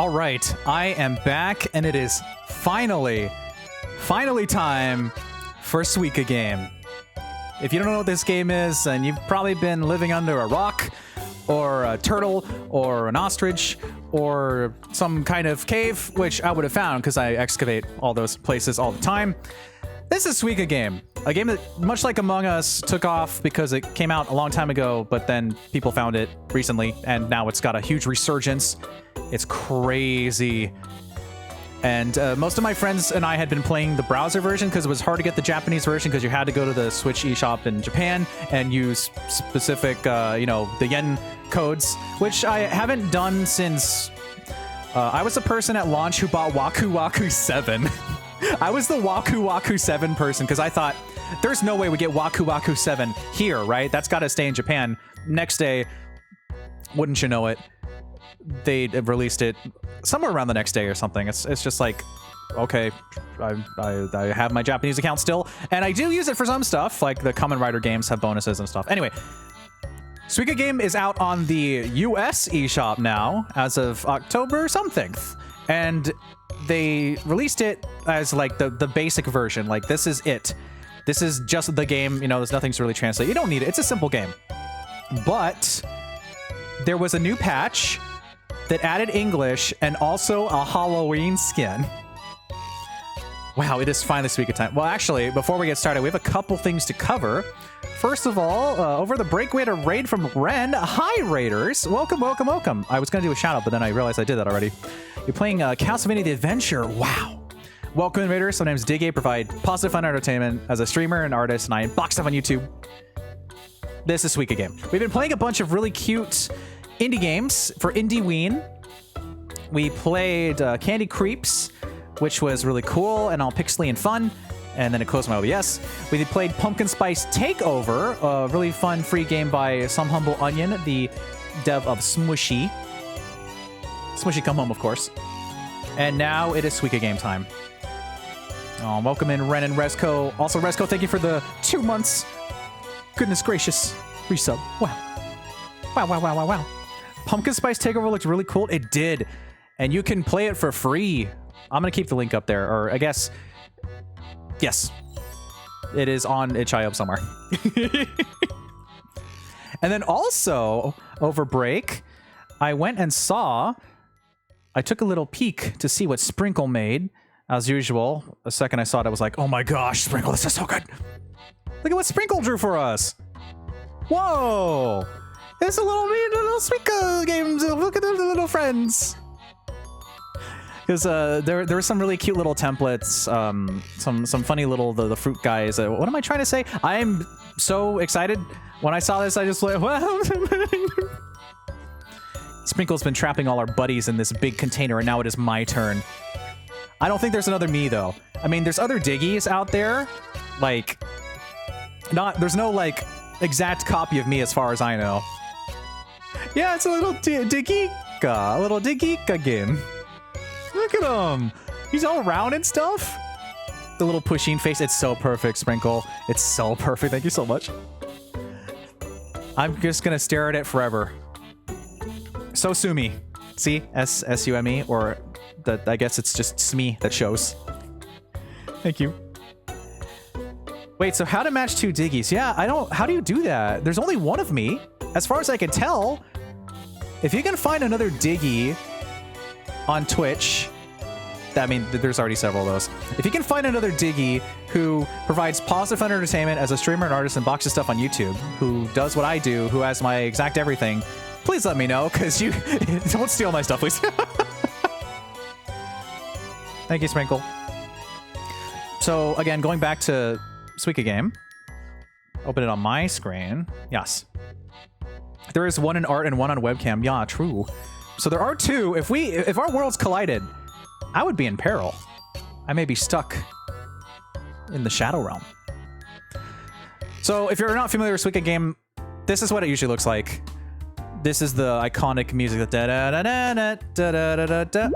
All right, I am back, and it is finally time for Suika Game. If you don't know what this game is, then you've probably been living under a rock, or a turtle, or an ostrich, or some kind of cave, which I would have found because I excavate all those places all the time. This is Suika Game, a game that, much like Among Us, took off because it came out a long time ago, but then people found it recently, and now it's got a huge resurgence. It's crazy. And most of my friends and I had been playing the browser version because it was hard to get the Japanese version because you had to go to the Switch eShop in Japan and use specific, the yen codes, which I haven't done since I was a person at launch who bought Waku Waku 7. I was the Waku Waku 7 person because I thought, there's no way we get Waku Waku 7 here, right? That's got to stay in Japan. Next day, wouldn't you know it, they released it somewhere around the next day or something. It's just like, okay, I have my Japanese account still, and I do use it for some stuff, like the Kamen Rider games have bonuses and stuff. Anyway, Suika Game is out on the US eShop now as of October something, and they released it as like the basic version. Like, this is it. This is just the game. You know, there's nothing to really translate. You don't need it. It's a simple game. But there was a new patch that added English and also a Halloween skin. Wow, it is finally Suika time. Well, actually, before we get started, we have a couple things to cover. First of all, over the break, we had a raid from Ren. Hi, Raiders. Welcome, welcome, welcome. I was going to do a shout out, but then I realized I did that already. You're playing Castlevania The Adventure. Wow. Welcome, Raiders. My name is Diggy. I provide positive fun entertainment as a streamer and artist, and I unbox stuff on YouTube. This is Suika Game. We've been playing a bunch of really cute indie games for Indieween. We played Candy Creeps, which was really cool and all pixely and fun. And then it closed my OBS. We played Pumpkin Spice Takeover, a really fun free game by Some Humble Onion, the dev of Smushy. Smushy Come Home, of course. And now it is Suika Game time. Oh, welcome in Ren and Resco. Also, Resco, thank you for the 2 months. Goodness gracious. Resub. Wow. Wow, wow, wow, wow, wow. Pumpkin Spice Takeover looked really cool. It did. And you can play it for free. I'm going to keep the link up there. Or I guess... Yes. It is on itch.io somewhere. And then also, over break, I went and saw... I took a little peek to see what Sprinkle made. As usual, the second I saw it, I was like, oh my gosh, Sprinkle, this is so good. Look at what Sprinkle drew for us. Whoa. It's a little Suika games. Look at the little friends. Because there were some really cute little templates, some funny little the fruit guys. What am I trying to say? I'm so excited. When I saw this, I just like, wow. Sprinkle's been trapping all our buddies in this big container, and now it is my turn. I don't think there's another me, though. I mean, there's other Diggies out there. Like, there's no, like, exact copy of me as far as I know. Yeah, it's a little Diggika. A little Diggika game. Look at him. He's all round and stuff. The little pushing face. It's so perfect, Sprinkle. It's so perfect. Thank you so much. I'm just going to stare at it forever. So Sumi. See? S-U-M-E. Or I guess it's just Sme that shows. Thank you. Wait, so how to match two Diggies? Yeah, how do you do that? There's only one of me. As far as I can tell, if you can find another Diggy on Twitch, I mean, there's already several of those. If you can find another Diggy who provides positive fun entertainment as a streamer and artist and boxes stuff on YouTube, who does what I do, who has my exact everything, please let me know, because you don't steal my stuff, please. Thank you, Sprinkle. So, again, going back to Suika Game. Open it on my screen. Yes. There is one in art and one on webcam. Yeah, true. So there are two. If our worlds collided, I would be in peril. I may be stuck in the Shadow Realm. So if you're not familiar with Suika Game, this is what it usually looks like. This is the iconic music. Da da da da da da da da da.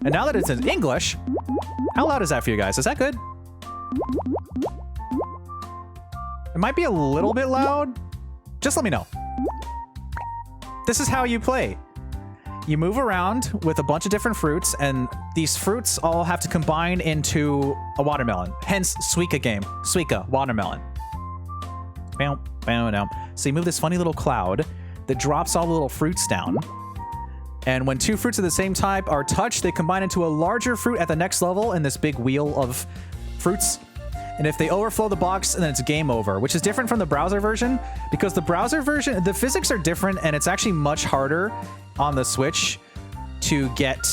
And now that it's in English, how loud is that for you guys? Is that good? It might be a little bit loud. Just let me know. This is how you play. you move around with a bunch of different fruits, and these fruits all have to combine into a watermelon. Hence, Suika Game. Suika, watermelon. Bow, bow, down. So you move this funny little cloud that drops all the little fruits down. And when two fruits of the same type are touched, they combine into a larger fruit at the next level in this big wheel of fruits. And if they overflow the box, then it's game over, which is different from the browser version, because the browser version, the physics are different, and it's actually much harder on the Switch to get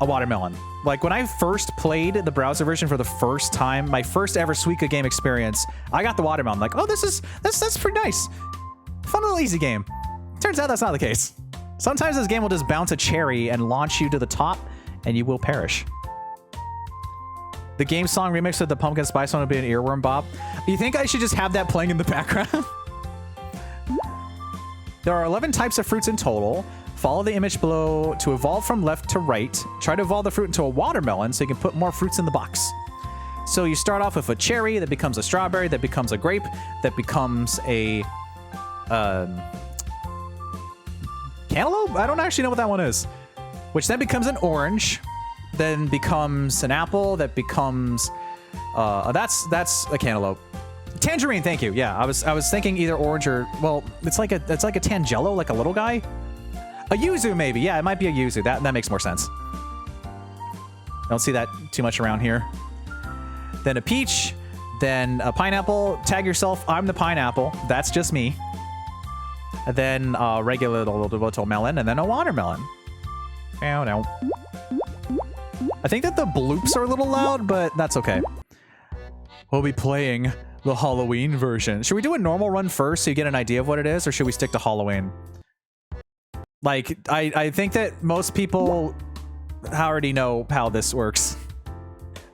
a watermelon. Like, when I first played the browser version for the first time, my first ever Suika Game experience, I got the watermelon. Like, oh, that's pretty nice. Fun little easy game. Turns out that's not the case. Sometimes this game will just bounce a cherry and launch you to the top, and you will perish. The game song remix of the Pumpkin Spice one would be an earworm bop. You think I should just have that playing in the background? There are 11 types of fruits in total. Follow the image below to evolve from left to right. Try to evolve the fruit into a watermelon so you can put more fruits in the box. So you start off with a cherry that becomes a strawberry, that becomes a grape, that becomes a cantaloupe? I don't actually know what that one is. Which then becomes an orange, then becomes an apple, that becomes that's a cantaloupe. Tangerine, thank you. Yeah, I was thinking either orange or, well, it's like a tangelo, like a little guy. A yuzu, maybe. Yeah, it might be a yuzu. That makes more sense. Don't see that too much around here. Then a peach, then a pineapple. Tag yourself, I'm the pineapple. That's just me. And then a regular little melon, and then a watermelon. Oh, no. I think that the bloops are a little loud, but that's okay. We'll be playing the Halloween version. Should we do a normal run first so you get an idea of what it is, or should we stick to Halloween? Like, I think that most people already know how this works.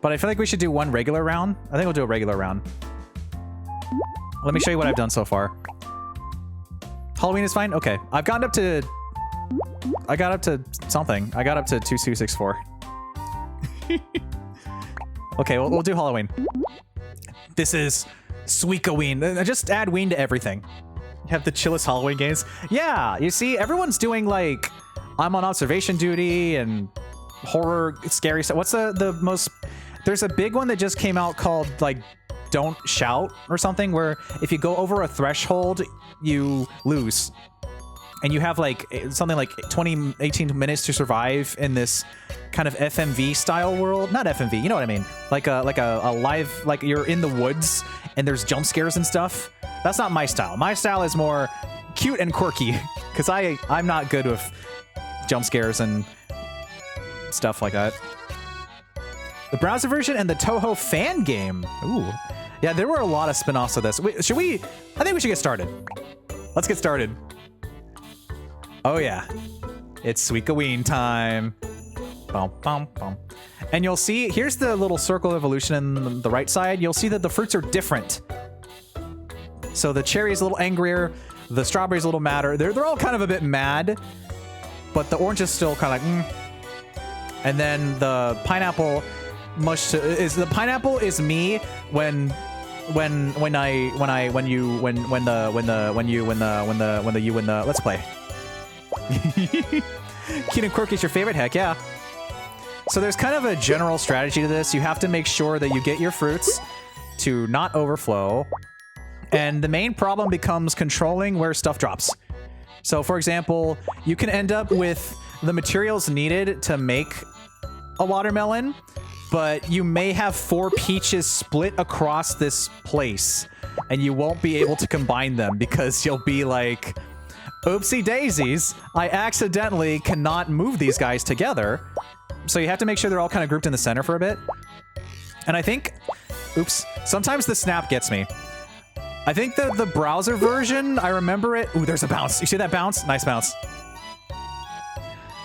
But I feel like we should do one regular round. I think we'll do a regular round. Let me show you what I've done so far. Halloween is fine? Okay. I got up to something. I got up to 2264. Okay, we'll do Halloween. This is Suika-ween. Just add ween to everything. You have the chillest Halloween games. Yeah, you see, everyone's doing, like, I'm on observation duty and horror, scary stuff. What's the most... There's a big one that just came out called, like, Don't Shout or something, where if you go over a threshold, you lose. And you have, like, something like 18 minutes to survive in this kind of FMV style world. Not FMV, you know what I mean. Like a live, like you're in the woods and there's jump scares and stuff. That's not my style. My style is more cute and quirky, because I'm not good with jump scares and stuff like that. The browser version and the Toho fan game. Ooh. Yeah, there were a lot of spin-offs of this. Should we... I think we should get started. Let's get started. Oh yeah, it's Suika-ween time. Bum, bum, bum. And you'll see, here's the little circle evolution in the right side. You'll see that the fruits are different. So the cherry is a little angrier, the strawberry is a little madder. They're all kind of a bit mad, but the orange is still kind of like, And then the pineapple, the pineapple is me when the let's play. Cute and quirky is your favorite? Heck yeah. So there's kind of a general strategy to this. You have to make sure that you get your fruits to not overflow. And the main problem becomes controlling where stuff drops. So for example, you can end up with the materials needed to make a watermelon, but you may have 4 peaches split across this place, and you won't be able to combine them because you'll be like, oopsie daisies, I accidentally cannot move these guys together. So you have to make sure they're all kind of grouped in the center for a bit. And I think, oops, sometimes the snap gets me. I think the browser version, I remember it. Ooh, there's a bounce. You see that bounce? Nice bounce.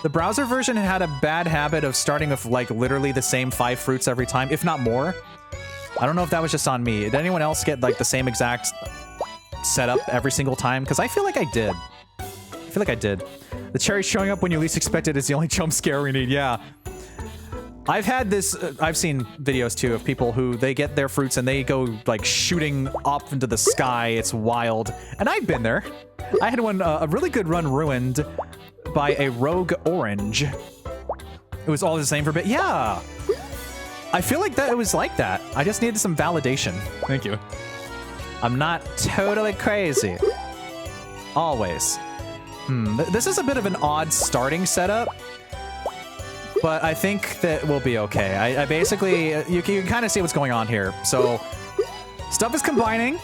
The browser version had a bad habit of starting with like literally the same 5 fruits every time, if not more. I don't know if that was just on me. Did anyone else get like the same exact setup every single time? Because I feel like I did. I feel like I did. The cherry showing up when you least expect it is the only jump scare we need. Yeah. I've had this, I've seen videos too of people who they get their fruits and they go like shooting up into the sky. It's wild. And I've been there. I had one, a really good run ruined by a rogue orange. It was all the same for a bit. Yeah. I feel like that it was like that. I just needed some validation. Thank you. I'm not totally crazy. Always. This is a bit of an odd starting setup, but I think that we'll be okay. I basically, you can kind of see what's going on here. So stuff is combining,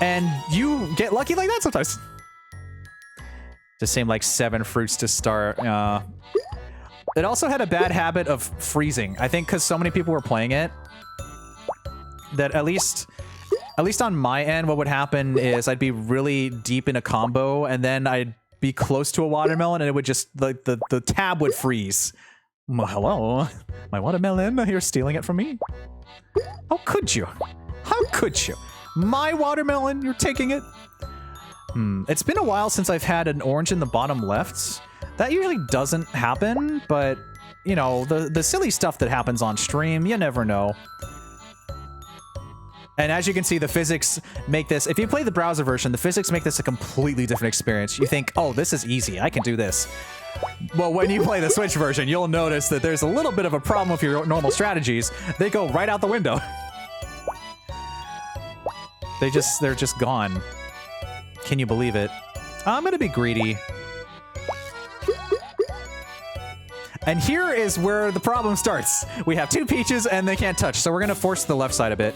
and you get lucky like that sometimes. Just seemed like 7 fruits to start. It also had a bad habit of freezing. I think because so many people were playing it, that at least on my end, what would happen is I'd be really deep in a combo, and then I'd be close to a watermelon, and it would just, the tab would freeze. Well, hello, my watermelon, you're stealing it from me? How could you? How could you? My watermelon, you're taking it? It's been a while since I've had an orange in the bottom left. That usually doesn't happen, but, you know, the silly stuff that happens on stream, you never know. And as you can see, the physics make this, if you play the browser version, the physics make this a completely different experience. You think, oh, this is easy, I can do this. Well, when you play the Switch version, you'll notice that there's a little bit of a problem with your normal strategies. They go right out the window. They're just gone. Can you believe it? I'm gonna be greedy. And here is where the problem starts. We have 2 peaches and they can't touch, so we're gonna force the left side a bit.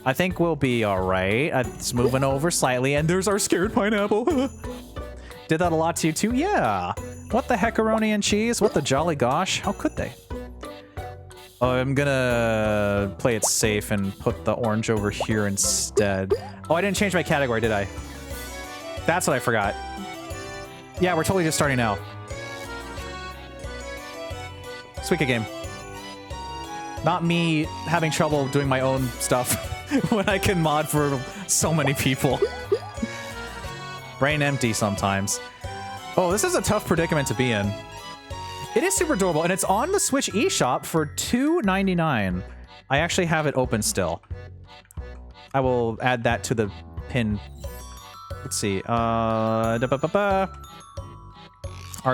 I think we'll be alright. It's moving over slightly, and there's our scared pineapple. Did that a lot to you too? Yeah. What the heckaroni and cheese? What the jolly gosh? How could they? Oh, I'm gonna play it safe and put the orange over here instead. Oh, I didn't change my category, did I? That's what I forgot. Yeah, we're totally just starting now. Suika Game. Not me having trouble doing my own stuff when I can mod for so many people. Brain empty sometimes. Oh, this is a tough predicament to be in. It is super adorable, and it's on the Switch eShop for $2.99. I actually have it open still. I will add that to the pin. Let's see. Our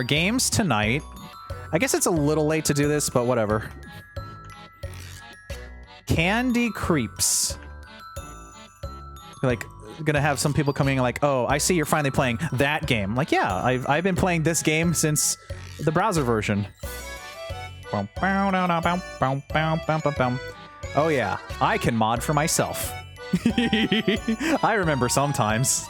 games tonight. I guess it's a little late to do this, but whatever. Candy Creeps. Like, gonna have some people coming like, oh, I see you're finally playing that game. Like, yeah, I've been playing this game since the browser version. Oh yeah, I can mod for myself. I remember sometimes.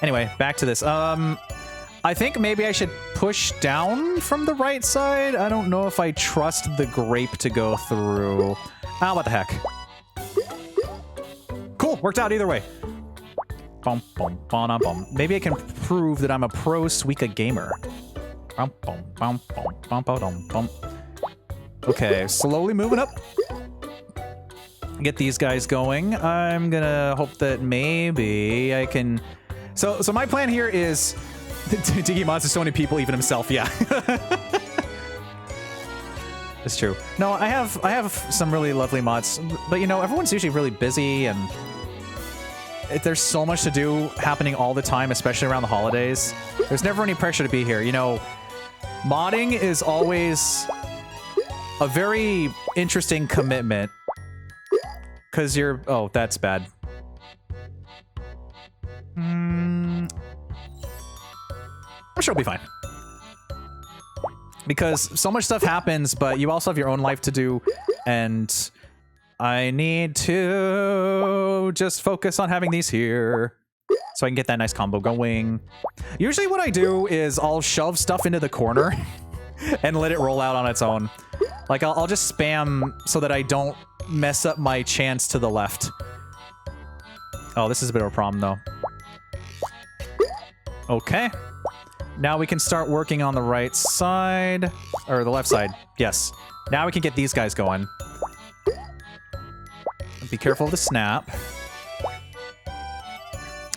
Anyway, back to this. I think maybe I should push down from the right side. I don't know if I trust the grape to go through. Ah, what the heck. Cool, worked out either way. Maybe I can prove that I'm a pro Suika gamer. Okay, slowly moving up. Get these guys going. I'm gonna hope that maybe I can... So my plan here is to give mods to so many people, even himself, yeah. It's true. No, I have some really lovely mods, but you know, everyone's usually really busy, and there's so much to do happening all the time, especially around the holidays. There's never any pressure to be here. You know, modding is always a very interesting commitment, because you're... Oh, that's bad. I'm sure it'll be fine. Because so much stuff happens, but you also have your own life to do, and I need to just focus on having these here so I can get that nice combo going. Usually what I do is I'll shove stuff into the corner and let it roll out on its own. Like, I'll just spam so that I don't mess up my chance to the left. Oh, this is a bit of a problem, though. Okay. Now we can start working on the right side. Or the left side. Yes. Now we can get these guys going. Be careful of the snap.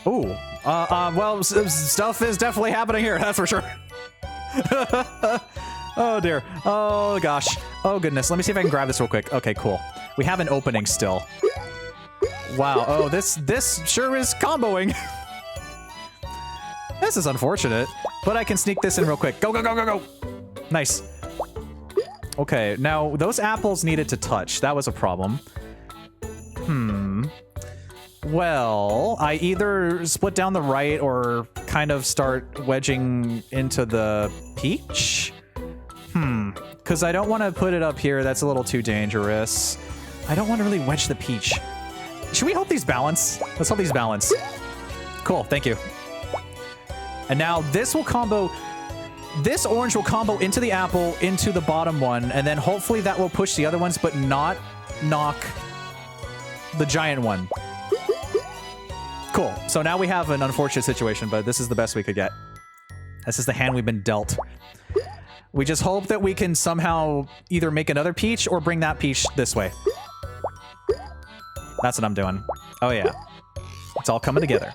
Ooh. Well, stuff is definitely happening here, that's for sure. Oh, dear. Oh, gosh. Oh, goodness. Let me see if I can grab this real quick. Okay, cool. We have an opening still. Wow. Oh, this sure is comboing. This is unfortunate, but I can sneak this in real quick. Go, go, go, go, go. Nice. Okay, now those apples needed to touch. That was a problem. Well, I either split down the right or kind of start wedging into the peach. Because I don't want to put it up here. That's a little too dangerous. I don't want to really wedge the peach. Should we hope these balance? Let's hope these balance. Cool, thank you. And now this will combo... This orange will combo into the apple, into the bottom one, and then hopefully that will push the other ones, but not knock the giant one. Cool. So now we have an unfortunate situation, but this is the best we could get. This is the hand we've been dealt. We just hope that we can somehow either make another peach or bring that peach this way. That's what I'm doing. Oh yeah. It's all coming together.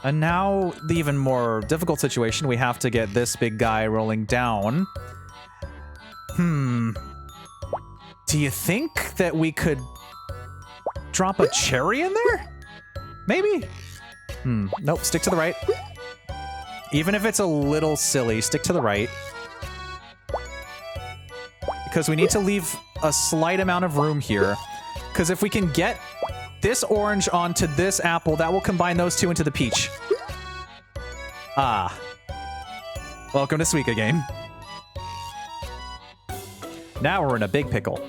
And now the even more difficult situation, we have to get this big guy rolling down. Do you think that we could drop a cherry in there? Maybe? Nope, stick to the right. Even if it's a little silly, stick to the right. Because we need to leave a slight amount of room here. Because if we can get this orange onto this apple, that will combine those two into the peach. Ah. Welcome to Suika Game. Now we're in a big pickle.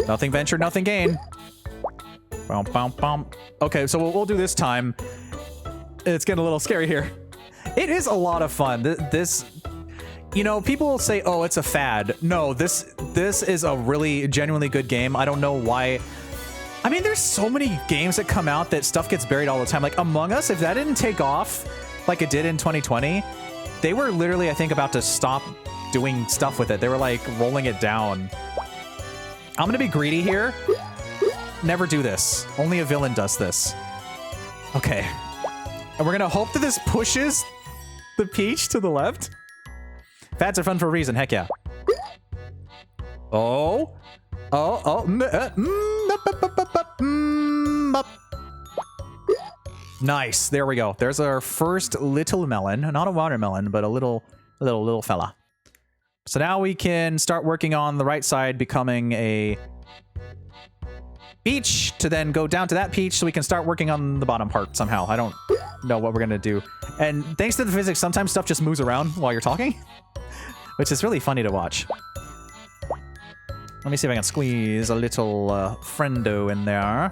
Nothing ventured, nothing gained. Okay, so what we'll do this time... It's getting a little scary here. It is a lot of fun. This... You know, people will say, oh, it's a fad. No, this is a really genuinely good game. I don't know why. I mean, there's so many games that come out that stuff gets buried all the time. Like Among Us, if that didn't take off like it did in 2020, they were literally, I think, about to stop doing stuff with it. They were like rolling it down. I'm gonna be greedy here. Never do this. Only a villain does this. Okay. And we're gonna hope that this pushes the peach to the left. Fads are fun for a reason, heck yeah. Oh. Nice, there we go. There's our first little melon. Not a watermelon, but a little fella. So now we can start working on the right side, becoming a peach, to then go down to that peach so we can start working on the bottom part somehow. I don't know what we're gonna do. And thanks to the physics, sometimes stuff just moves around while you're talking, which is really funny to watch. Let me see if I can squeeze a little friendo in there.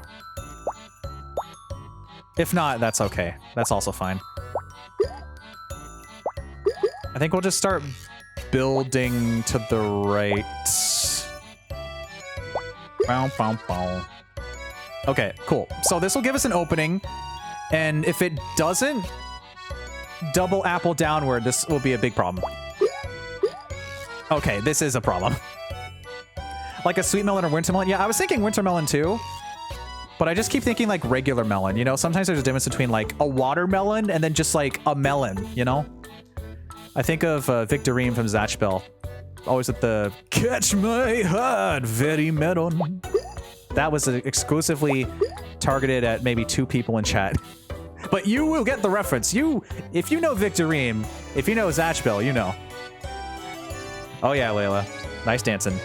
If not, that's okay. That's also fine. I think we'll just start building to the right. Bow, bow, bow. Okay, cool. So this will give us an opening, and if it doesn't double apple downward, this will be a big problem. Okay, this is a problem. Like a sweet melon or winter melon? Yeah, I was thinking winter melon too, but I just keep thinking like regular melon, you know? Sometimes there's a difference between like a watermelon and then just like a melon, you know? I think of Victorine from Zatch Bell. Always at the catch my heart, very melon. That was exclusively targeted at maybe 2 people in chat. But you will get the reference. If you know Victorine, if you know Zatch Bell, you know. Oh yeah, Layla. Nice dancing.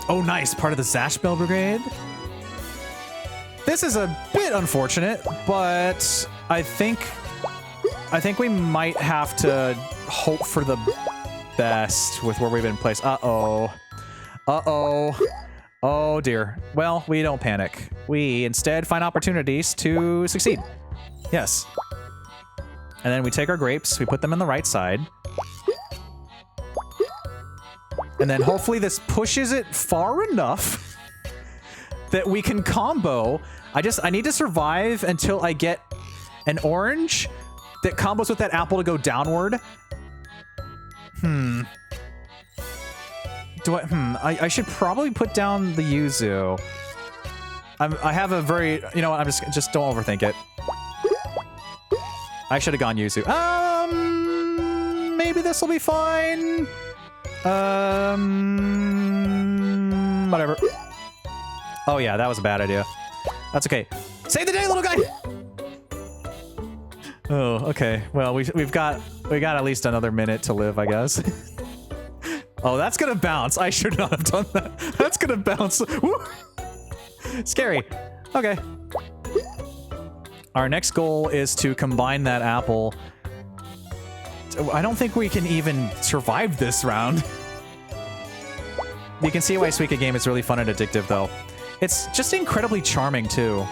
Oh, nice. Part of the Zatch Bell Brigade. This is a bit unfortunate, but I think we might have to hope for the best with where we've been placed. Uh-oh. Uh-oh. Oh, dear. Well, we don't panic. We instead find opportunities to succeed. Yes. And then we take our grapes, we put them in the right side. And then hopefully this pushes it far enough that we can combo. I need to survive until I get an orange that combos with that apple to go downward. I should probably put down the yuzu. I have a very, you know what, I'm just don't overthink it. I should have gone yuzu. Maybe this will be fine. Whatever. Oh yeah, that was a bad idea. That's okay. Save the day, little guy! Oh, okay. Well, we got at least another minute to live, I guess. Oh, that's gonna bounce. I should not have done that. That's gonna bounce. Woo! Scary. Okay. Our next goal is to combine that apple. I don't think we can even survive this round. You can see why Suika Game is really fun and addictive, though. It's just incredibly charming, too.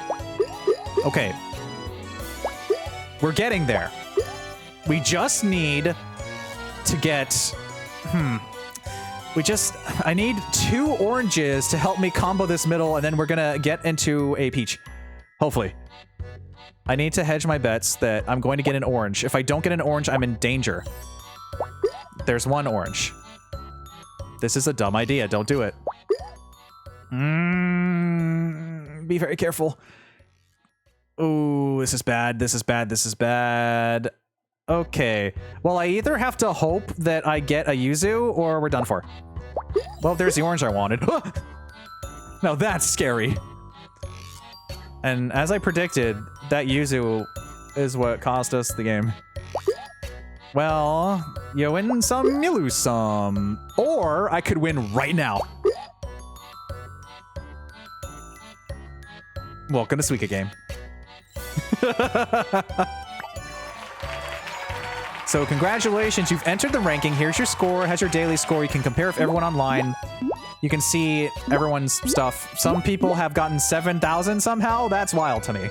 Okay. We're getting there. We just need to get... I need 2 oranges to help me combo this middle, and then we're gonna get into a peach. Hopefully. I need to hedge my bets that I'm going to get an orange. If I don't get an orange, I'm in danger. There's 1 orange. This is a dumb idea. Don't do it. Be very careful. Ooh, this is bad. This is bad. This is bad. Okay. Well, I either have to hope that I get a yuzu or we're done for. Well, there's the orange I wanted. Now that's scary. And as I predicted, that yuzu is what cost us the game. Well, you win some, you lose some. Or I could win right now. Welcome to Suika Game. So congratulations, you've entered the ranking. Here's your score, has your daily score. You can compare with everyone online. You can see everyone's stuff. Some people have gotten 7,000 somehow. That's wild to me.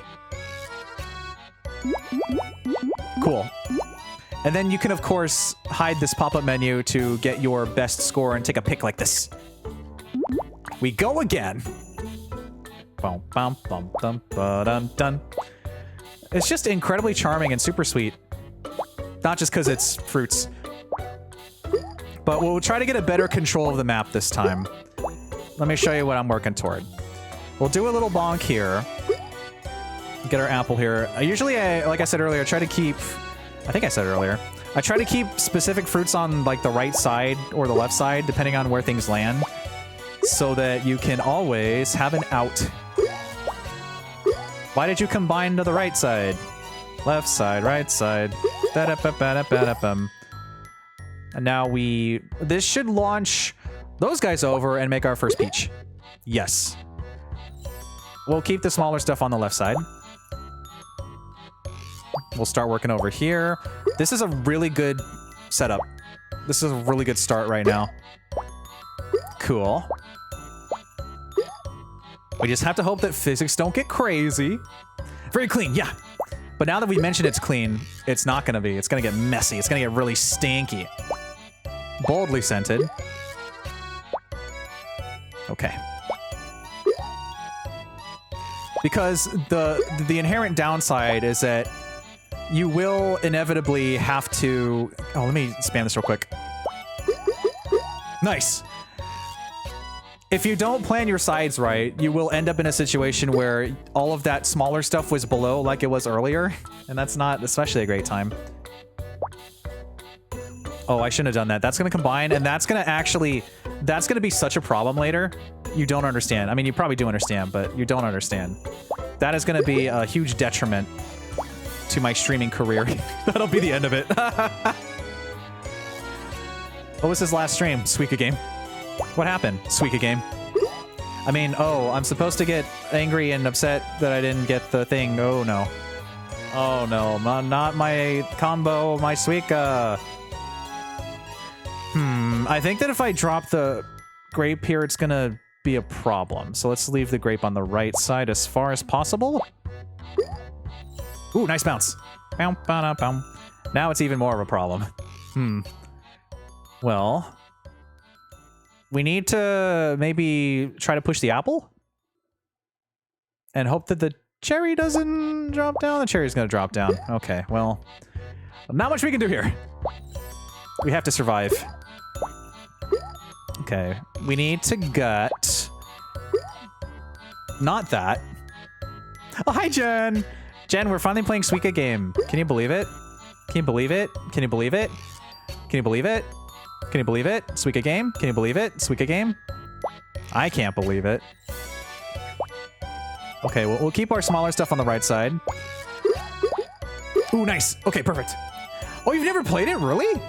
Cool. And then you can, of course, hide this pop-up menu to get your best score and take a pick like this. We go again. Bum, bum, bum, bum, ba-dum, dun. It's just incredibly charming and super sweet. Not just because it's fruits. But we'll try to get a better control of the map this time. Let me show you what I'm working toward. We'll do a little bonk here. Get our apple here. Usually, like I said earlier, I try to keep... I think I said earlier. I try to keep specific fruits on like the right side or the left side, depending on where things land. So that you can always have an out. Why did you combine to the right side? Left side, right side. And now this should launch those guys over and make our first peach. Yes. We'll keep the smaller stuff on the left side. We'll start working over here. This is a really good setup. This is a really good start right now. Cool. We just have to hope that physics don't get crazy. Very clean, yeah. But now that we mentioned it's clean, it's not gonna be. It's gonna get messy. It's gonna get really stinky. Boldly scented. Okay. Because the inherent downside is that you will inevitably have to... Oh, let me spam this real quick. Nice. If you don't plan your sides right, you will end up in a situation where all of that smaller stuff was below like it was earlier, and that's not especially a great time. Oh, I shouldn't have done that. That's going to combine, and that's going to be such a problem later. You don't understand. I mean, you probably do understand, but you don't understand. That is going to be a huge detriment to my streaming career. That'll be the end of it. What was his last stream? Suika Game. What happened? Suika Game. I mean, oh, I'm supposed to get angry and upset that I didn't get the thing. Oh, no. Oh, no. Not my combo, my Suika. I think that if I drop the grape here, it's gonna be a problem. So let's leave the grape on the right side as far as possible. Ooh, nice bounce. Now it's even more of a problem. Well, we need to maybe try to push the apple and hope that the cherry doesn't drop down. The cherry's gonna drop down. Okay, well, not much we can do here. We have to survive. Okay, we need to gut. Not that. Oh, hi, Jen! Jen, we're finally playing Suika Game. Can you believe it? Can you believe it? Can you believe it? Can you believe it? Can you believe it? Suika Game? Can you believe it? Suika Game? I can't believe it. Okay, we'll keep our smaller stuff on the right side. Ooh, nice. Okay, perfect. Oh, you've never played it? Really?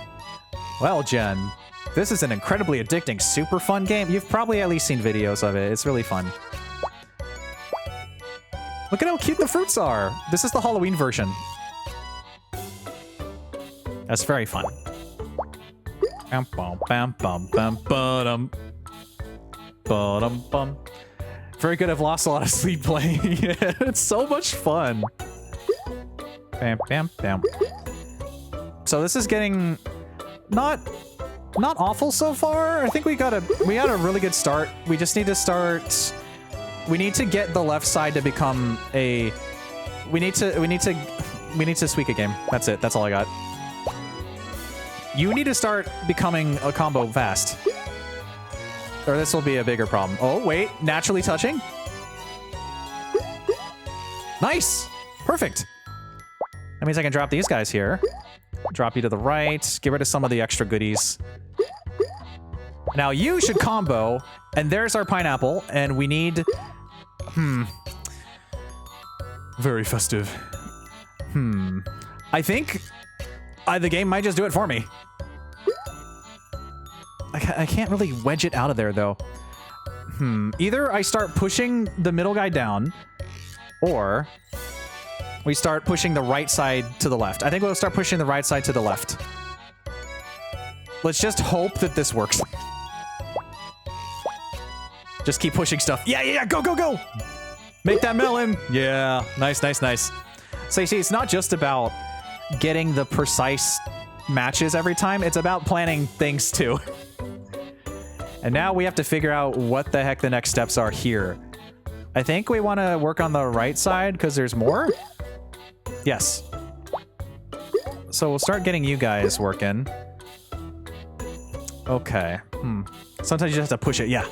Well, Jen, this is an incredibly addicting, super fun game. You've probably at least seen videos of it. It's really fun. Look at how cute the fruits are. This is the Halloween version. That's very fun. Bam, bam, bam, bam, bam, ba-dum. Ba-dum, bum. Very good. I've lost a lot of sleep playing it. It's so much fun. Bam, bam, bam. So this is getting not awful so far. I think we had a really good start. We just need to start. We need to get the left side to become a. We need to Suika Game. That's it. That's all I got. You need to start becoming a combo fast, or this will be a bigger problem. Oh wait, naturally touching. Nice, perfect. That means I can drop these guys here. Drop you to the right. Get rid of some of the extra goodies. Now you should combo, and there's our pineapple, and we need. Very festive. I think the game might just do it for me. I can't really wedge it out of there, though. Either I start pushing the middle guy down, or we start pushing the right side to the left. I think we'll start pushing the right side to the left. Let's just hope that this works. Just keep pushing stuff. Yeah, go, go, go! Make that melon! Yeah, nice, nice, nice. So you see, it's not just about getting the precise matches every time. It's about planning things, too. And now we have to figure out what the heck the next steps are here. I think we want to work on the right side because there's more? Yes. So we'll start getting you guys working. Okay. Sometimes you just have to push it. Yeah.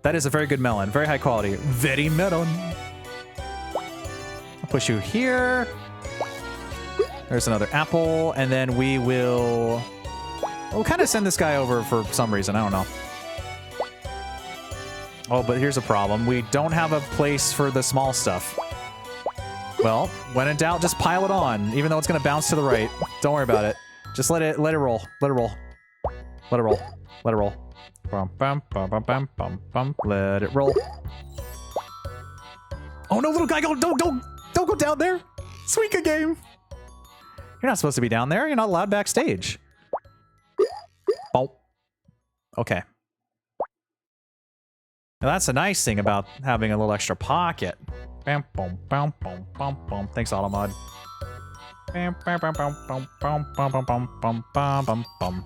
That is a very good melon. Very high quality. Very melon. I'll push you here. There's another apple. And then we'll kind of send this guy over for some reason. I don't know. Oh, but here's a problem. We don't have a place for the small stuff. Well, when in doubt, just pile it on, even though it's going to bounce to the right. Don't worry about it. Just let it roll. Let it roll. Let it roll. Let it roll. Bum, bum, bum, bum, bum, bum, bum. Let it roll. Oh no, little guy, don't go down there. Suika Game. You're not supposed to be down there. You're not allowed backstage. Oh. Okay. Now that's a nice thing about having a little extra pocket. Bam, bum, bum, bum, bum, bum. Thanks, Automod. Bam, bam, bam, bam, bam, bam, bam, bam, bam, bam, bam, bam.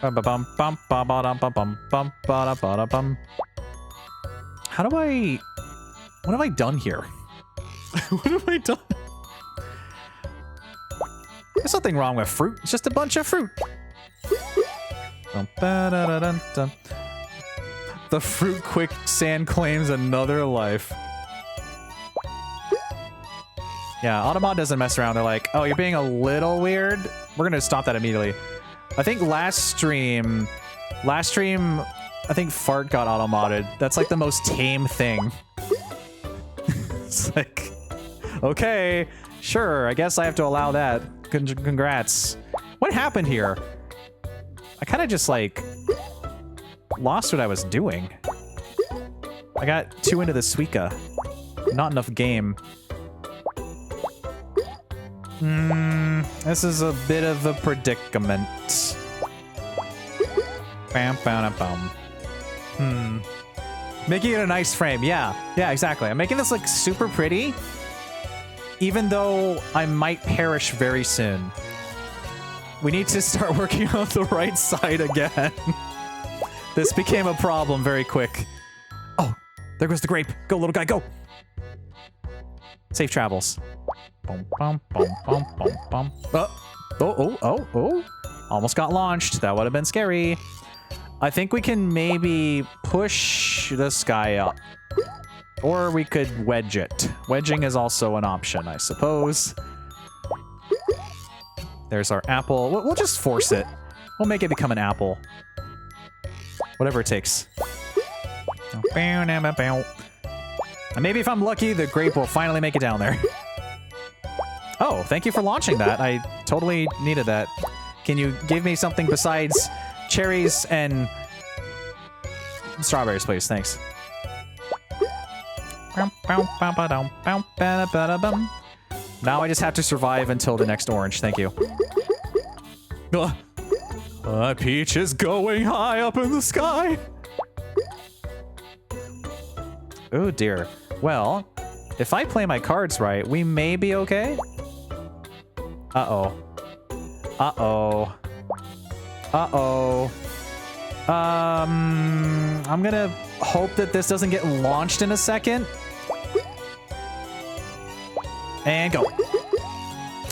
Bum, bum, bum, bum, bum, bum, bum, bum, bum, bum, bum. How do I? What have I done here? What have I done? There's nothing wrong with fruit. It's just a bunch of fruit. The fruit quicksand claims another life. Yeah, Automod doesn't mess around. They're like, oh, you're being a little weird. We're going to stop that immediately. I think last stream, I think Fart got auto-modded. That's like the most tame thing. It's like, okay, sure, I guess I have to allow that. Congrats. What happened here? I kind of just like lost what I was doing. I got too into the Suika. Not enough game. This is a bit of a predicament. Bam, bam, bam. Making it a nice frame. Yeah, exactly. I'm making this look super pretty, even though I might perish very soon. We need to start working on the right side again. This became a problem very quick. Oh, there goes the grape. Go, little guy, go. Safe travels. Bum, bum, bum, bum, bum, bum. Oh. Almost got launched. That would have been scary. I think we can maybe push this guy up. Or we could wedge it. Wedging is also an option, I suppose. There's our apple. We'll just force it. We'll make it become an apple. Whatever it takes. And maybe if I'm lucky, the grape will finally make it down there. Oh, thank you for launching that. I totally needed that. Can you give me something besides cherries and strawberries, please? Thanks. Now I just have to survive until the next orange. Thank you. Peach is going high up in the sky. Oh dear. Well, if I play my cards right, we may be okay. Uh-oh. Uh-oh. Uh-oh. I'm gonna hope that this doesn't get launched in a second. And go.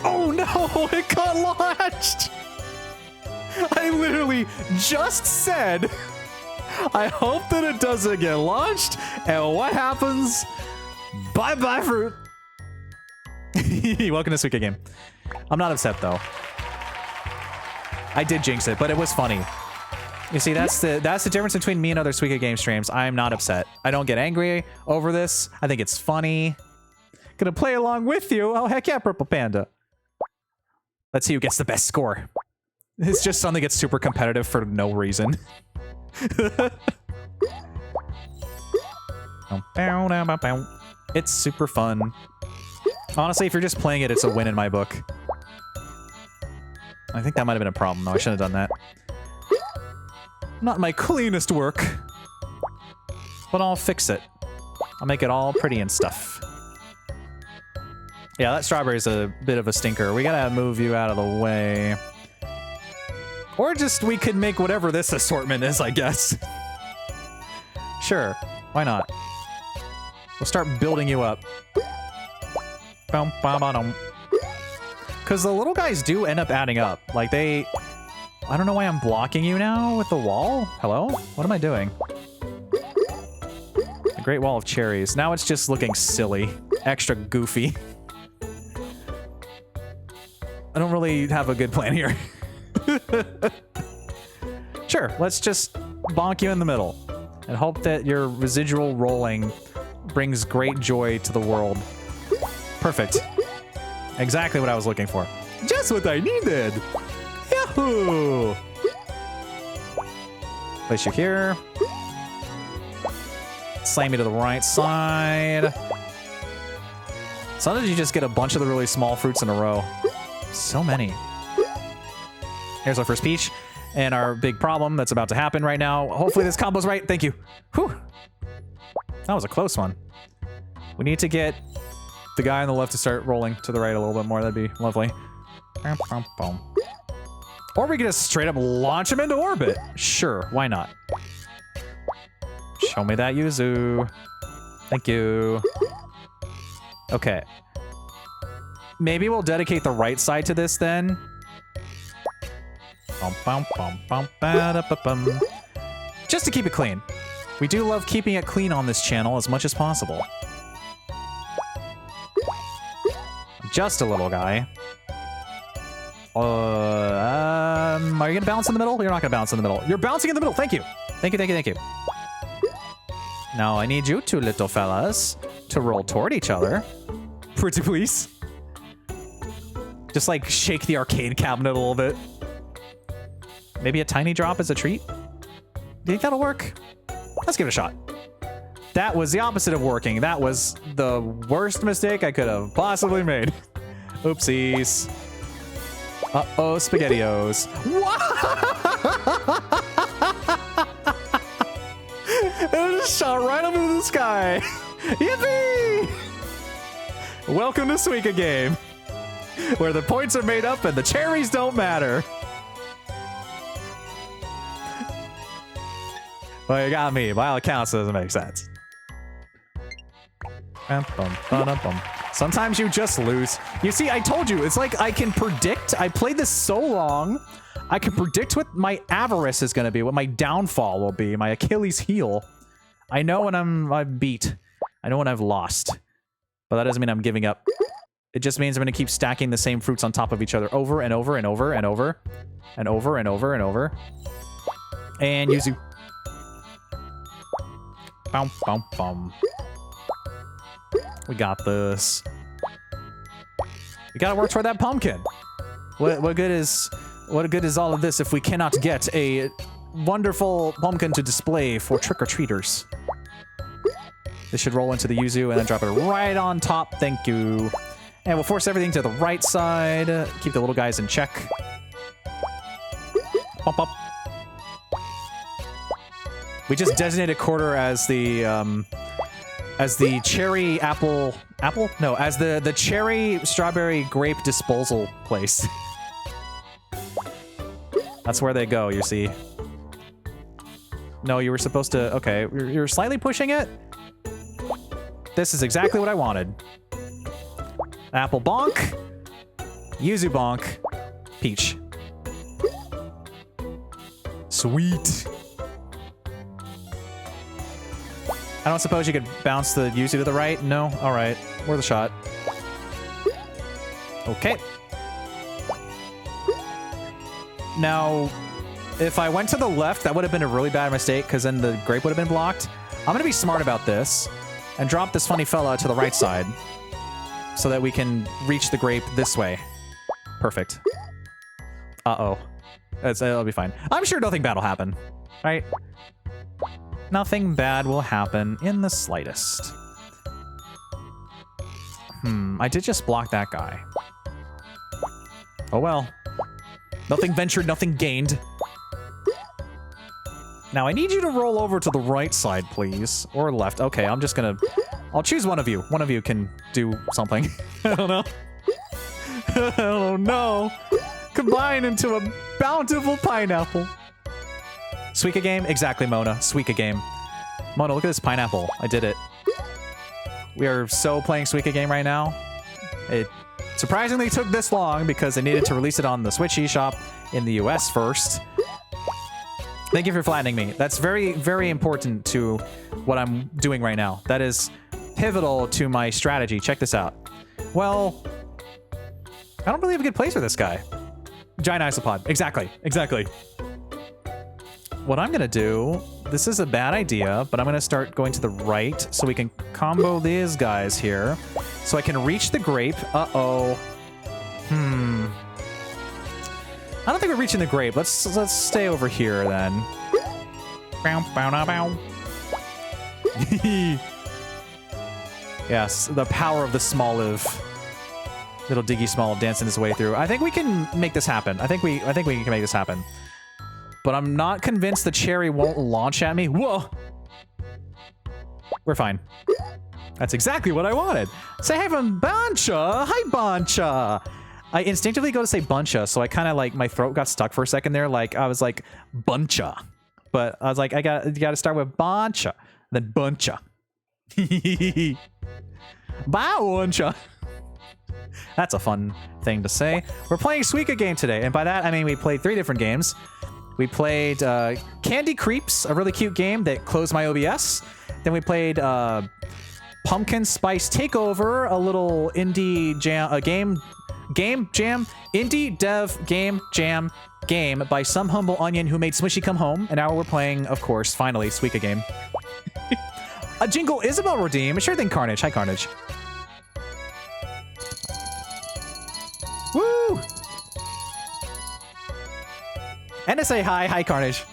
Oh no, it got launched. I literally just said, I hope that it doesn't get launched. And what happens? Bye-bye, fruit. Welcome to Suika Game. I'm not upset, though. I did jinx it, but it was funny. You see, that's the difference between me and other Suika Game streams. I'm not upset. I don't get angry over this. I think it's funny. Gonna play along with you. Oh, heck yeah, Purple Panda. Let's see who gets the best score. It's just something that's super competitive for no reason. It's super fun. Honestly, if you're just playing it, it's a win in my book. I think that might have been a problem, though. I shouldn't have done that. Not my cleanest work. But I'll fix it. I'll make it all pretty and stuff. Yeah, that strawberry is a bit of a stinker. We gotta move you out of the way. Or just we could make whatever this assortment is, I guess. Sure, why not? We'll start building you up. Because the little guys do end up adding up. Like they... I don't know why I'm blocking you now with the wall. Hello? What am I doing? A great wall of cherries. Now it's just looking silly. Extra goofy. I don't really have a good plan here. Sure, let's just bonk you in the middle and hope that your residual rolling brings great joy to the world. Perfect. Exactly what I was looking for. Just what I needed. Yahoo! Place you here. Slam you to the right side. Sometimes you just get a bunch of the really small fruits in a row. So many. Here's our first peach. And our big problem that's about to happen right now. Hopefully this combo's right. Thank you. Whew. That was a close one. We need to get the guy on the left to start rolling to the right a little bit more. That'd be lovely. Or we could just straight up launch him into orbit. Sure, why not? Show me that yuzu. Thank you. Okay. Maybe we'll dedicate the right side to this then. Just to keep it clean. We do love keeping it clean on this channel as much as possible. Just a little guy. Are you gonna bounce in the middle? You're not gonna bounce in the middle. You're bouncing in the middle. Thank you. Thank you, thank you, thank you. Now I need you two little fellas to roll toward each other. Pretty please. Just like shake the arcade cabinet a little bit. Maybe a tiny drop as a treat? Do you think that'll work? Let's give it a shot. That was the opposite of working. That was the worst mistake I could have possibly made. Oopsies. Uh-oh, SpaghettiOs. What? It just shot right up into the sky. Yippee! Welcome to Suika Game, where the points are made up and the cherries don't matter. Well, you got me. By all accounts, it doesn't make sense. Sometimes you just lose. You see, I told you, it's like I can predict. I played this so long, I can predict what my avarice is going to be, what my downfall will be, my Achilles heel. I know when I'm beat. I know when I've lost. But that doesn't mean I'm giving up. It just means I'm going to keep stacking the same fruits on top of each other over and over and over and over and over and over and over. And yuzu. Bum, bum, bum. We got this. We gotta work toward that pumpkin. What good is all of this if we cannot get a wonderful pumpkin to display for trick-or-treaters? This should roll into the yuzu and then drop it right on top. Thank you. And we'll force everything to the right side. Keep the little guys in check. Bump up. We just designated quarter as the cherry apple no, as the cherry strawberry grape disposal place. That's where they go, you see. No, you were supposed to, okay, you're slightly pushing it. This is exactly what I wanted. Apple bonk, yuzu bonk, peach. Sweet. I don't suppose you could bounce the yuzu to the right? No? Alright. Worth a shot. Okay. Now, if I went to the left, that would have been a really bad mistake, because then the grape would have been blocked. I'm going to be smart about this and drop this funny fella to the right side so that we can reach the grape this way. Perfect. Uh-oh. It'll be fine. I'm sure nothing bad will happen, right? Nothing bad will happen in the slightest. I did just block that guy. Oh well. Nothing ventured, nothing gained. Now I need you to roll over to the right side, please. Or left. Okay, I'm just gonna... I'll choose one of you. One of you can do something. I don't know. I don't know. Combine into a bountiful pineapple. Suika game? Exactly, Mona. Suika game. Mona, look at this pineapple. I did it. We are so playing Suika game right now. It surprisingly took this long because I needed to release it on the Switch eShop in the US first. Thank you for flattening me. That's very, very important to what I'm doing right now. That is pivotal to my strategy. Check this out. Well, I don't really have a good place for this guy. Giant isopod. Exactly. Exactly. What I'm gonna do, this is a bad idea, but I'm gonna start going to the right so we can combo these guys here. So I can reach the grape. Uh-oh. I don't think we're reaching the grape. Let's stay over here then. Yes, the power of the Smoliv. Little Diggy Smoliv dancing his way through. I think we can make this happen. I think we can make this happen. But I'm not convinced the cherry won't launch at me. Whoa! We're fine. That's exactly what I wanted. Say hey from Bancha! Hi, Bancha! I instinctively go to say Buncha, so I kind of like, my throat got stuck for a second there. Like, I was like, Buncha. But I was like, you gotta start with Bancha, then Buncha. Buncha. That's a fun thing to say. We're playing Suika Game today, and by that I mean we played 3 different games. We played Candy Creeps, a really cute game that closed my OBS. Then we played Pumpkin Spice Takeover, a little indie jam, indie dev game jam by some humble onion who made Smushy Come Home. And now we're playing, of course, finally, Suika Game. A jingle Isabel redeem. Sure thing, Carnage. Hi, Carnage. Woo! And to say hi. Hi, Carnage.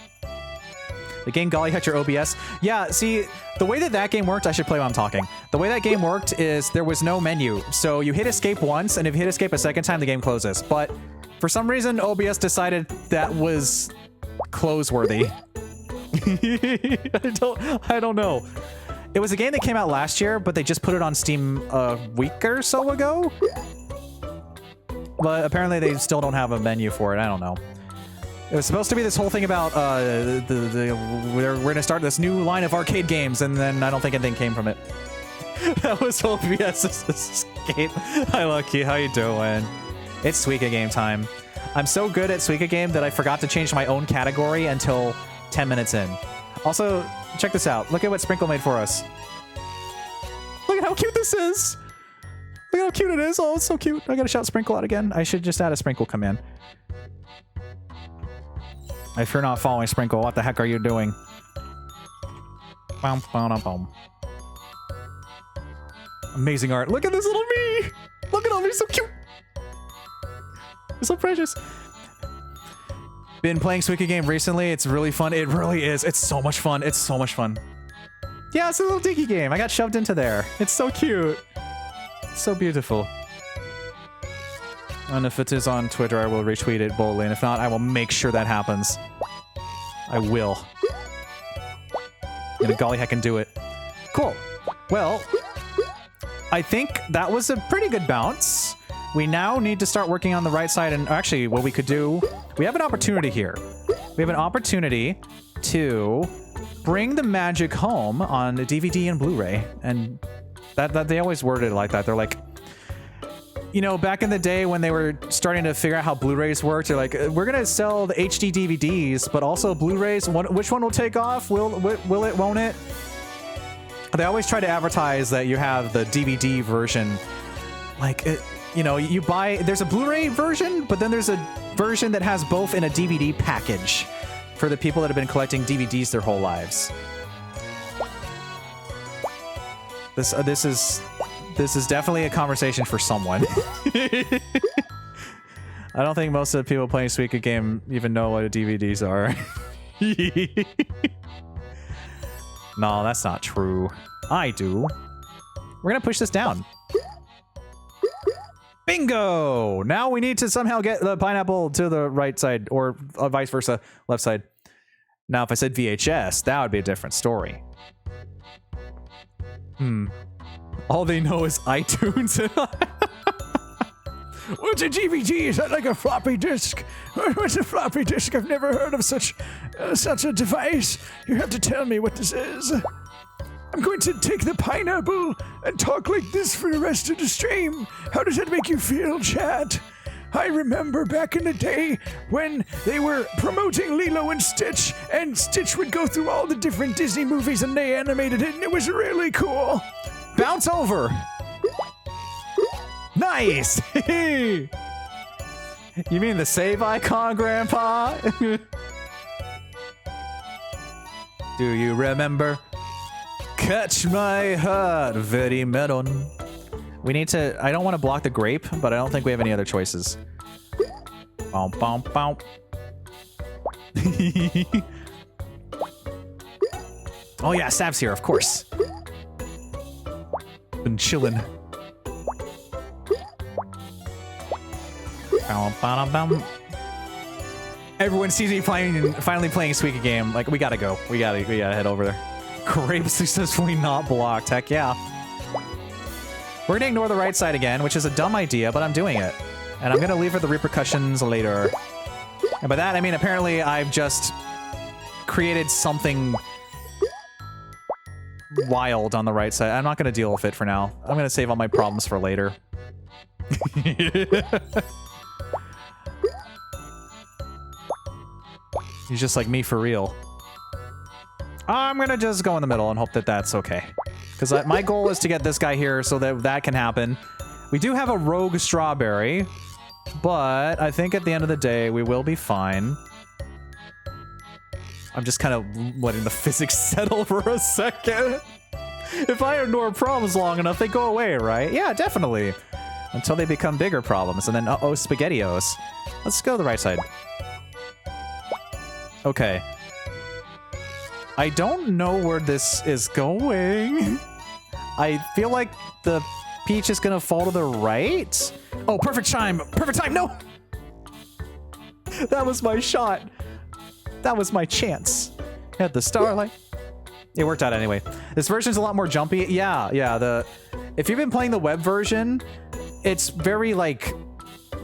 The game golly hit your OBS. Yeah, see, the way that game worked, I should play while I'm talking. The way that game worked is there was no menu. So you hit escape once, and if you hit escape a second time, the game closes. But for some reason, OBS decided that was close-worthy. I don't know. It was a game that came out last year, but they just put it on Steam a week or so ago. But apparently they still don't have a menu for it. I don't know. It was supposed to be this whole thing about we're gonna start this new line of arcade games, and then I don't think anything came from it. That was OBS's escape. Hi, Lucky. How you doing? It's Suika Game time. I'm so good at Suika Game that I forgot to change my own category until 10 minutes in. Also, check this out. Look at what Sprinkle made for us. Look at how cute this is. Look at how cute it is. Oh, it's so cute. I gotta shout Sprinkle out again. I should just add a Sprinkle command. If you're not following Sprinkle, what the heck are you doing? Amazing art. Look at this little me. Look at all these, so cute. They're so precious. Been playing Suika Game recently. It's really fun. It really is. It's so much fun. It's so much fun. Yeah, it's a little dinky game. I got shoved into there. It's so cute. It's so beautiful. And if it is on Twitter, I will retweet it boldly. And if not, I will make sure that happens. I will. And golly, I can do it. Cool. Well, I think that was a pretty good bounce. We now need to start working on the right side. And actually, what we could do, we have an opportunity here. We have an opportunity to bring the magic home on DVD and Blu-ray. And that they always worded it like that. They're like, you know, back in the day when they were starting to figure out how Blu-rays worked, they're like, we're going to sell the HD DVDs, but also Blu-rays. Which one will take off? Will it, won't it? They always try to advertise that you have the DVD version. Like, you know, you buy, there's a Blu-ray version, but then there's a version that has both in a DVD package for the people that have been collecting DVDs their whole lives. This is definitely a conversation for someone. I don't think most of the people playing Suika Game even know what DVDs are. No, that's not true. I do. We're gonna push this down. Bingo! Now we need to somehow get the pineapple to the right side, or vice versa, left side. Now, if I said VHS, that would be a different story. All they know is iTunes. What's a DVD? Is that like a floppy disk? What's a floppy disk? I've never heard of such a device. You have to tell me what this is. I'm going to take the pineapple and talk like this for the rest of the stream. How does that make you feel, chat? I remember back in the day when they were promoting Lilo and Stitch would go through all the different Disney movies and they animated it, and it was really cool. Bounce over. Nice. You mean the save icon, Grandpa? Do you remember? Catch my heart, very melon. We need to... I don't want to block the grape, but I don't think we have any other choices. Bow, bow, bow. Oh yeah, Sav's here, of course. Been chillin'. Everyone sees me finally playing Suika Game. Like, we gotta go. We gotta head over there. Grape successfully not blocked. Heck yeah. We're gonna ignore the right side again, which is a dumb idea, but I'm doing it. And I'm gonna leave for the repercussions later. And by that, I mean, apparently I've just created something wild on the right side. I'm not gonna deal with it for now. I'm gonna save all my problems for later. He's just like me for real. I'm gonna just go in the middle and hope that that's okay. Because my goal is to get this guy here so that that can happen. We do have a rogue strawberry, but I think at the end of the day, we will be fine. I'm just kind of letting the physics settle for a second. If I ignore problems long enough, they go away, right? Yeah, definitely. Until they become bigger problems, and then uh-oh, SpaghettiOs. Let's go to the right side. Okay. I don't know where this is going. I feel like the peach is gonna fall to the right. Oh, perfect time! Perfect time! No! That was my shot. That was my chance. Had the starlight. It worked out anyway. This version's a lot more jumpy. Yeah. If you've been playing the web version, it's very like,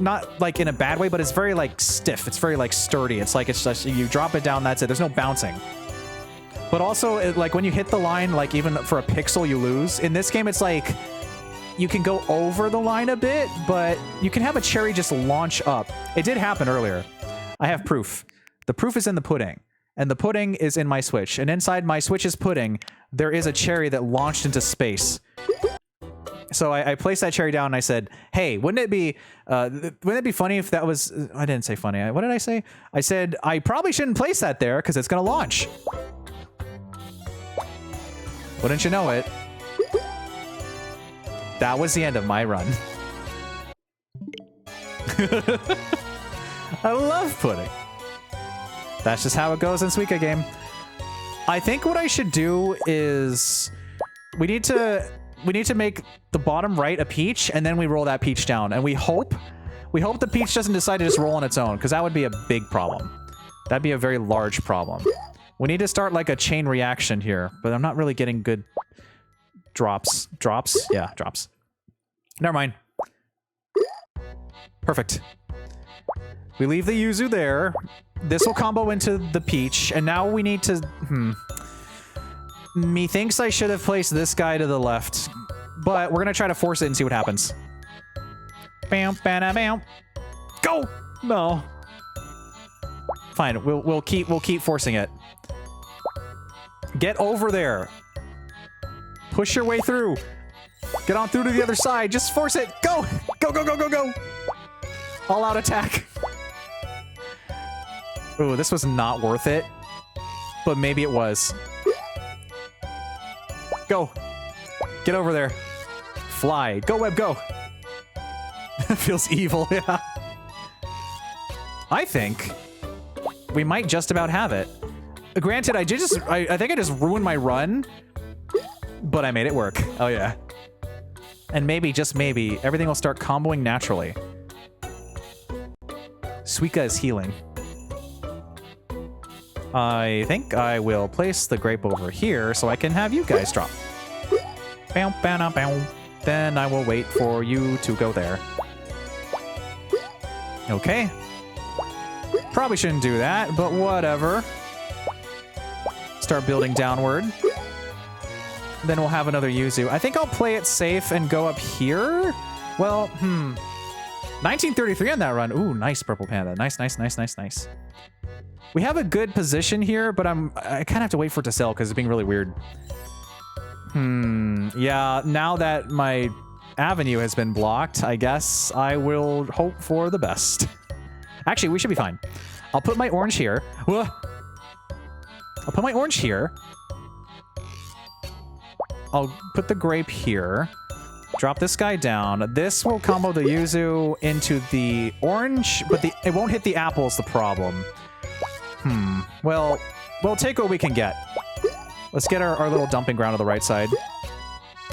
not like in a bad way, but it's very like stiff. It's very like sturdy. It's like it's just you drop it down, that's it. There's no bouncing. But also, like when you hit the line, like even for a pixel, you lose. In this game, it's like you can go over the line a bit, but you can have a cherry just launch up. It did happen earlier. I have proof. The proof is in the pudding, and the pudding is in my Switch. And inside my Switch's pudding, there is a cherry that launched into space. So I placed that cherry down and I said, hey, wouldn't it be funny if that was... I didn't say funny. What did I say? I said, I probably shouldn't place that there because it's going to launch. Wouldn't you know it? That was the end of my run. I love pudding. That's just how it goes in Suika Game. I think what I should do is we need to make the bottom right a peach, and then we roll that peach down, and we hope the peach doesn't decide to just roll on its own, because that would be a big problem. That'd be a very large problem. We need to start like a chain reaction here, but I'm not really getting good drops. Drops? Yeah, drops. Never mind. Perfect. We leave the yuzu there. This will combo into the peach, and now we need to... Methinks I should have placed this guy to the left, but we're gonna try to force it and see what happens. Bam, bam, bam. Go! No. Fine. We'll keep forcing it. Get over there. Push your way through. Get on through to the other side. Just force it. Go! Go, go, go, go, go! All out attack. Ooh, this was not worth it, but maybe it was. Go. Get over there. Fly. Go, Web, go. Feels evil, yeah. I think we might just about have it. Granted, I think I just ruined my run, but I made it work. Oh, yeah. And maybe, just maybe, everything will start comboing naturally. Suika is healing. I think I will place the grape over here so I can have you guys drop. Bow, bow, bow. Then I will wait for you to go there. Okay. Probably shouldn't do that, but whatever. Start building downward. Then we'll have another yuzu. I think I'll play it safe and go up here. Well, 1933 on that run. Ooh, nice purple panda. Nice, nice, nice, nice, nice. We have a good position here, but I kind of have to wait for it to sell because it's being really weird. Yeah, now that my avenue has been blocked, I guess I will hope for the best. Actually, we should be fine. I'll put my orange here. I'll put my orange here. I'll put the grape here. Drop this guy down. This will combo the yuzu into the orange, but it won't hit the apple is the problem. Well, we'll take what we can get. Let's get our little dumping ground on the right side.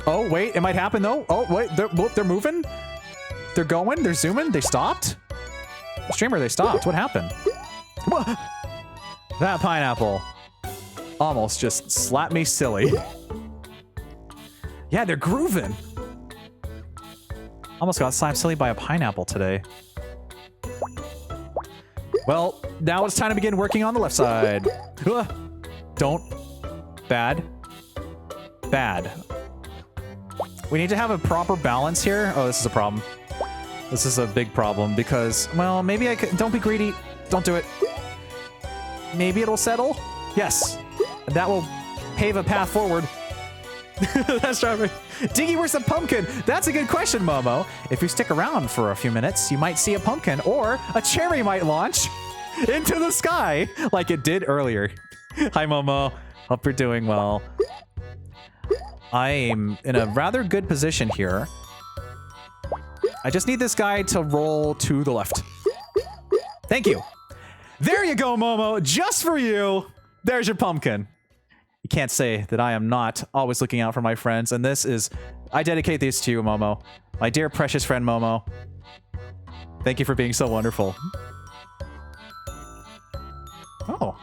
Oh, wait, it might happen, though. Oh, wait, they're moving? They're going? They're zooming? They stopped? Streamer, they stopped. What happened? That pineapple almost just slapped me silly. Yeah, they're grooving. Almost got slapped silly by a pineapple today. Well, now it's time to begin working on the left side. Don't. Bad. Bad. We need to have a proper balance here. Oh, this is a problem. This is a big problem because, well, maybe I could... Don't be greedy. Don't do it. Maybe it'll settle? Yes. That will pave a path forward. That's right. Diggy, where's the pumpkin? That's a good question, Momo. If you stick around for a few minutes, you might see a pumpkin or a cherry might launch into the sky like it did earlier. Hi, Momo. Hope you're doing well. I'm in a rather good position here. I just need this guy to roll to the left. Thank you. There you go, Momo. Just for you. There's your pumpkin. You can't say that I am not always looking out for my friends, and this is... I dedicate these to you, Momo. My dear precious friend, Momo. Thank you for being so wonderful. Oh.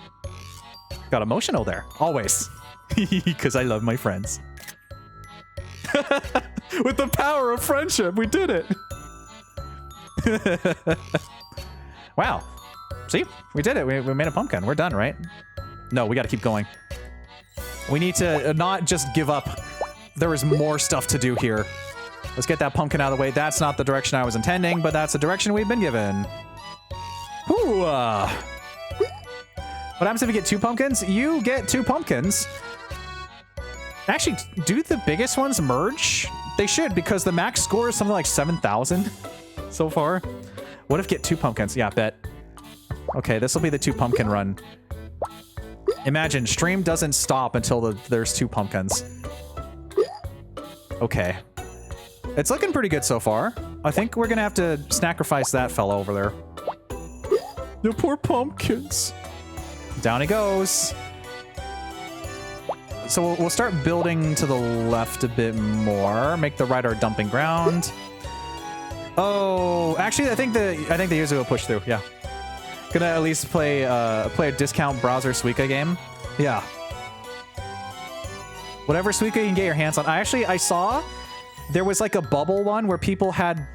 Got emotional there. Always. Because I love my friends. With the power of friendship, we did it. Wow. See? We did it. We made a pumpkin. We're done, right? No, we got to keep going. We need to not just give up. There is more stuff to do here. Let's get that pumpkin out of the way. That's not the direction I was intending, but that's the direction we've been given. Whew. What happens if you get 2 pumpkins? You get 2 pumpkins. Actually, do the biggest ones merge? They should, because the max score is something like 7,000 so far. What if get 2 pumpkins? Yeah, bet. Okay, this will be the 2 pumpkin run. Imagine, stream doesn't stop until there's 2 pumpkins. Okay. It's looking pretty good so far. I think we're gonna have to sacrifice that fella over there. The poor pumpkins. Down he goes. So we'll start building to the left a bit more. Make the right our dumping ground. Oh, actually, I think the user will push through. Yeah, gonna at least play a discount browser Suika game. Yeah. Whatever Suika you can get your hands on. I saw there was like a bubble one where people had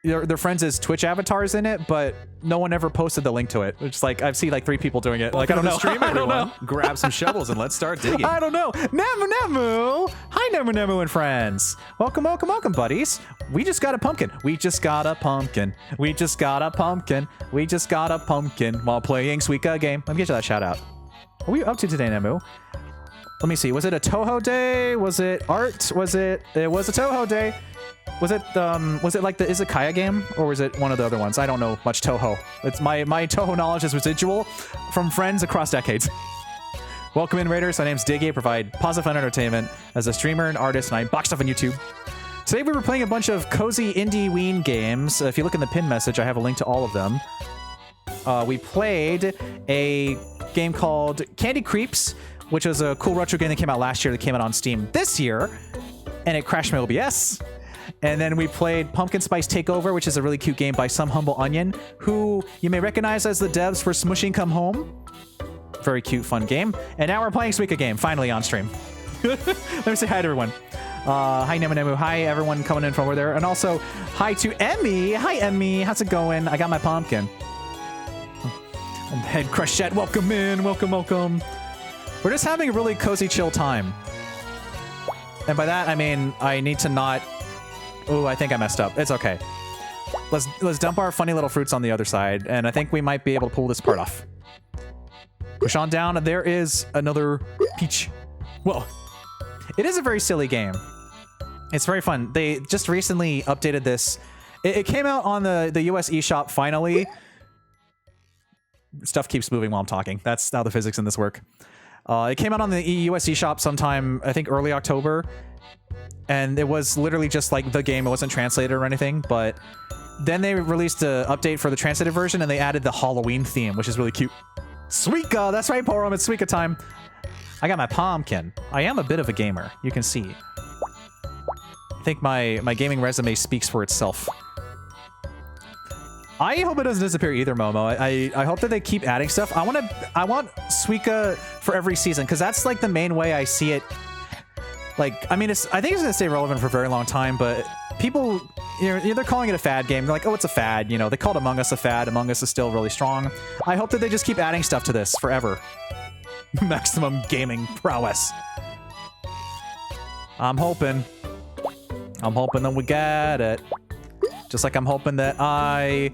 their friends as Twitch avatars in it, but no one ever posted the link to it. It's like I've seen like 3 people doing it. Like I don't know. Stream, I don't know. Grab some shovels and let's start digging. I don't know. Nemunemu! Hi, Nemunemu and friends. Welcome, welcome, welcome, buddies. We just got a pumpkin. We just got a pumpkin. We just got a pumpkin. We just got a pumpkin while playing Suika Game. Let me get you that shout out. What were you up to today, Nemu? Let me see. Was it a Toho day? Was it art? Was it? It was a Toho day. Was it like the Izakaya game, or was it one of the other ones? I don't know much Toho. It's my Toho knowledge is residual from friends across decades. Welcome in, Raiders. My name's Diggy. I provide positive fun entertainment as a streamer and artist, and I box stuff on YouTube. Today we were playing a bunch of cozy Indieween games. If you look in the pin message, I have a link to all of them. We played a game called Candy Creeps, which was a cool retro game that came out last year that came out on Steam this year, and it crashed my OBS. And then we played Pumpkin Spice Takeover, which is a really cute game by Some Humble Onion, who you may recognize as the devs for Smushing Come Home. Very cute, fun game. And now we're playing Suika Game, finally on stream. Let me say hi to everyone. Hi, Nemunemu. Hi, everyone coming in from over there. And also, hi to Emmy. Hi, Emmy. How's it going? I got my pumpkin. And Head Crushette, welcome in. Welcome, welcome. We're just having a really cozy, chill time. And by that, I mean, I need to not... Oh, I think I messed up. It's okay. Let's dump our funny little fruits on the other side, and I think we might be able to pull this part off. Push on down, and there is another peach. Well, it is a very silly game. It's very fun. They just recently updated this. It came out on the US eShop finally. Stuff keeps moving while I'm talking. That's how the physics in this work. It came out on the US eShop sometime, I think, early October. And it was literally just like the game. It wasn't translated or anything, but then they released an update for the translated version, and they added the Halloween theme, which is really cute. Suika! That's right, Porum. It's Suika time. I got my pumpkin. I am a bit of a gamer. You can see. I think my gaming resume speaks for itself. I hope it doesn't disappear either, Momo. I hope that they keep adding stuff. I want Suika for every season, because that's like the main way I see it. Like, I mean, I think it's going to stay relevant for a very long time, but people, you know, they're calling it a fad game. They're like, oh, it's a fad. You know, they called Among Us a fad. Among Us is still really strong. I hope that they just keep adding stuff to this forever. Maximum gaming prowess. I'm hoping that we get it. Just like I'm hoping that I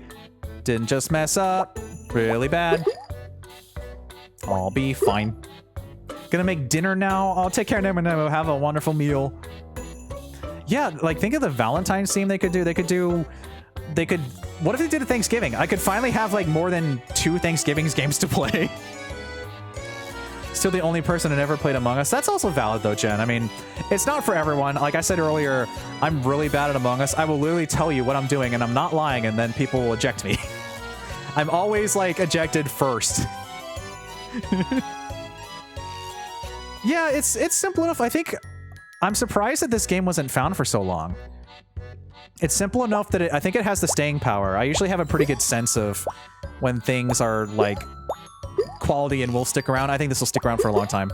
didn't just mess up really bad. I'll be fine. Gonna make dinner now. I'll take care of Nemunemu. Have a wonderful meal. Yeah, like think of the Valentine's theme they could do. They could. What if they did a Thanksgiving? I could finally have like more than 2 Thanksgivings games to play. Still the only person that ever played Among Us. That's also valid though, Jen. I mean, it's not for everyone. Like I said earlier, I'm really bad at Among Us. I will literally tell you what I'm doing, and I'm not lying, and then people will eject me. I'm always like ejected first. Yeah, it's simple enough. I think I'm surprised that this game wasn't found for so long. It's simple enough that I think it has the staying power. I usually have a pretty good sense of when things are like quality and will stick around. I think this will stick around for a long time.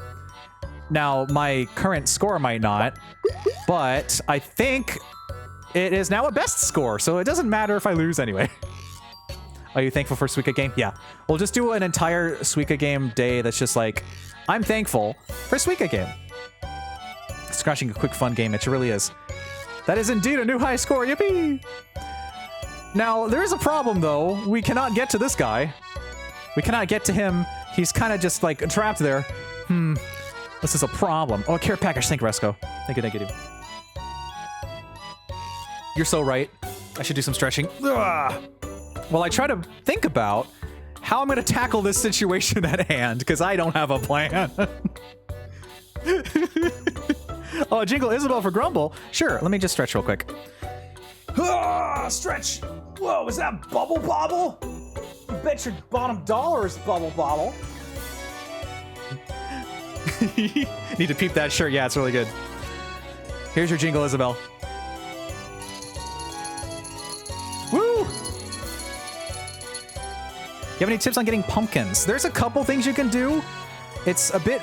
Now, my current score might not, but I think it is now a best score, so it doesn't matter if I lose anyway. Are you thankful for Suika Game? Yeah. We'll just do an entire Suika Game day that's just like, I'm thankful for Suika Game. Scratching a quick fun game, it really is. That is indeed a new high score, yippee! Now, there is a problem though. We cannot get to this guy. We cannot get to him. He's kind of just like trapped there. This is a problem. Oh, care package. Thank you, Resco. Thank you, thank you. You're so right. I should do some stretching. Ugh. Well, I try to think about how I'm going to tackle this situation at hand, because I don't have a plan. Oh, Jingle Isabel for Grumble. Sure, let me just stretch real quick. Ah, stretch. Whoa, is that Bubble Bobble? You bet your bottom dollar is Bubble Bobble. Need to peep that shirt. Yeah, it's really good. Here's your jingle, Isabel. Woo! You have any tips on getting pumpkins? There's a couple things you can do. It's a bit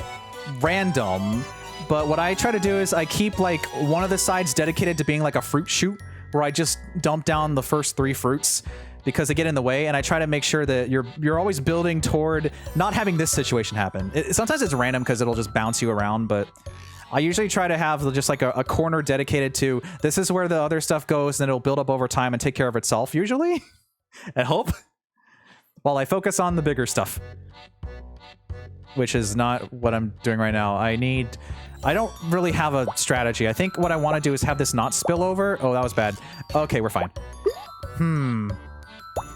random, but what I try to do is I keep like one of the sides dedicated to being like a fruit chute, where I just dump down the first 3 fruits because they get in the way, and I try to make sure that you're always building toward not having this situation happen. Sometimes it's random because it'll just bounce you around, but I usually try to have just like a corner dedicated to this is where the other stuff goes, and it'll build up over time and take care of itself, usually. I hope. While I focus on the bigger stuff. Which is not what I'm doing right now. I don't really have a strategy. I think what I want to do is have this not spill over. Oh, that was bad. Okay, we're fine.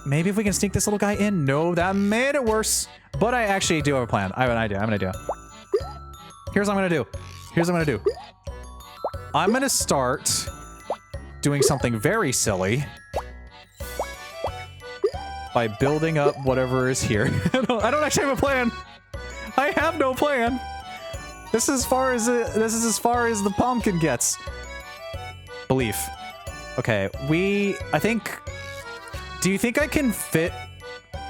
Maybe if we can sneak this little guy in. No, that made it worse. But I actually do have a plan. I have an idea. I'm going to do. Here's what I'm going to do. I'm going to start doing something very silly by building up whatever is here. I don't actually have a plan. I have no plan. This is as far as the pumpkin gets. Belief. Okay, I think. Do you think I can fit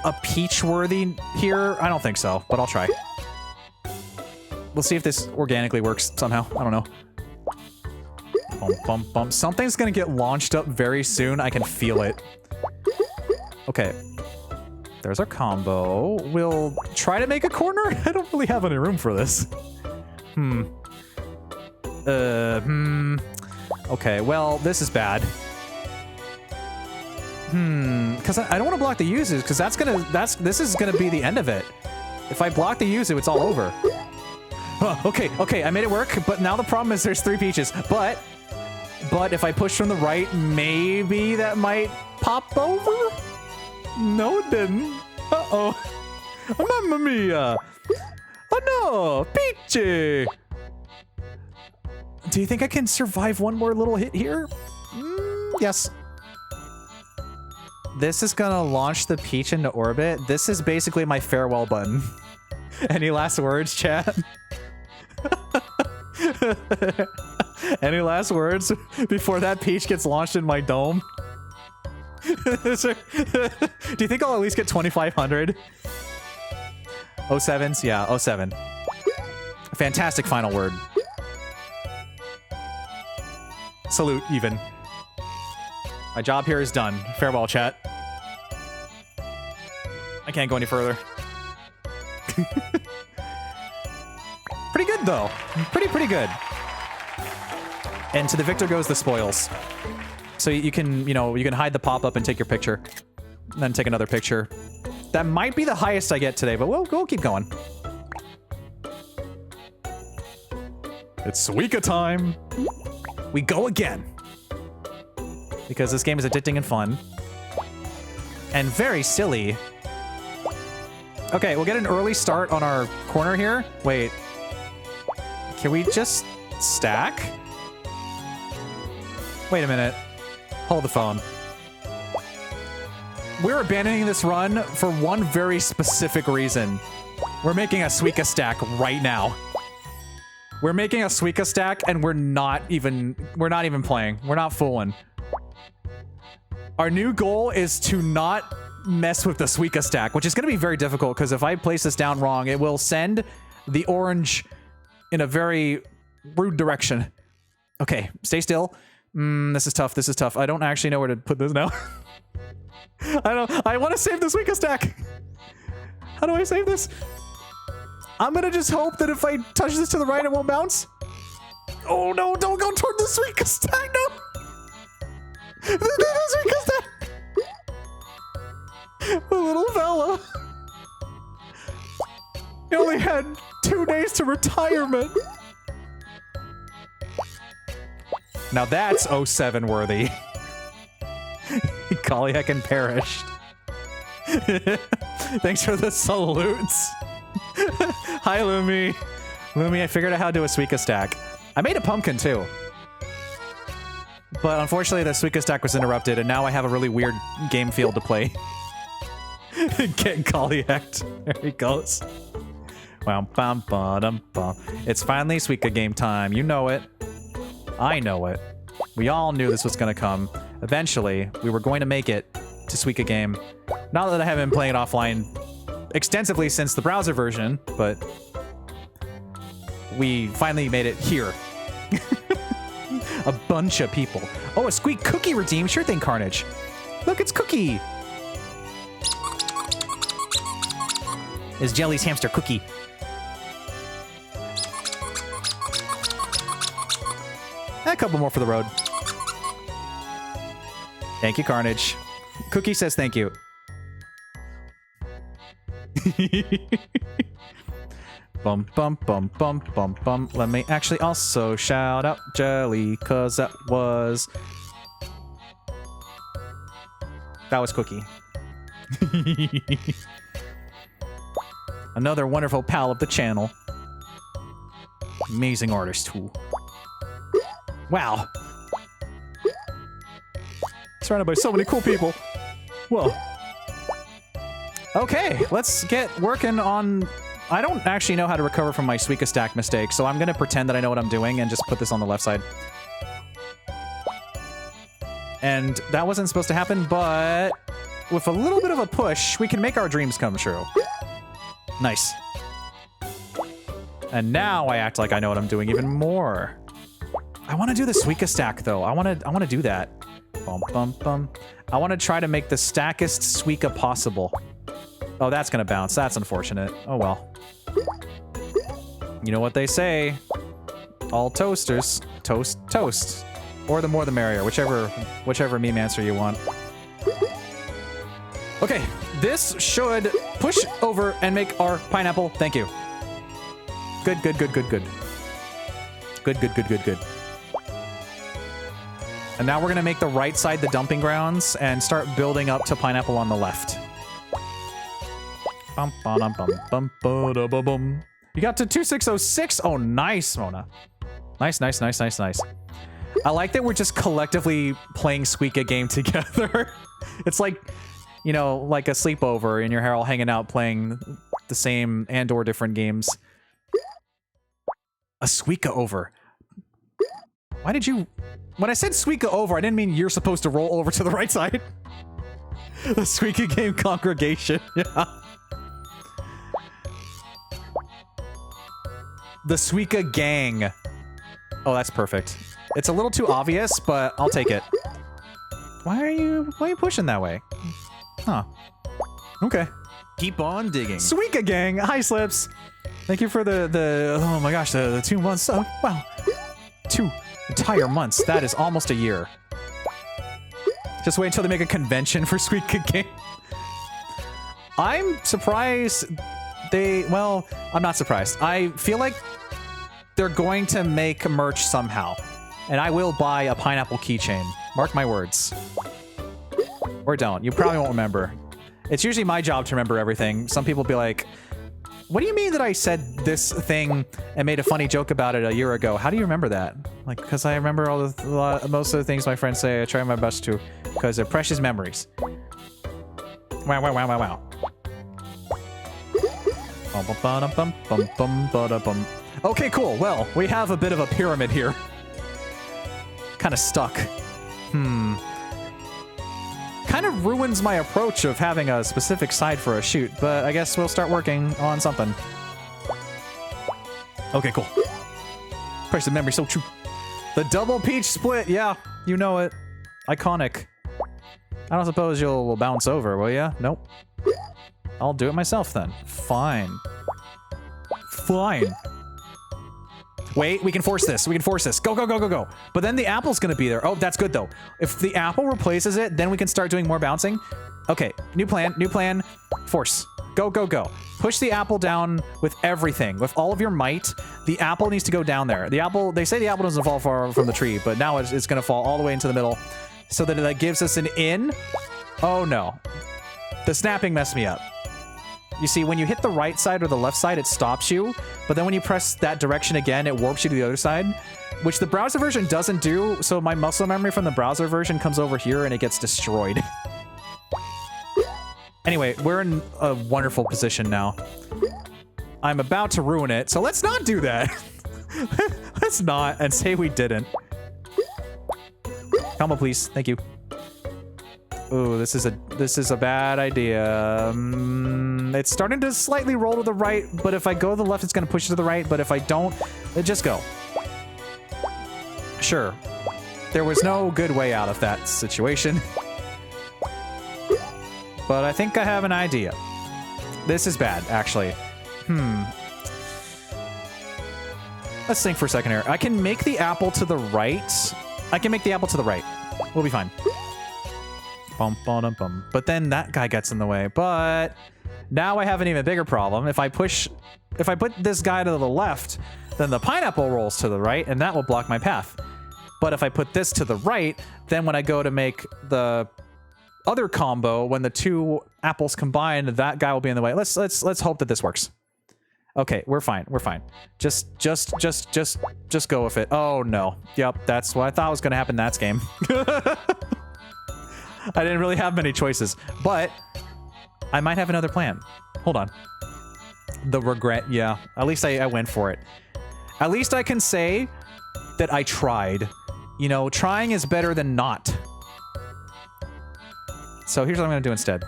a peach worthy here? I don't think so, but I'll try. We'll see if this organically works somehow. I don't know. Bump, bump, bump. Something's gonna get launched up very soon. I can feel it. Okay. There's our combo. We'll try to make a corner. I don't really have any room for this. Okay, well, this is bad. Because I don't want to block the yuzu, because this is gonna be the end of it. If I block the yuzu, it's all over. Okay, I made it work, but now the problem is there's 3 peaches. But if I push from the right, maybe that might pop over? No, it didn't. Uh-oh. Mamma mia. Oh no, Peachy. Do you think I can survive one more little hit here? Yes. This is gonna launch the peach into orbit. This is basically my farewell button. Any last words, chat? Any last words before that peach gets launched in my dome? Do you think I'll at least get 2,500? 07s? Yeah, 07. Fantastic final word. Salute, even. My job here is done. Farewell, chat. I can't go any further. Pretty good, though. Pretty good. And to the victor goes the spoils. So you can hide the pop-up and take your picture. And then take another picture. That might be the highest I get today, but we'll keep going. It's Suika time. We go again. Because this game is addicting and fun. And very silly. Okay, we'll get an early start on our corner here. Wait. Can we just stack? Wait a minute. Hold the phone. We're abandoning this run for one very specific reason. We're making a Suika stack right now. We're making a Suika stack and we're not even playing. We're not fooling. Our new goal is to not mess with the Suika stack, which is going to be very difficult because if I place this down wrong, it will send the orange in a very rude direction. Okay, stay still. This is tough. This is tough. I don't actually know where to put this now. I want to save the Suika stack. How do I save this? I'm going to just hope that if I touch this to the right, it won't bounce. Oh no, don't go toward the Suika stack, no. The Suika stack. The little fella. He only had 2 days to retirement. Now that's 07 worthy. Golly heckin' perished. Thanks for the salutes. Hi, Lumi. Lumi, I figured out how to do a Suika stack. I made a pumpkin, too. But unfortunately, the Suika stack was interrupted, and now I have a really weird game field to play. Get Gollyhacked. There he goes. It's finally Suika game time. You know it. I know it. We all knew this was going to come. Eventually, we were going to make it to Suika game. Not that I haven't been playing it offline extensively since the browser version, but we finally made it here. A bunch of people. Oh, a Squeak cookie redeemed. Sure thing, Carnage. Look, it's Cookie. It's Jelly's hamster Cookie. A couple more for the road. Thank you, Carnage. Cookie says thank you. Bum, bum, bum, bum, bum, bum. Let me actually also shout out Jelly, cause that was Cookie. Another wonderful pal of the channel. Amazing artist, too. Wow. Surrounded by so many cool people. Whoa. Okay, let's get working on... I don't actually know how to recover from my Suika stack mistake, so I'm gonna pretend that I know what I'm doing and just put this on the left side. And that wasn't supposed to happen, but with a little bit of a push, we can make our dreams come true. Nice. And now I act like I know what I'm doing even more. I want to do the Suika stack, though. I want to do that. Bum, bum, bum. I want to try to make the stackest Suika possible. Oh, that's gonna bounce. That's unfortunate. Oh, well. You know what they say. All toasters. Toast, toast. Or the more the merrier. Whichever meme answer you want. Okay. This should push over and make our pineapple. Thank you. Good, good, good, good, good. Good, good, good, good, good. And now we're gonna make the right side the dumping grounds and start building up to pineapple on the left. Bum, ba-dum, bum, bum, ba-da, bum. You got to 2606. Oh, nice, Mona. Nice, nice, nice, nice, nice. I like that we're just collectively playing Suika game together. It's like, you know, like a sleepover and you're all hanging out playing the same and/or different games. A Suika over. Why did you... When I said Suika over, I didn't mean you're supposed to roll over to the right side. The Suika game congregation. Yeah. The Suika gang. Oh, that's perfect. It's a little too obvious, but I'll take it. Why are you pushing that way? Huh. Okay. Keep on digging. Suika gang. Hi, Slips. Thank you for the oh my gosh, the 2 months. Oh, wow. 2 entire months. That is almost a year. Just wait until they make a convention for Suika game. I'm surprised they... Well, I'm not surprised. I feel like they're going to make merch somehow. And I will buy a pineapple keychain. Mark my words. Or don't. You probably won't remember. It's usually my job to remember everything. Some people be like, what do you mean that I said this thing and made a funny joke about it a year ago? How do you remember that? Like, because I remember most of the things my friends say. I try my best to, because they're precious memories. Wow, wow, wow, wow, wow. Okay, cool. Well, we have a bit of a pyramid here. Kind of stuck. Kind of ruins my approach of having a specific side for a shoot, but I guess we'll start working on something. Okay, cool. Precious memory, so true. The double peach split, yeah, you know it. Iconic. I don't suppose you'll bounce over, will ya? Nope. I'll do it myself then. Fine. Fine. Wait, we can force this. We can force this. Go, go, go, go, go. But then the apple's gonna be there. Oh, that's good though. If the apple replaces it, then we can start doing more bouncing. Okay, new plan, new plan. Force. Go, go, go. Push the apple down with everything, with all of your might. The apple needs to go down there. The apple, they say the apple doesn't fall far from the tree, but now it's gonna fall all the way into the middle so that that gives us an in. Oh no. The snapping messed me up. You see, when you hit the right side or the left side, it stops you. But then when you press that direction again, it warps you to the other side. which the browser version doesn't do, so my muscle memory from the browser version comes over here and it gets destroyed. Anyway, we're in a wonderful position now. I'm about to ruin it, so let's not do that. Let's not, and say we didn't. Combo, please. Thank you. Ooh, this is a bad idea. It's starting to slightly roll to the right, but if I go to the left, it's going to push to the right. But if I don't, just go. Sure. There was no good way out of that situation. But I think I have an idea. This is bad, actually. Let's think for a second here. I can make the apple to the right. I can make the apple to the right. We'll be fine. Bum, bum, bum. But then that guy gets in the way. But now I have an even bigger problem. If I put this guy to the left, then the pineapple rolls to the right, and that will block my path. But if I put this to the right, then when I go to make the other combo, when the two apples combine, that guy will be in the way. Let's hope that this works. Okay, we're fine. We're fine. Just go with it. Oh no. Yep, that's what I thought was gonna happen in that game. I didn't really have many choices, but I might have another plan. Hold on. The regret, yeah. At least I went for it. At least I can say that I tried. You know, trying is better than not. So here's what I'm gonna do instead.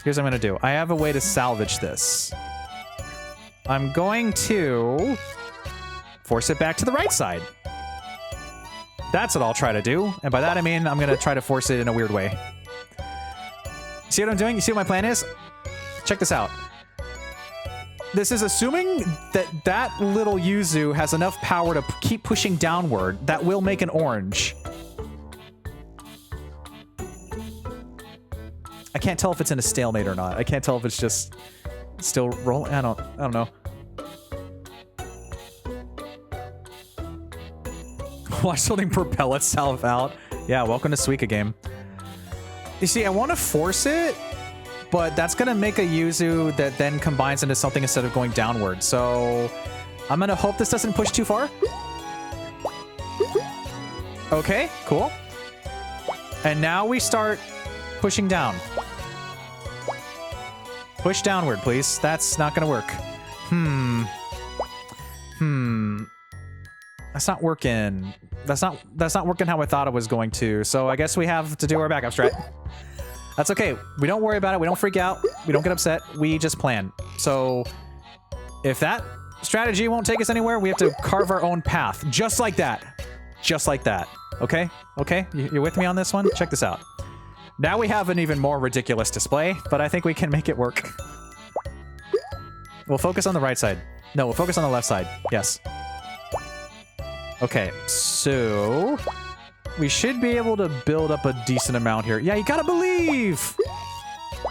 Here's what I'm gonna do. I have a way to salvage this. I'm going to force it back to the right side. That's what I'll try to do. And by that I mean I'm going to try to force it in a weird way. See what I'm doing? You see what my plan is? Check this out. This is assuming that that little yuzu has enough power to keep pushing downward that will make an orange. I can't tell if it's in a stalemate or not. I can't tell if it's just still rolling. I don't know. Watch something propel itself out. Yeah, welcome to Suika Game. You see, I want to force it, but that's going to make a yuzu that then combines into something instead of going downward. So I'm going to hope this doesn't push too far. Okay, cool. And now we start pushing down. Push downward, please. That's not going to work. That's not working. That's not working how I thought it was going to. So I guess we have to do our backup strat. That's okay. We don't worry about it. We don't freak out. We don't get upset. We just plan. So if that strategy won't take us anywhere, we have to carve our own path. Just like that. Just like that. Okay? Okay? You're with me on this one? Check this out. Now we have an even more ridiculous display, but I think we can make it work. We'll focus on the right side. No, we'll focus on the left side. Yes. Okay, so we should be able to build up a decent amount here. Yeah, you gotta believe!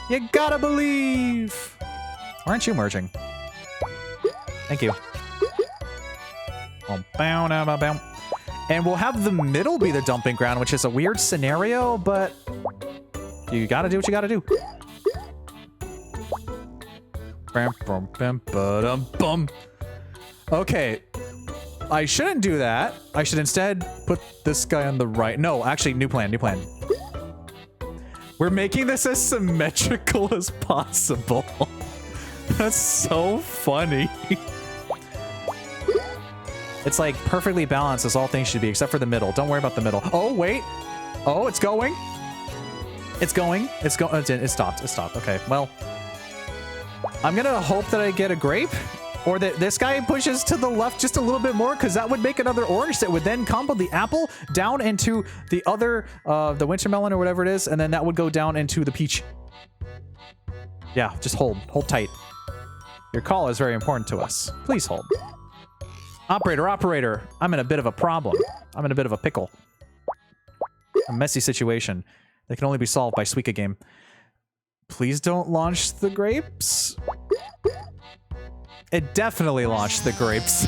You gotta believe! Why aren't you merging? Thank you. And we'll have the middle be the dumping ground, which is a weird scenario, but you gotta do what you gotta do. Okay. I shouldn't do that. I should instead put this guy on the right. No, actually, new plan, new plan. We're making this as symmetrical as possible. That's so funny. It's like perfectly balanced as all things should be, except for the middle. Don't worry about the middle. Oh, wait. Oh, it's going. It's going. It's going. It stopped. It stopped. Okay, well. I'm gonna hope that I get a grape. Or that this guy pushes to the left just a little bit more, because that would make another orange that would then combo the apple down into the other, the winter melon or whatever it is, and then that would go down into the peach. Yeah, just hold. Hold tight. Your call is very important to us. Please hold. Operator, operator, I'm in a bit of a problem. I'm in a bit of a pickle. A messy situation that can only be solved by Suika Game. Please don't launch the grapes. It definitely launched the grapes.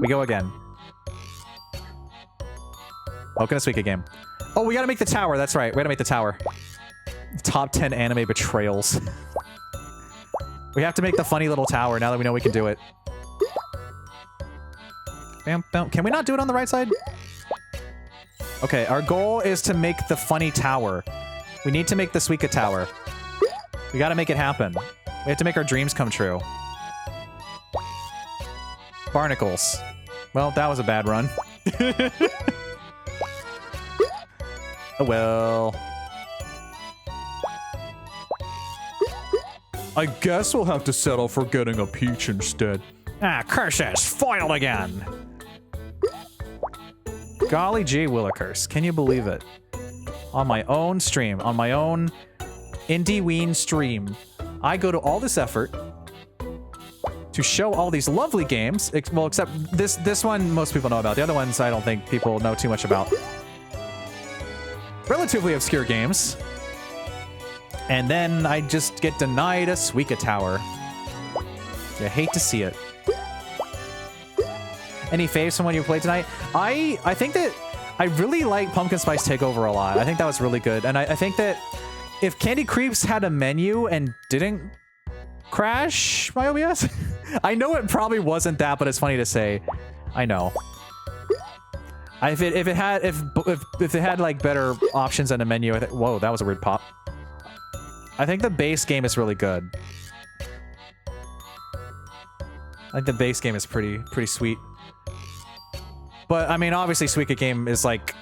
We go again. Welcome to Suika Game. Oh, we gotta make the tower. That's right. We gotta make the tower. Top 10 anime betrayals. We have to make the funny little tower now that we know we can do it. Bam, bam. Can we not do it on the right side? Okay, our goal is to make the funny tower. We need to make the Suika tower. We gotta make it happen. We have to make our dreams come true. Barnacles. Well, that was a bad run. Oh well. I guess we'll have to settle for getting a peach instead. Ah, curses! Foiled again! Golly gee willikers, can you believe it? On my own stream, on my own Indieween stream, I go to all this effort to show all these lovely games. Well, except this one most people know about. The other ones I don't think people know too much about. Relatively obscure games. And then I just get denied a Suika tower. You hate to see it. Any faves from when you played tonight? I think that I really like Pumpkin Spice Takeover a lot. I think that was really good. And I think that if Candy Creeps had a menu and didn't crash my OBS, I know it probably wasn't that, but it's funny to say. I know. If it had like better options in a menu, whoa, that was a weird pop. I think the base game is really good. I think the base game is pretty sweet. But I mean, obviously, Suika Game is like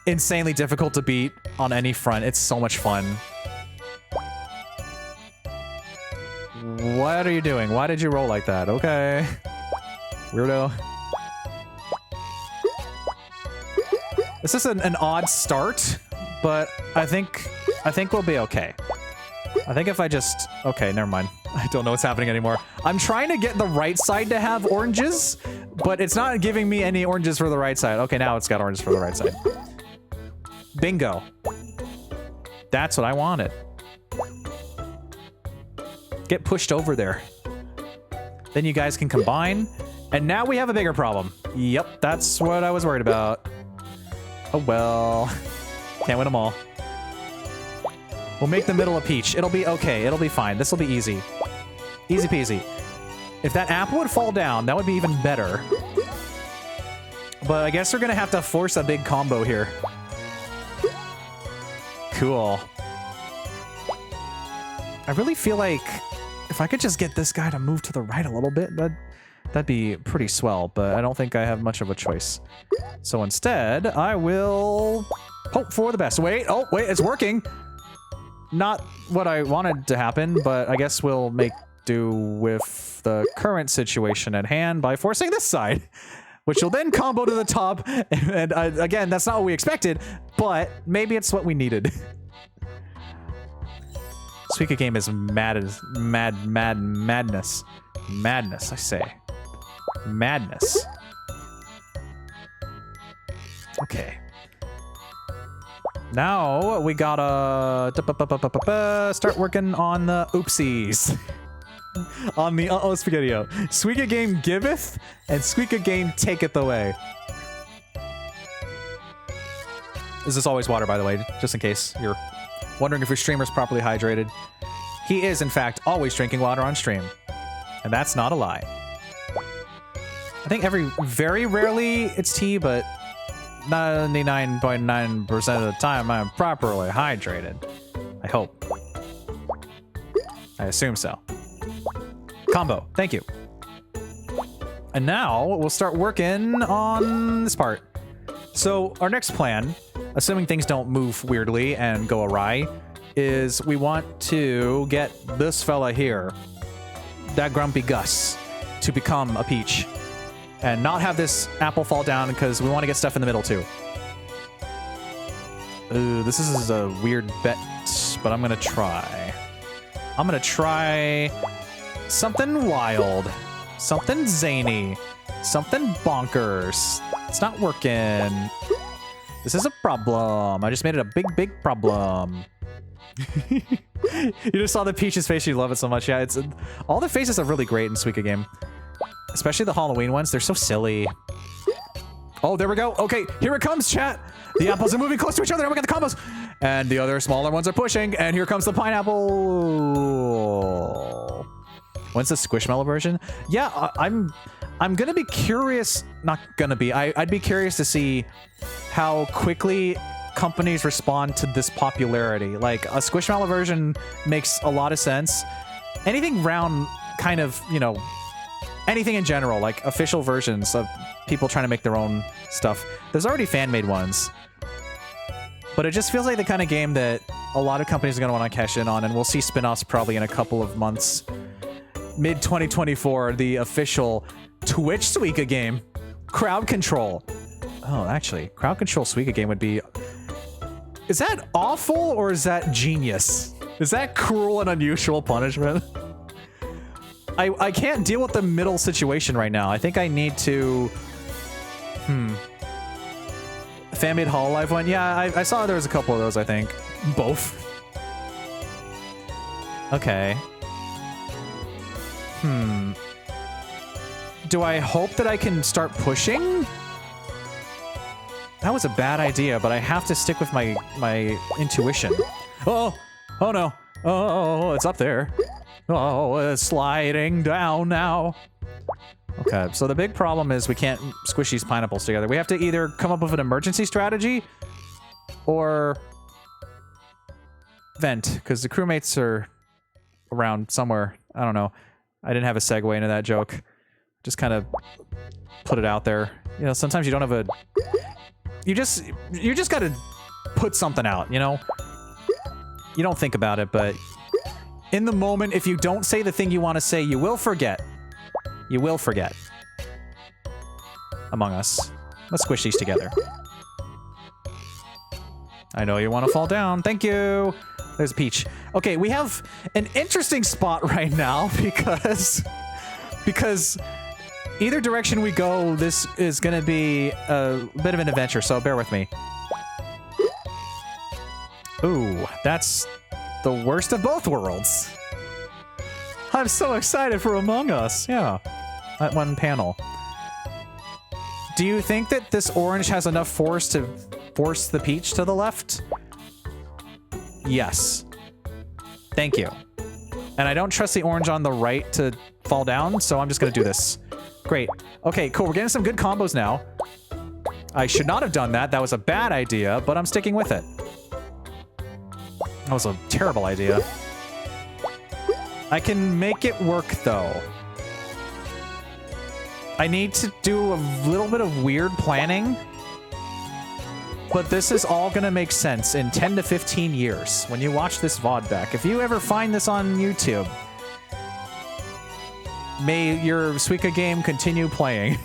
insanely difficult to beat on any front. It's so much fun. What are you doing? Why did you roll like that? Okay, weirdo. This is an odd start, but I think we'll be okay. I think if I just... Okay, never mind. I don't know what's happening anymore. I'm trying to get the right side to have oranges, but it's not giving me any oranges for the right side. Okay, now it's got oranges for the right side. Bingo. That's what I wanted. Get pushed over there. Then you guys can combine, and now we have a bigger problem. Yep, that's what I was worried about. Oh well. Can't win them all. We'll make the middle a peach. It'll be okay. It'll be fine. This will be easy. Easy peasy. If that apple would fall down, that would be even better. But I guess we're gonna have to force a big combo here. Cool. I really feel like if I could just get this guy to move to the right a little bit, that'd be pretty swell, but I don't think I have much of a choice. So instead, I will hope for the best. Wait, oh, wait, it's working. Not what I wanted to happen, but I guess we'll make do with the current situation at hand by forcing this side, which will then combo to the top. And again, that's not what we expected, but maybe it's what we needed. Suika Game is madness, I say. Madness. Okay. Now we gotta start working on the oopsies. On the spaghetti-o. Suika Game giveth, and Suika Game taketh away. This is always water, by the way, just in case you're wondering if your streamer's properly hydrated. He is, in fact, always drinking water on stream. And that's not a lie. I think very rarely it's tea, but 99.9% of the time I'm properly hydrated. I hope. I assume so. Combo. Thank you. And now we'll start working on this part. So our next plan, assuming things don't move weirdly and go awry, is we want to get this fella here, that Grumpy Gus, to become a peach. And not have this apple fall down because we want to get stuff in the middle too. Ooh, this is a weird bet, but I'm gonna try. I'm gonna try something wild, something zany, something bonkers. It's not working. This is a problem. I just made it a big problem. You just saw the Peach's face. You love it so much. Yeah, it's all the faces are really great in Suika Game. Especially the Halloween ones. They're so silly. Oh, there we go. Okay, here it comes, chat. The apples are moving close to each other. And we got the combos. And the other smaller ones are pushing. And here comes the pineapple. When's the Squishmallow version? Yeah, I'm gonna be curious, not gonna be, I'd be curious to see how quickly companies respond to this popularity. Like, a Squishmallow version makes a lot of sense. Anything round, kind of, you know, anything in general, like official versions of people trying to make their own stuff. There's already fan-made ones. But it just feels like the kind of game that a lot of companies are going to want to cash in on, and we'll see spin-offs probably in a couple of months. Mid-2024, the official Twitch Suika game. Crowd control. Oh, actually, crowd control Suika game would be... Is that awful or is that genius? Is that cruel and unusual punishment? I can't deal with the middle situation right now. I think I need to... Fan-made Hololive one? Yeah, I saw there was a couple of those, I think. Both. Okay. Do I hope that I can start pushing? That was a bad idea, but I have to stick with my intuition. Oh! Oh no! Oh, it's up there. Oh, it's sliding down now. Okay, so the big problem is we can't squish these pineapples together. We have to either come up with an emergency strategy or vent, because the crewmates are around somewhere. I don't know. I didn't have a segue into that joke. Just kind of put it out there. You know, sometimes you don't have a... You just gotta put something out, you know? You don't think about it, but in the moment, if you don't say the thing you want to say, you will forget. You will forget. Among Us. Let's squish these together. I know you want to fall down. Thank you. There's a peach. Okay, we have an interesting spot right now because either direction we go, this is going to be a bit of an adventure, so bear with me. Ooh, that's the worst of both worlds. I'm so excited for Among Us. Yeah, that one panel. Do you think that this orange has enough force to force the peach to the left? Yes. Thank you. And I don't trust the orange on the right to fall down, so I'm just going to do this. Great. Okay, cool. We're getting some good combos now. I should not have done that. That was a bad idea, but I'm sticking with it. That was a terrible idea. I can make it work, though. I need to do a little bit of weird planning, but this is all going to make sense in 10 to 15 years when you watch this VOD back. If you ever find this on YouTube, may your Suika game continue playing.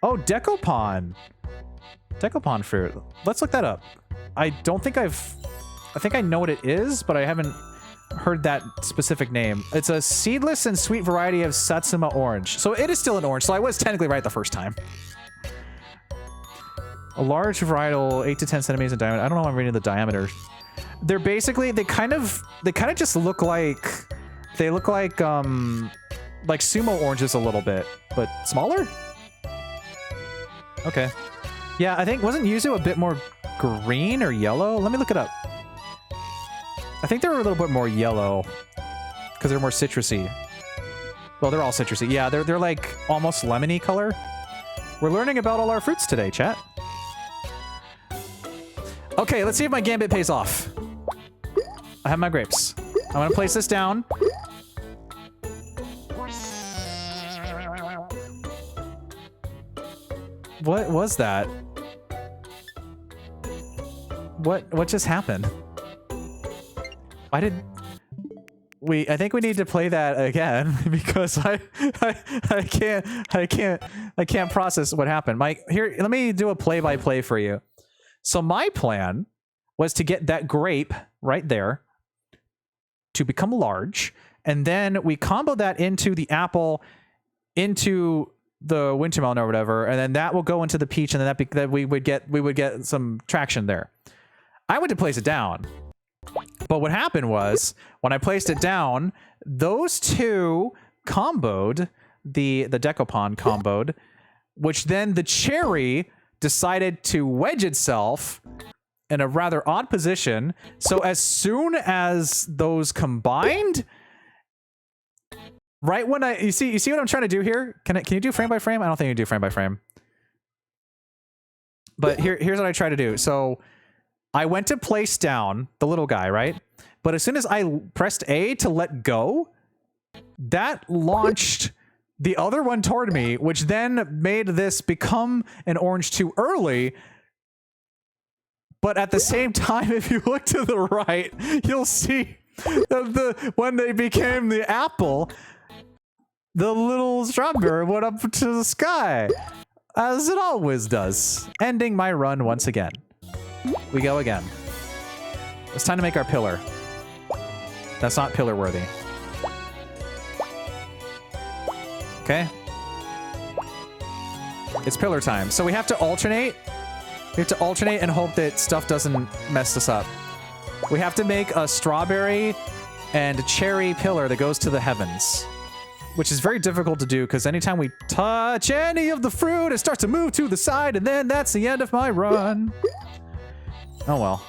Oh, Decopon. Decopon fruit. Let's look that up. I don't think I think I know what it is, but I haven't heard that specific name. It's a seedless and sweet variety of Satsuma orange. So it is still an orange, so I was technically right the first time. A large varietal, 8 to 10 centimeters in diameter. I don't know why I'm reading the diameter. They're basically, they kind of just look like, they look like sumo oranges a little bit, but smaller? Okay. Yeah, I think, wasn't yuzu a bit more green or yellow? Let me look it up. I think they're a little bit more yellow because they're more citrusy. Well, they're all citrusy. Yeah, they're like almost lemony color. We're learning about all our fruits today, chat. Okay, let's see if my gambit pays off. I have my grapes. I'm gonna place this down. What was that? What just happened? Why did we? I think we need to play that again because I can't process what happened. Here, let me do a play-by-play for you. So my plan was to get that grape right there to become large, and then we combo that into the apple, into the wintermelon or whatever, and then that will go into the peach, and then that we would get some traction there. I went to place it down, but what happened was when I placed it down, those two comboed, the Decopon comboed, which then the cherry decided to wedge itself in a rather odd position. So as soon as those combined, Right when you see what I'm trying to do here? Can you do frame by frame? I don't think you do frame by frame. But here's what I try to do. So I went to place down the little guy, right? But as soon as I pressed A to let go, that launched the other one toward me, which then made this become an orange too early. But at the same time, if you look to the right, you'll see when they became the apple, the little strawberry went up to the sky, as it always does. Ending my run once again. We go again. It's time to make our pillar. That's not pillar worthy. Okay. It's pillar time. So we have to alternate. We have to alternate and hope that stuff doesn't mess us up. We have to make a strawberry and cherry pillar that goes to the heavens, which is very difficult to do because anytime we touch any of the fruit, it starts to move to the side, and then that's the end of my run. Oh well.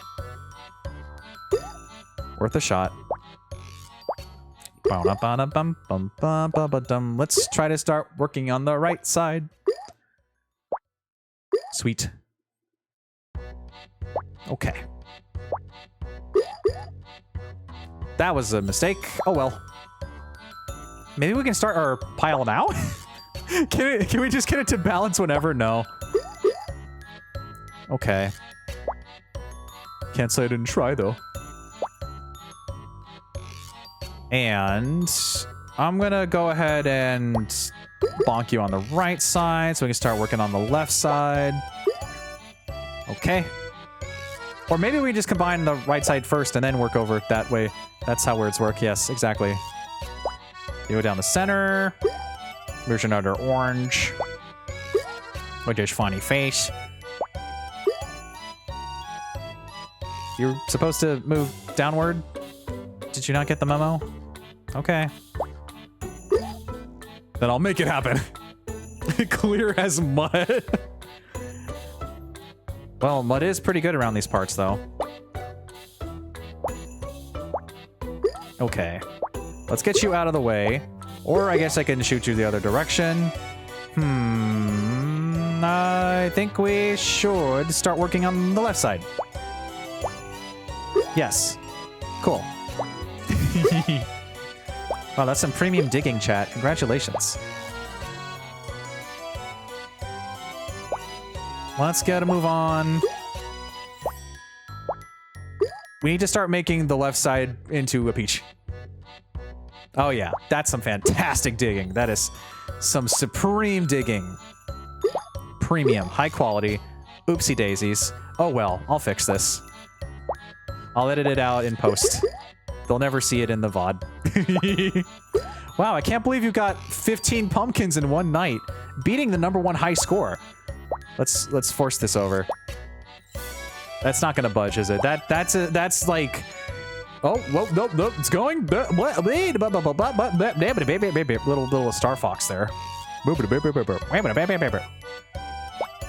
Worth a shot. Let's try to start working on the right side. Sweet. Okay. That was a mistake. Oh well. Maybe we can start our pile now? Can we just get it to balance whenever? No. Okay. Can't say I didn't try, though. And I'm gonna go ahead and bonk you on the right side so we can start working on the left side. Okay. Or maybe we just combine the right side first and then work over it that way. That's how words work. Yes, exactly. You go down the center. There's another orange. With this funny face. You're supposed to move downward? Did you not get the memo? Okay. Then I'll make it happen. Clear as mud. Well, mud is pretty good around these parts, though. Okay. Let's get you out of the way. Or I guess I can shoot you the other direction. I think we should start working on the left side. Yes. Cool. Wow, that's some premium digging, chat. Congratulations. Let's get a move on. We need to start making the left side into a peach. Oh yeah, that's some fantastic digging. That is some supreme digging. Premium, high quality. Oopsie daisies. Oh well, I'll fix this. I'll edit it out in post. They'll never see it in the VOD. Wow, I can't believe you got 15 pumpkins in one night, beating the #1 high score. Let's force this over. That's not gonna budge, is it? That's like, oh, whoa, nope, it's going. Little Star Fox there.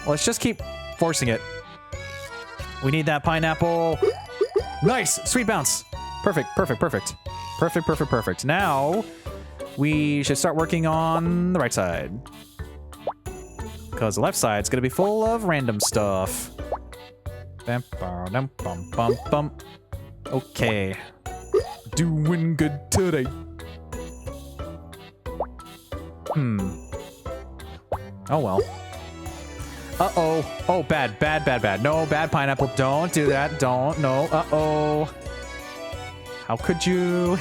Let's just keep forcing it. We need that pineapple. Nice, sweet bounce. Perfect. Now, we should start working on the right side. Because the left side's gonna be full of random stuff. Okay. Doing good today. Oh well. Uh-oh. Oh, bad. No, bad pineapple. Don't do that. Don't. No. Uh-oh. How could you?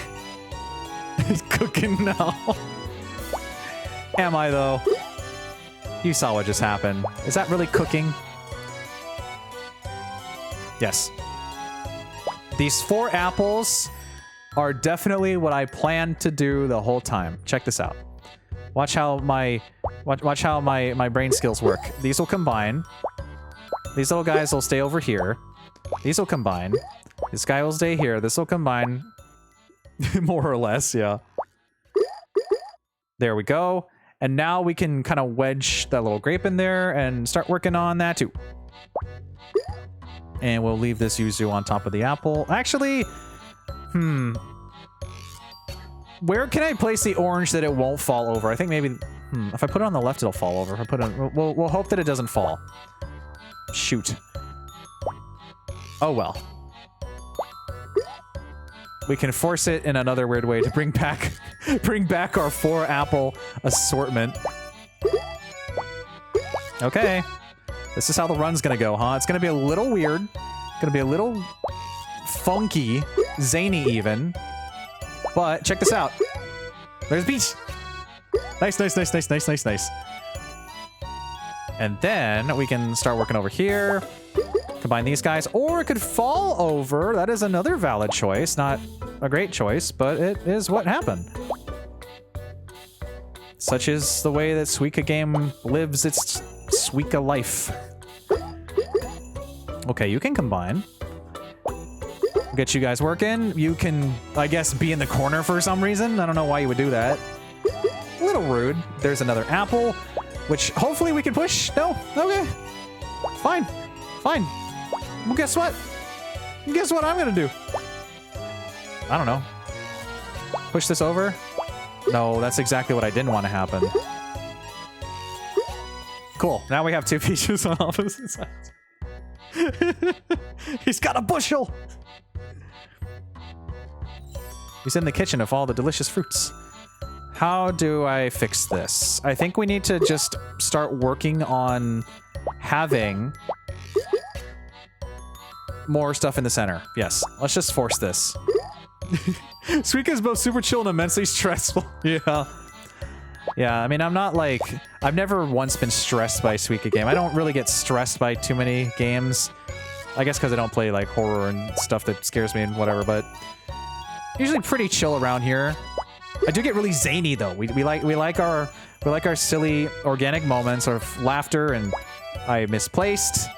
He's cooking now. Am I, though? You saw what just happened. Is that really cooking? Yes. These 4 apples are definitely what I planned to do the whole time. Check this out. Watch how my brain skills work. These will combine. These little guys will stay over here. These will combine. This guy will stay here. This will combine. More or less, yeah. There we go. And now we can kind of wedge that little grape in there and start working on that too. And we'll leave this yuzu on top of the apple. Actually, Where can I place the orange that it won't fall over? I think maybe... if I put it on the left, it'll fall over. If I put it... We'll hope that it doesn't fall. Shoot. Oh, well. We can force it in another weird way to bring back our 4-apple assortment. Okay. This is how the run's gonna go, huh? It's gonna be a little weird. Gonna be a little funky, zany even. But check this out. There's Beach. Nice, nice, nice, nice, nice, nice, nice. And then we can start working over here. Combine these guys. Or it could fall over. That is another valid choice. Not a great choice, but it is what happened. Such is the way that Suika Game lives its Suika life. Okay, you can combine. Get you guys working. You can, I guess, be in the corner for some reason. I don't know why you would do that. A little rude. There's another apple, which hopefully we can push. No? Okay. Fine. Fine. Well, guess what? Guess what I'm gonna do? I don't know. Push this over? No, that's exactly what I didn't want to happen. Cool. Now we have 2 peaches on opposite sides. He's got a bushel! He's in the kitchen of all the delicious fruits. How do I fix this? I think we need to just start working on having more stuff in the center. Yes, let's just force this. Suika is both super chill and immensely stressful. Yeah. Yeah, I mean, I'm not like... I've never once been stressed by Suika Game. I don't really get stressed by too many games. I guess because I don't play, like, horror and stuff that scares me and whatever, but... Usually pretty chill around here. I do get really zany, though. We like our silly organic moments of laughter, and I misplaced.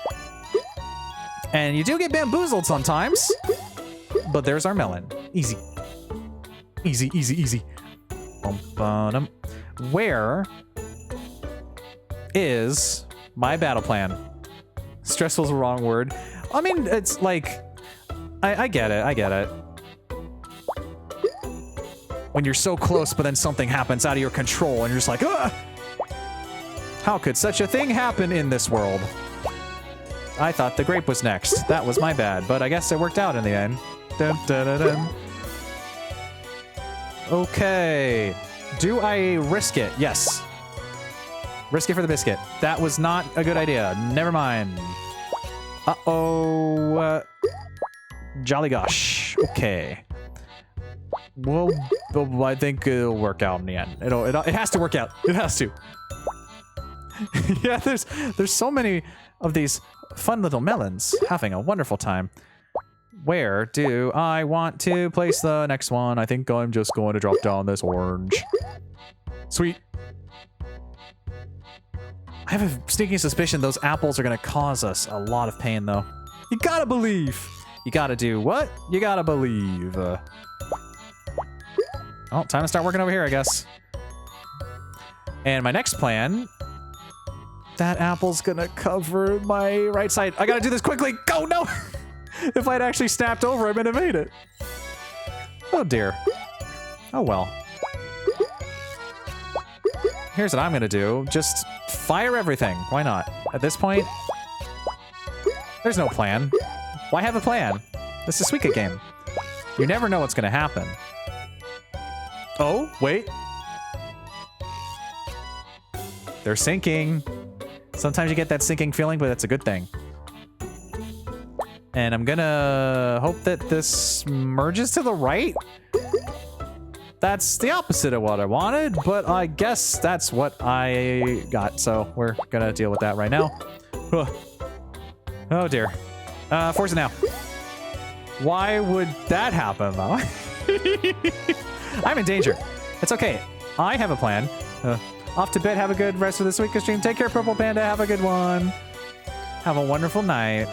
And you do get bamboozled sometimes. But there's our melon. Easy. Easy, easy, easy. Where is my battle plan? Stressful's the wrong word. I mean, it's like... I get it, I get it. When you're so close, but then something happens out of your control, and you're just like, ugh! How could such a thing happen in this world? I thought the grape was next. That was my bad, but I guess it worked out in the end. Dun, dun, dun, dun. Okay. Do I risk it? Yes. Risk it for the biscuit. That was not a good idea. Never mind. Uh-oh. Jolly gosh. Okay. Well, I think it'll work out in the end. It has to work out. It has to. Yeah, there's so many of these fun little melons having a wonderful time. Where do I want to place the next one? I think I'm just going to drop down this orange. Sweet. I have a sneaking suspicion those apples are going to cause us a lot of pain, though. You gotta believe. You gotta do what? You gotta believe. Oh, time to start working over here, I guess. And my next plan... That apple's gonna cover my right side. I gotta do this quickly. Go, no! If I'd actually snapped over, I might have made it. Oh, dear. Oh, well. Here's what I'm gonna do. Just fire everything. Why not? At this point, there's no plan. Why have a plan? This is Suika Game. You never know what's gonna happen. Oh, wait. They're sinking. Sometimes you get that sinking feeling, but that's a good thing. And I'm gonna hope that this merges to the right. That's the opposite of what I wanted, but I guess that's what I got. So we're gonna deal with that right now. Oh dear. Force it now. Why would that happen, though? I'm in danger. It's okay. I have a plan. Off to bed. Have a good rest of this week of stream. Take care, Purple Panda. Have a good one. Have a wonderful night.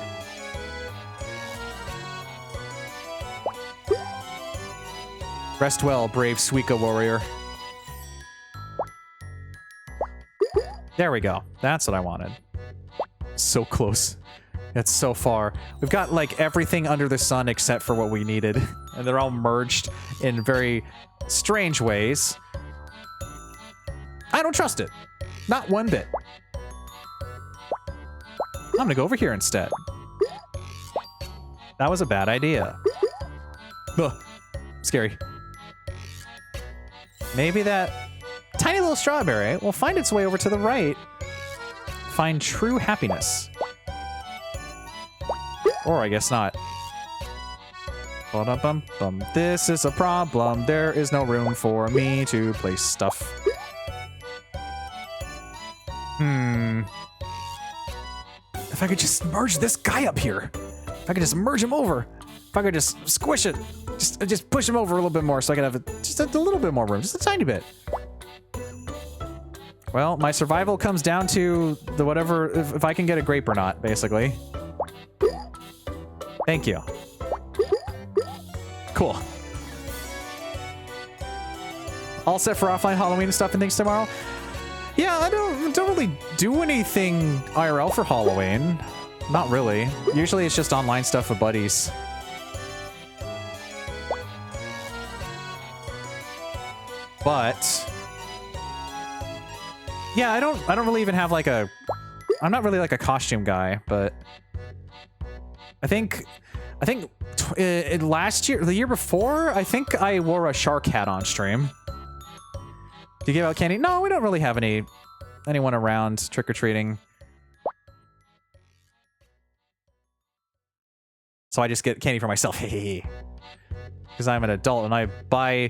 Rest well, brave Suika warrior. There we go. That's what I wanted. So close. It's so far. We've got like everything under the sun except for what we needed. And they're all merged in very strange ways. I don't trust it. Not one bit. I'm gonna go over here instead. That was a bad idea. Ugh. Scary. Maybe that tiny little strawberry will find its way over to the right. Find true happiness. Or I guess not. Ba-dum-bum-bum. This is a problem. There is no room for me to place stuff. If I could just merge this guy up here. If I could just merge him over. If I could just squish it. Just push him over a little bit more so I could have just a little bit more room. Just a tiny bit. Well, my survival comes down to the whatever, if I can get a grape or not, basically. Thank you. Cool. All set for offline Halloween and stuff and things tomorrow? Yeah, I don't really do anything IRL for Halloween. Not really. Usually it's just online stuff with buddies. But yeah, I don't really even have like a, I'm not really like a costume guy, but I think last year, the year before, I think I wore a shark hat on stream. Do you give out candy? No, we don't really have anyone around trick-or-treating. So I just get candy for myself. Because I'm an adult and I buy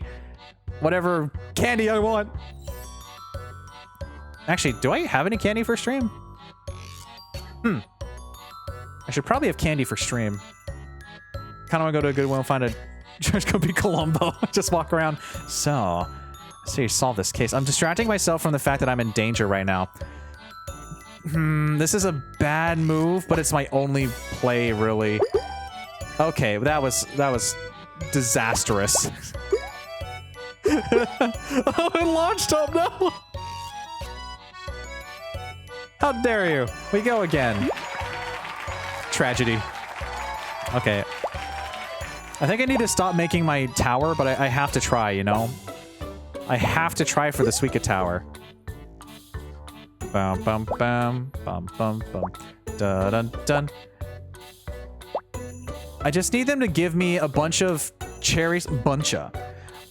whatever candy I want. Actually, do I have any candy for stream? I should probably have candy for stream. Kind of want to go to a Goodwill and find a George Kobe Colombo. Just walk around. So, let's see, solve this case. I'm distracting myself from the fact that I'm in danger right now. This is a bad move, but it's my only play, really. Okay, that was disastrous. Oh, it launched up now. How dare you? We go again. Tragedy. Okay. I think I need to stop making my tower, but I have to try, you know? I have to try for the Suika tower. Bum bum bum bum bum bum dun dun dun. I just need them to give me a bunch of cherries. Buncha.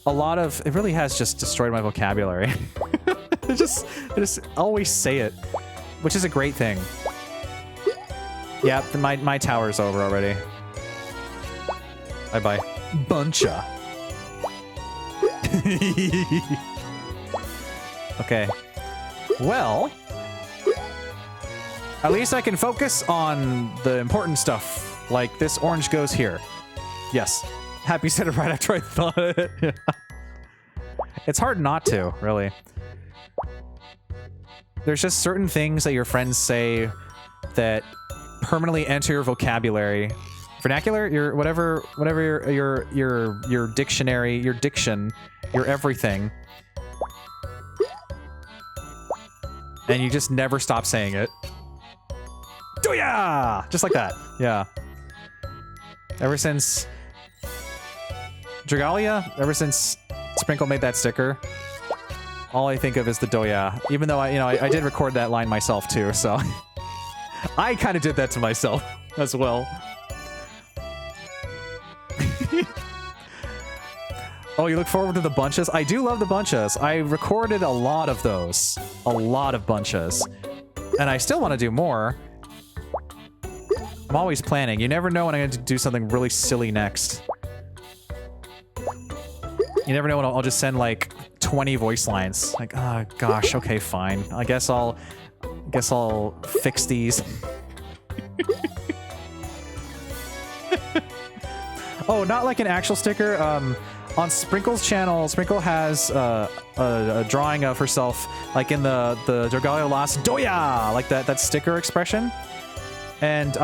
A lot of... It really has just destroyed my vocabulary. I just always say it. Which is a great thing. Yeah, my tower's over already. Bye-bye. Buncha. Okay. Well... At least I can focus on the important stuff. Like, this orange goes here. Yes. Happy said it right after I thought it. Yeah. It's hard not to, really. There's just certain things that your friends say that permanently enter your vocabulary. Vernacular? Your whatever your dictionary, your diction, your everything. And you just never stop saying it. Doya! Just like that. Yeah. Ever since Dragalia, ever since Sprinkle made that sticker, all I think of is the Doya. Even though I did record that line myself too, so I kind of did that to myself as well. Oh, you look forward to the bunches? I do love the bunches. I recorded a lot of those. A lot of bunches. And I still want to do more. I'm always planning. You never know when I'm going to do something really silly next. You never know when I'll just send like 20 voice lines. Like, oh gosh, okay, fine. I guess I'll fix these. Oh, not like an actual sticker. On Sprinkle's channel, Sprinkle has a drawing of herself, like in the Dragalia Lost Doya, like that sticker expression. And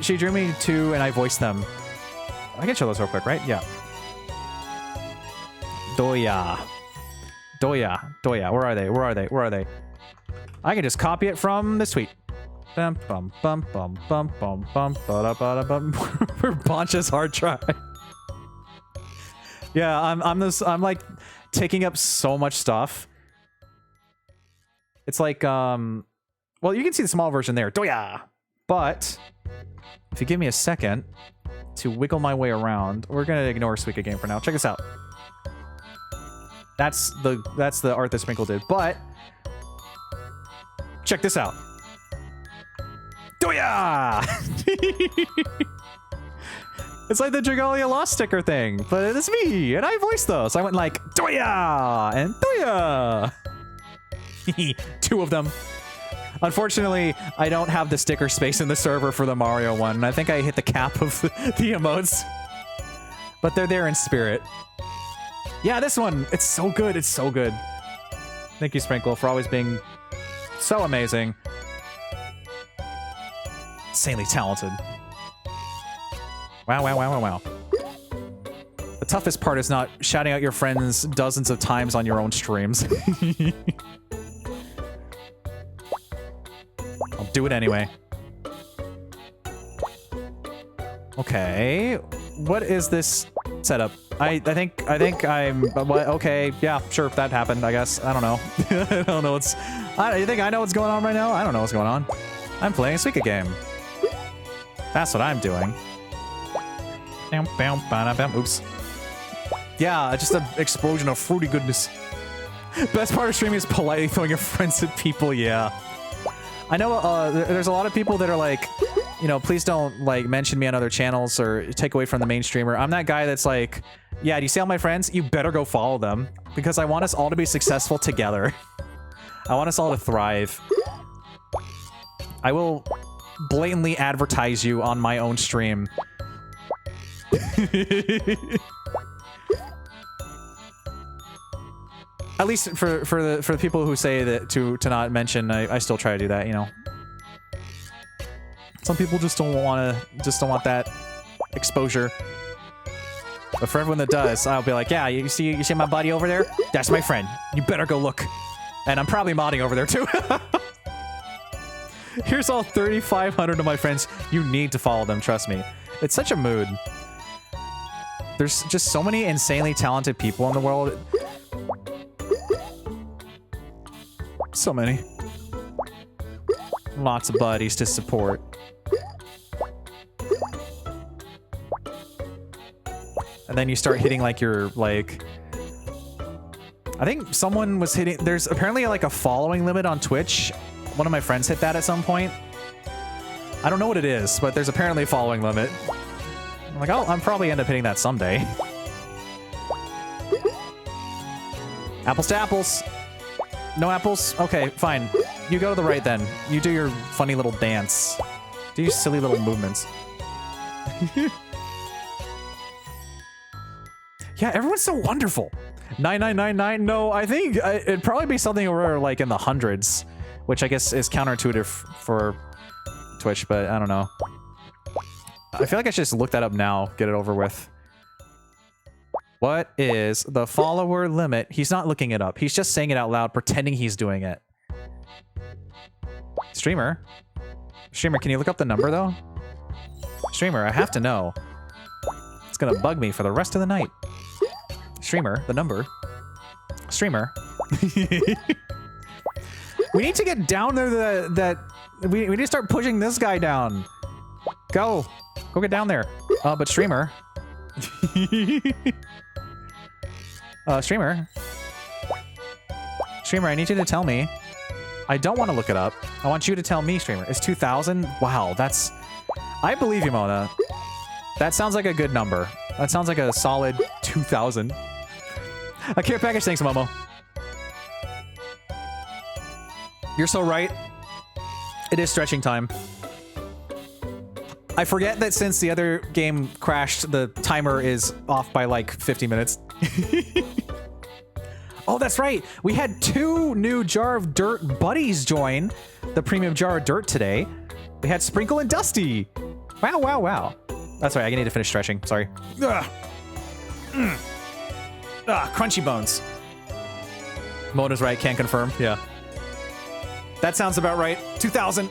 she drew me two, and I voiced them. I can show those real quick, right? Yeah. Doya. Doya. Doya. Where are they? Where are they? Where are they? I can just copy it from this tweet. Bum bum bum bum bum bum bum ba da bum. For Boncha's hard try. Yeah, I'm like taking up so much stuff. It's like well, you can see the small version there. Doya! But if you give me a second to wiggle my way around, we're gonna ignore Suika Game for now. Check this out. That's the art that Sprinkle did, but check this out. Doya! It's like the Dragalia Lost sticker thing, but it's me, and I voiced those. I went like, Doya! And Doya! 2 of them. Unfortunately, I don't have the sticker space in the server for the Mario one. I think I hit the cap of the emotes. But they're there in spirit. Yeah, this one! It's so good, it's so good. Thank you, Sprinkle, for always being so amazing. Insanely talented. Wow, wow, wow, wow, wow. The toughest part is not shouting out your friends dozens of times on your own streams. I'll do it anyway. Okay. What is this setup? I think I'm... Okay, yeah, sure, that happened, I guess. I don't know. I don't know what's... You think I know what's going on right now? I don't know what's going on. I'm playing a Suika Game. That's what I'm doing. Oops. Yeah, just an explosion of fruity goodness. Best part of streaming is politely throwing your friends at people, yeah. I know there's a lot of people that are like, you know, please don't like mention me on other channels or take away from the main streamer. I'm that guy that's like, yeah, do you see all my friends? You better go follow them because I want us all to be successful together. I want us all to thrive. I will blatantly advertise you on my own stream. At least for the people who say that to not mention, I still try to do that, you know. Some people just don't want that exposure. But for everyone that does, I'll be like, yeah, you see my buddy over there? That's my friend. You better go look. And I'm probably modding over there too. Here's all 3,500 of my friends. You need to follow them, trust me. It's such a mood. There's just so many insanely talented people in the world. So many. Lots of buddies to support. And then you start hitting like your, like... I think someone was hitting... There's apparently like a following limit on Twitch. One of my friends hit that at some point. I don't know what it is, but there's apparently a following limit. I'm like, oh, I'm probably end up hitting that someday. Apples to apples. No apples? Okay, fine. You go to the right then. You do your funny little dance. Do your silly little movements. Yeah, everyone's so wonderful. 9999? No, I think it'd probably be something where like in the hundreds, which I guess is counterintuitive for Twitch, but I don't know. I feel like I should just look that up now, get it over with. What is the follower limit? He's not looking it up. He's just saying it out loud, pretending he's doing it. Streamer? Streamer, can you look up the number, though? Streamer, I have to know. It's gonna bug me for the rest of the night. Streamer, the number. Streamer. We need to get down there we need to start pushing this guy down. Go. Go get down there. But streamer. Streamer. Streamer, I need you to tell me. I don't want to look it up. I want you to tell me, streamer. It's 2,000? Wow, that's... I believe you, Mona. That sounds like a good number. That sounds like a solid 2,000. A care package, thanks, Momo. You're so right. It is stretching time. I forget that since the other game crashed, the timer is off by like 50 minutes. Oh, that's right. We had 2 new Jar of Dirt buddies join the premium Jar of Dirt today. We had Sprinkle and Dusty. Wow, wow, wow. That's right. I need to finish stretching. Sorry. Ugh. Crunchy bones. Mona's right. Can't confirm. Yeah. That sounds about right. 2,000.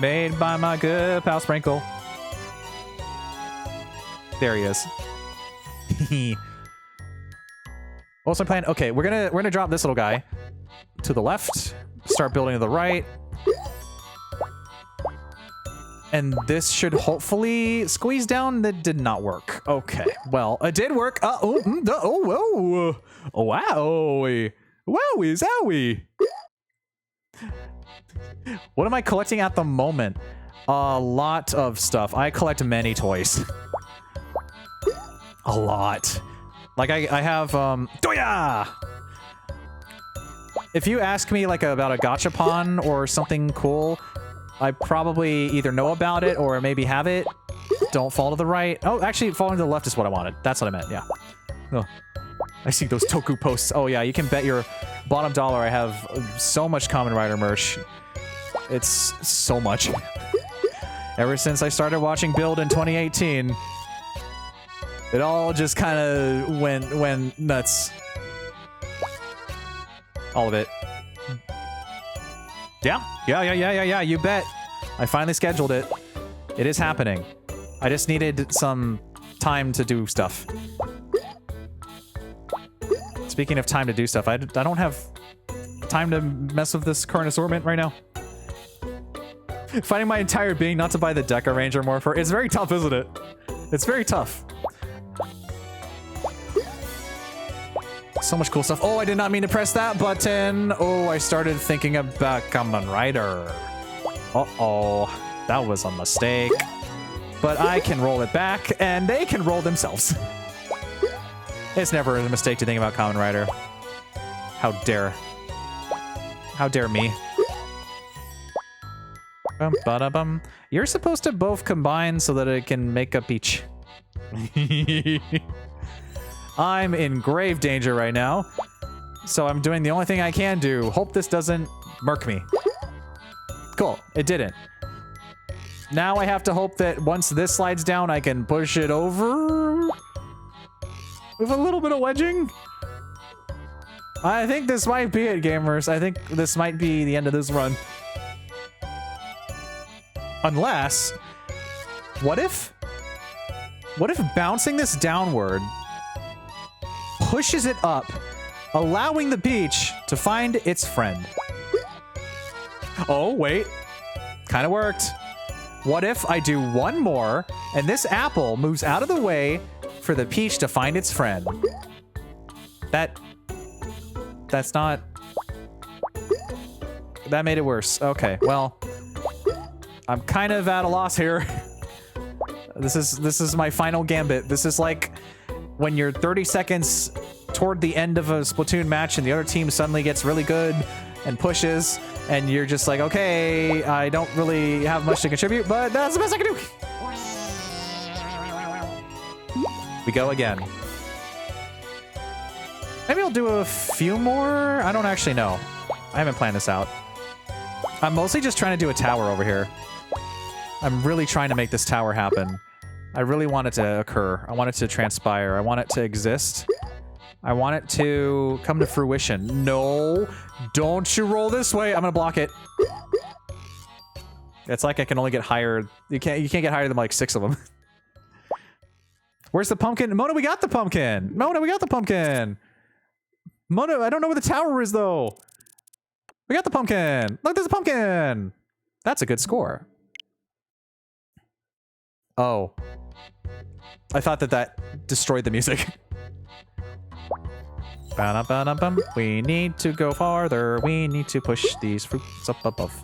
Made by my good pal Sprinkle. There he is. What's my plan? Okay, we're gonna drop this little guy to the left. Start building to the right. And this should hopefully squeeze down. That did not work. Okay, well, it did work. Whoa. Wowie. Wowie, zowie. What am I collecting at the moment? A lot of stuff. I collect many toys. A lot. Like I have, Doya! If you ask me like about a gachapon or something cool, I probably either know about it or maybe have it. Don't fall to the right. Oh, actually, falling to the left is what I wanted. That's what I meant, yeah. Oh, I see those Toku posts. Oh, yeah, you can bet your bottom dollar I have so much Kamen Rider merch. It's so much. Ever since I started watching Build in 2018, it all just kind of went nuts. All of it. Yeah, you bet. I finally scheduled it. It is happening. I just needed some time to do stuff. Speaking of time to do stuff, I don't have time to mess with this current assortment right now. Finding my entire being not to buy the Deca Ranger Morpher. It's very tough, isn't it? It's very tough. So much cool stuff. Oh, I did not mean to press that button. Oh, I started thinking about Kamen Rider. Uh-oh. That was a mistake. But I can roll it back, and they can roll themselves. It's never a mistake to think about Kamen Rider. How dare. How dare me. Bum, ba-da-bum. You're supposed to both combine so that it can make up each. I'm in grave danger right now, so I'm doing the only thing I can do. Hope this doesn't murk me. Cool, it didn't. Now I have to hope that once this slides down, I can push it over with a little bit of wedging. I think this might be it, gamers. I think this might be the end of this run. Unless, what if bouncing this downward pushes it up, allowing the beach to find its friend? Oh, wait. Kind of worked. What if I do one more, and this apple moves out of the way for the peach to find its friend? That's not... That made it worse. Okay, well... I'm kind of at a loss here. This is my final gambit. This is like when you're 30 seconds toward the end of a Splatoon match and the other team suddenly gets really good and pushes, and you're just like, okay, I don't really have much to contribute, but that's the best I can do. We go again. Maybe I'll do a few more? I don't actually know. I haven't planned this out. I'm mostly just trying to do a tower over here. I'm really trying to make this tower happen. I really want it to occur. I want it to transpire. I want it to exist. I want it to come to fruition. No, don't you roll this way. I'm gonna block it. It's like I can only get higher. You can't get higher than like 6 of them. Where's the pumpkin? Mona, we got the pumpkin. Mona, we got the pumpkin. Mona, I don't know where the tower is though. We got the pumpkin. Look, there's a pumpkin. That's a good score. Oh. I thought that destroyed the music. Ba-da-ba-da-bum. We need to go farther. We need to push these fruits up above.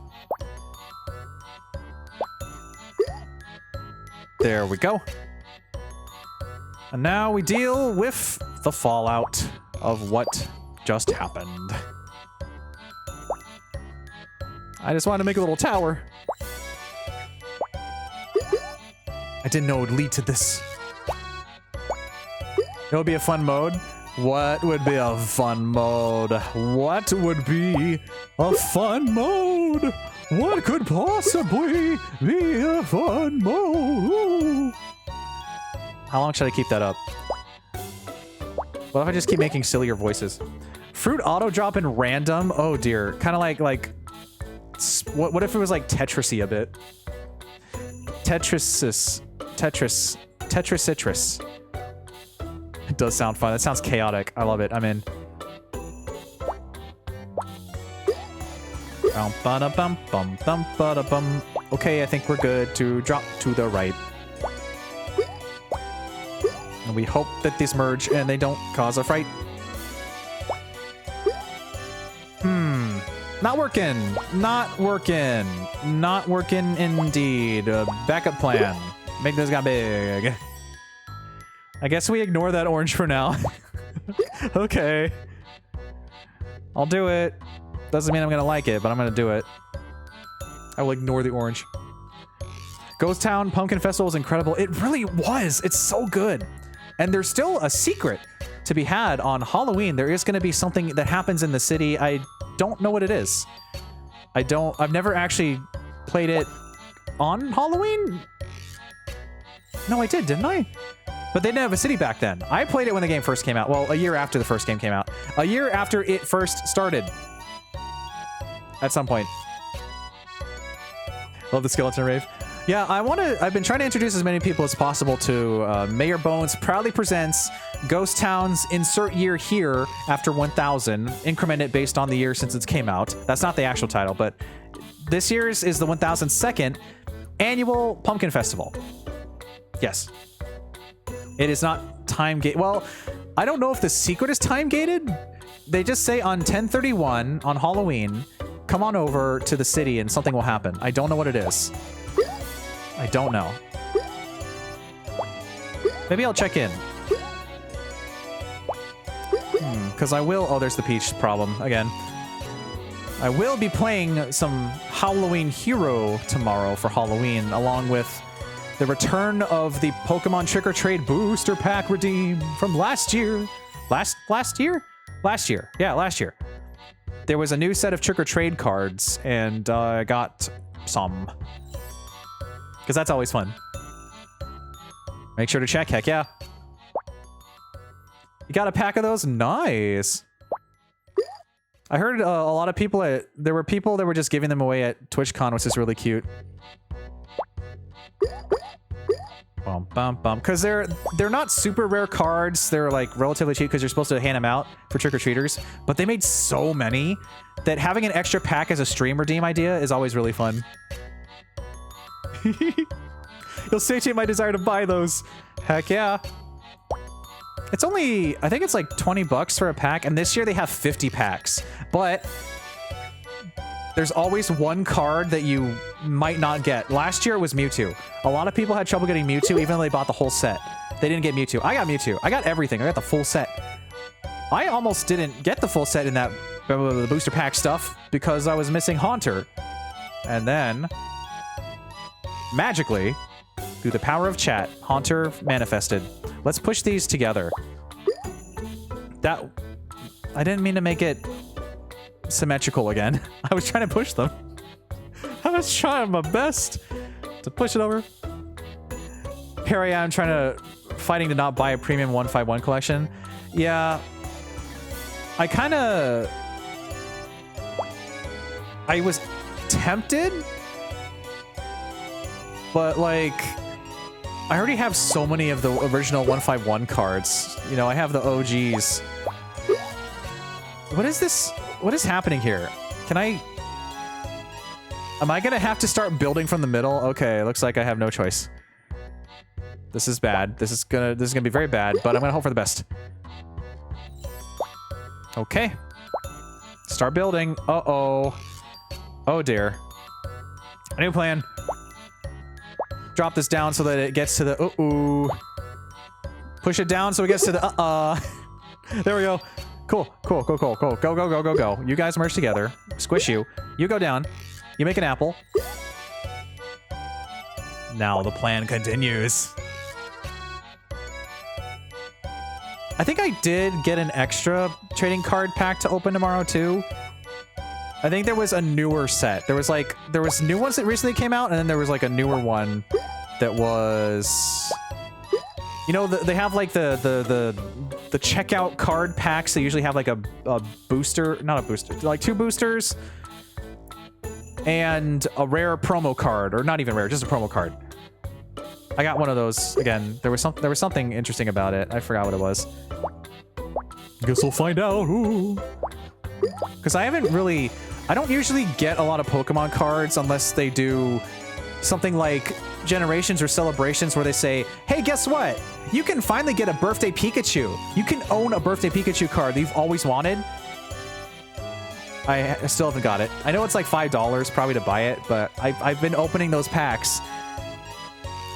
There we go. And now we deal with the fallout of what just happened. I just wanted to make a little tower. I didn't know it would lead to this. It would be a fun mode. What would be a fun mode? What would be a fun mode? What could possibly be a fun mode? Ooh. How long should I keep that up? What if I just keep making sillier voices? Fruit auto drop in random? Oh dear. Kind of like What if it was like Tetrisy a bit? Tetris Citrus. It does sound fun. That sounds chaotic. I love it. I'm in. Okay, I think we're good to drop to the right. And we hope that these merge and they don't cause a fright. Not working. Not working. Not working indeed. Backup plan. Make this guy big. I guess we ignore that orange for now. Okay. I'll do it. Doesn't mean I'm gonna like it, but I'm gonna do it. I will ignore the orange. Ghost Town Pumpkin Festival is incredible. It really was. It's so good. And there's still a secret to be had on Halloween. There is gonna be something that happens in the city. I don't know what it is. I've never actually played it on Halloween. No, I didn't I? But they didn't have a city back then. I played it when the game first came out. Well, a year after the first game came out. A year after it first started. At some point. Love the skeleton rave. Yeah, I've been trying to introduce as many people as possible to Mayor Bones proudly presents Ghost Town's insert year here after 1000, increment it based on the year since it came out. That's not the actual title, but this year's is the 1002nd annual Pumpkin Festival. Yes. It is not time gated. Well, I don't know if the secret is time gated. They just say on 10/31 on Halloween, come on over to the city and something will happen. I don't know what it is. I don't know. Maybe I'll check in. Because I will... Oh, there's the peach problem again. I will be playing some Halloween Hero tomorrow for Halloween, along with the return of the Pokemon Trick or Trade Booster Pack redeem from last year. Last year? Last year. Yeah, last year. There was a new set of Trick or Trade cards, and I got some. Because that's always fun. Make sure to check. Heck yeah. You got a pack of those? Nice. I heard a lot of people there were people that were just giving them away at TwitchCon, which is really cute. Bum bum bum. Because they're not super rare cards. They're like relatively cheap because you're supposed to hand them out for trick-or-treaters. But they made so many that having an extra pack as a stream redeem idea is always really fun. You'll satiate my desire to buy those. Heck yeah. It's only, I think it's like 20 bucks for a pack, and this year they have 50 packs. But there's always one card that you might not get. Last year it was Mewtwo. A lot of people had trouble getting Mewtwo even though they bought the whole set. They didn't get Mewtwo. I got Mewtwo. I got everything. I got the full set. I almost didn't get the full set in that booster pack stuff because I was missing Haunter. And then, magically, through the power of chat, Haunter manifested. Let's push these together. I didn't mean to make it symmetrical again. I was trying to push them. I was trying my best to push it over. Here I am fighting to not buy a premium 151 collection. Yeah. I was tempted, but like, I already have so many of the original 151 cards. You know, I have the OGs. What is this? What is happening here? Am I gonna have to start building from the middle? Okay, looks like I have no choice. This is bad. This is gonna be very bad, but I'm gonna hope for the best. Okay. Start building. Uh-oh. Oh dear. A new plan. Drop this down so that it gets to the uh-oh. Push it down so it gets to the uh-uh. There we go. Cool. Cool. Cool. Cool. Cool. Go, go, go, go, go. You guys merge together. Squish you. You go down. You make an apple. Now the plan continues. I think I did get an extra trading card pack to open tomorrow too. I think there was a newer set. There was new ones that recently came out, and then there was like a newer one that was, you know, they have like the checkout card packs. They usually have like a booster, not a booster, like 2 boosters. and a rare promo card, or not even rare, just a promo card. I got one of those again. There was something interesting about it. I forgot what it was. Guess we'll find out. Because I don't usually get a lot of Pokemon cards unless they do something like Generations or Celebrations where they say, hey, guess what? You can finally get a Birthday Pikachu. You can own a Birthday Pikachu card that you've always wanted. I still haven't got it. I know it's like $5 probably to buy it, but I've been opening those packs.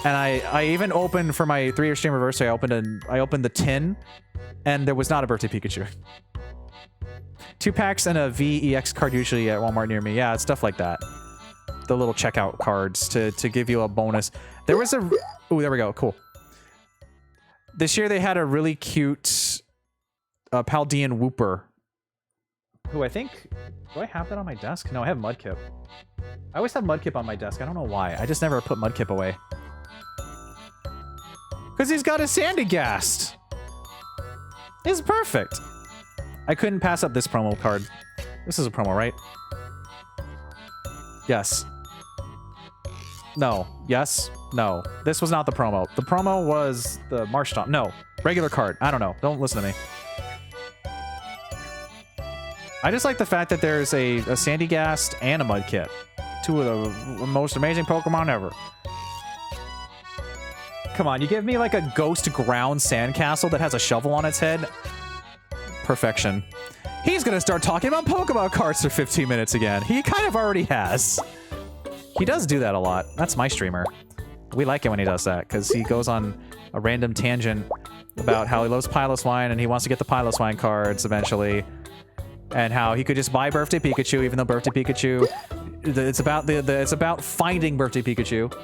And I even opened for my 3-year stream anniversary, I opened the tin, and there was not a Birthday Pikachu. 2 packs and a VEX card usually at Walmart near me. Yeah, it's stuff like that. The little checkout cards to give you a bonus. There was a... Ooh, there we go. Cool. This year they had a really cute Paldean Wooper. Who I think... Do I have that on my desk? No, I have Mudkip. I always have Mudkip on my desk. I don't know why. I just never put Mudkip away. Because he's got a Sandygast. It's perfect. I couldn't pass up this promo card. This is a promo, right? Yes. No. Yes. No. This was not the promo. The promo was the Marshtomp. No. Regular card. I don't know. Don't listen to me. I just like the fact that there's a Sandygast and a Mudkip. 2 of the most amazing Pokemon ever. Come on, you give me like a ghost ground sandcastle that has a shovel on its head. Perfection. He's gonna start talking about Pokemon cards for 15 minutes again. He kind of already has. He does do that a lot. That's my streamer. We like it when he does that, because he goes on a random tangent about how he loves Piloswine and he wants to get the Piloswine cards eventually. And how he could just buy Birthday Pikachu, even though Birthday Pikachu... It's about finding Birthday Pikachu.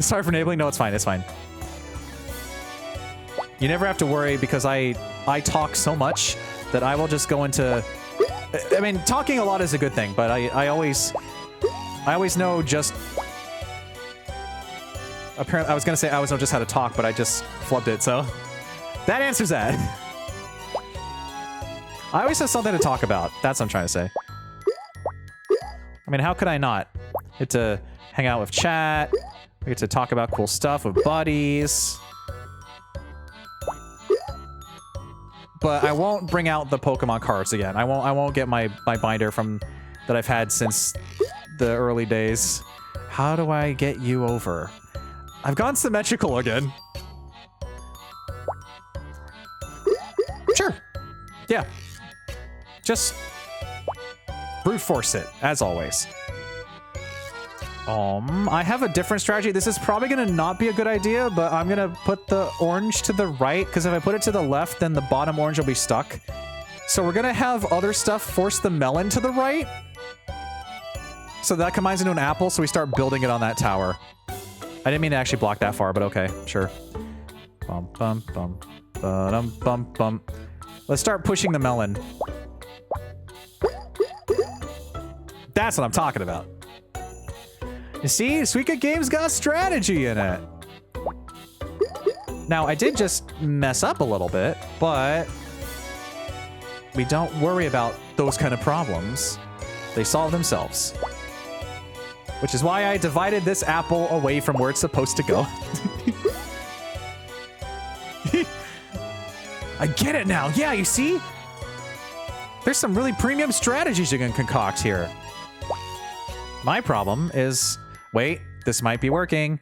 Sorry for enabling. No, it's fine. It's fine. You never have to worry because I talk so much that I will just go into... I mean, talking a lot is a good thing, but I always know just... Apparently, I was gonna say I always know just how to talk, but I just flubbed it, so... That answers that. I always have something to talk about. That's what I'm trying to say. I mean, how could I not? Get to hang out with chat. We get to talk about cool stuff with buddies. But I won't bring out the Pokemon cards again. I won't get my binder from that I've had since the early days. How do I get you over? I've gone symmetrical again. Sure. Yeah. Just brute force it, as always. I have a different strategy. This is probably gonna not be a good idea, but I'm gonna put the orange to the right, because if I put it to the left, then the bottom orange will be stuck. So we're gonna have other stuff force the melon to the right. So that combines into an apple, so we start building it on that tower. I didn't mean to actually block that far, but okay, sure. Bum, bum, bum, ba-dum, bum, bum. Let's start pushing the melon. That's what I'm talking about. You see, Suika Game's got strategy in it. Now, I did just mess up a little bit, but we don't worry about those kind of problems. They solve themselves. Which is why I divided this apple away from where it's supposed to go. I get it now. Yeah, you see? There's some really premium strategies you can concoct here. My problem is... Wait, this might be working.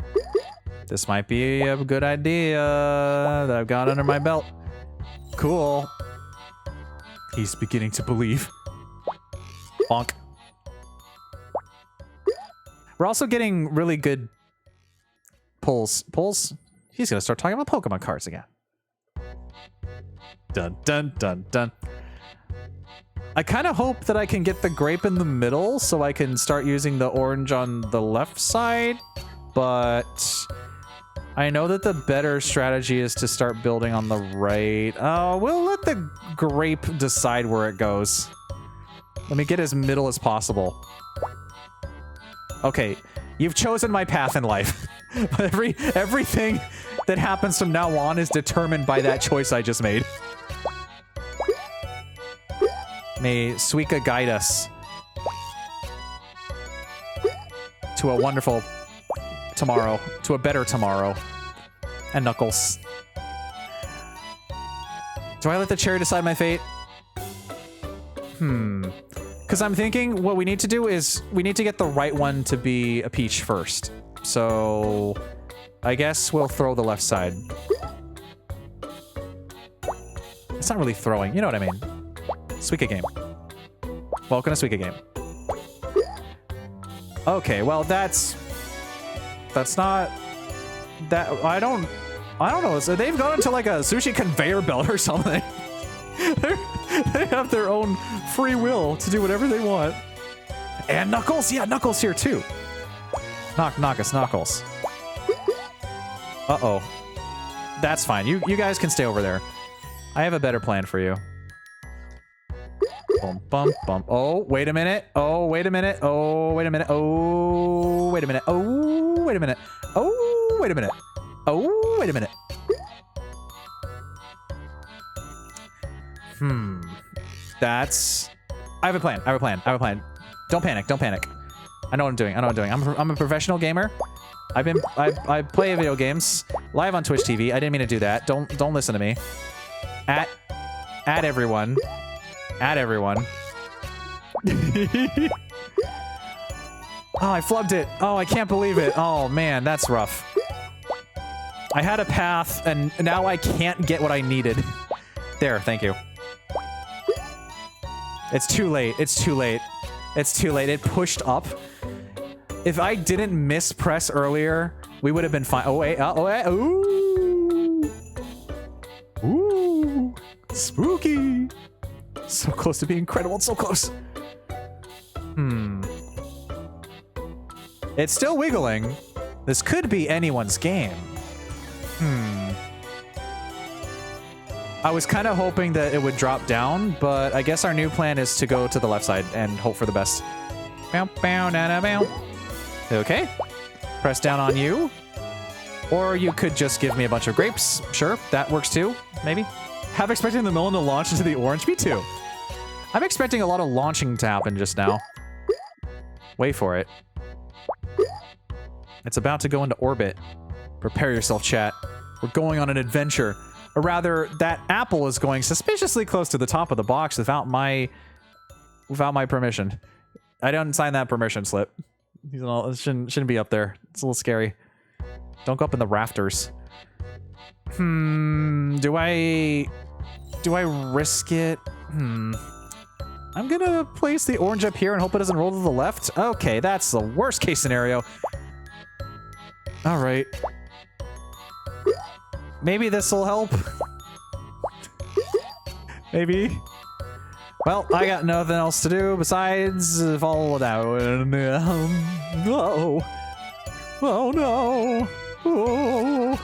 This might be a good idea that I've got under my belt. Cool. He's beginning to believe. Bonk. We're also getting really good pulls. Pulls? He's gonna start talking about Pokemon cards again. Dun, dun, dun, dun. I kind of hope that I can get the grape in the middle so I can start using the orange on the left side, but I know that the better strategy is to start building on the right. Oh, we'll let the grape decide where it goes. Let me get as middle as possible. Okay, you've chosen my path in life. Everything that happens from now on is determined by that choice I just made. May Suika guide us. to a wonderful tomorrow, to a better tomorrow. And Knuckles. Do I let the cherry decide my fate? Because I'm thinking what we need to do is we need to get the right one to be a peach first. So I guess we'll throw the left side. It's not really throwing, you know what I mean. Suika Game. Welcome to Suika Game. Okay, well that's not that I don't know. So they've gone into like a sushi conveyor belt or something. They have their own free will to do whatever they want. And Knuckles, yeah, Knuckles here too. Knuckles. Uh-oh. That's fine. You guys can stay over there. I have a better plan for you. Bum, bum, bum. Oh, wait a minute. Oh, wait a minute. Oh, wait a minute. Oh, wait a minute. Oh, wait a minute. Oh, wait a minute. Oh, wait a minute. That's... I have a plan. Don't panic. I know what I'm doing. I'm a professional gamer. I play video games live on Twitch TV. I didn't mean to do that. Don't listen to me. At everyone. Oh, I flubbed it. Oh, I can't believe it. Oh man, that's rough. I had a path and now I can't get what I needed. There, thank you. It's too late. It pushed up. If I didn't mispress earlier, we would have been fine. Oh wait, ooh. Ooh. Spooky. So close to being incredible. It's so close. It's still wiggling. This could be anyone's game. I was kind of hoping that it would drop down, but I guess our new plan is to go to the left side and hope for the best. Bow, bow, na, na, bow. Okay. Press down on you. Or you could just give me a bunch of grapes. Sure, that works too. Maybe. Half expecting the melon to launch into the orange. Me too. I'm expecting a lot of launching to happen just now. Wait for it. It's about to go into orbit. Prepare yourself, chat. We're going on an adventure. Or rather, that apple is going suspiciously close to the top of the box without my permission. I didn't sign that permission slip. It shouldn't be up there. It's a little scary. Don't go up in the rafters. Do I risk it? I'm gonna place the orange up here and hope it doesn't roll to the left. Okay, that's the worst case scenario. All right. Maybe this will help. Maybe. Well, I got nothing else to do besides follow down. No. Oh no. Oh.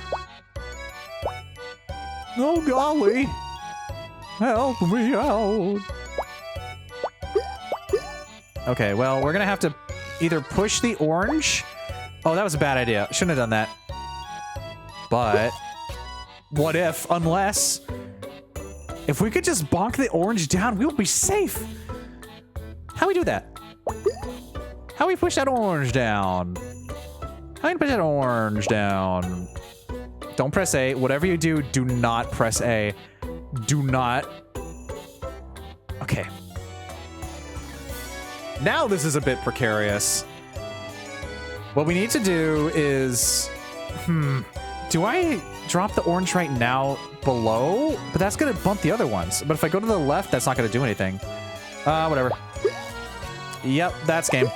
Oh golly. Help me out. Okay, well, we're gonna have to either push the orange. Oh, that was a bad idea. Shouldn't have done that. But what unless if we could just bonk the orange down, we'll be safe. How we do that? How we push that orange down? How we push that orange down? Don't press A. Whatever you do, do not press A. Do not. Okay. Now this is a bit precarious. What we need to do is... Do I drop the orange right now below? But that's going to bump the other ones. But if I go to the left, that's not going to do anything. Whatever. Yep, that's game.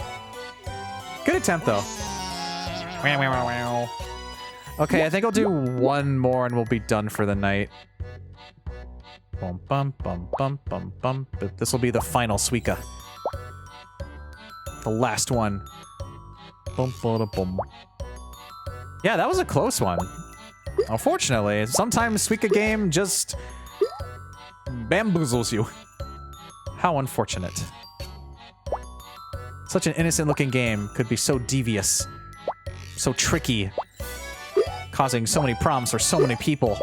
Good attempt, though. Okay, I think I'll do one more and we'll be done for the night. Bum, bum, bum, bum, bum, bum. This will be the final Suika. The last one. Bum, bum, bum. Yeah, that was a close one. Unfortunately, sometimes Suika Game just bamboozles you. How unfortunate. Such an innocent-looking game could be so devious, so tricky, causing so many problems for so many people.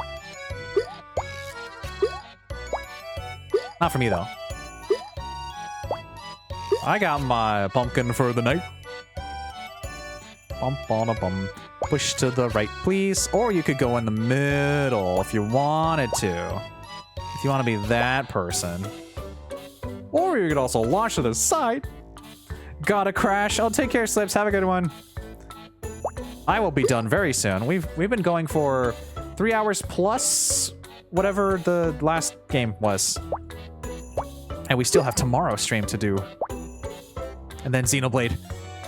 Not for me, though. I got my pumpkin for the night. Bum, bum, bum. Push to the right, please. Or you could go in the middle if you wanted to. If you want to be that person. Or you could also launch to the side. Gotta crash. I'll take care, Slips. Have a good one. I will be done very soon. We've been going for 3 hours plus whatever the last game was. And we still have tomorrow's stream to do. And then Xenoblade.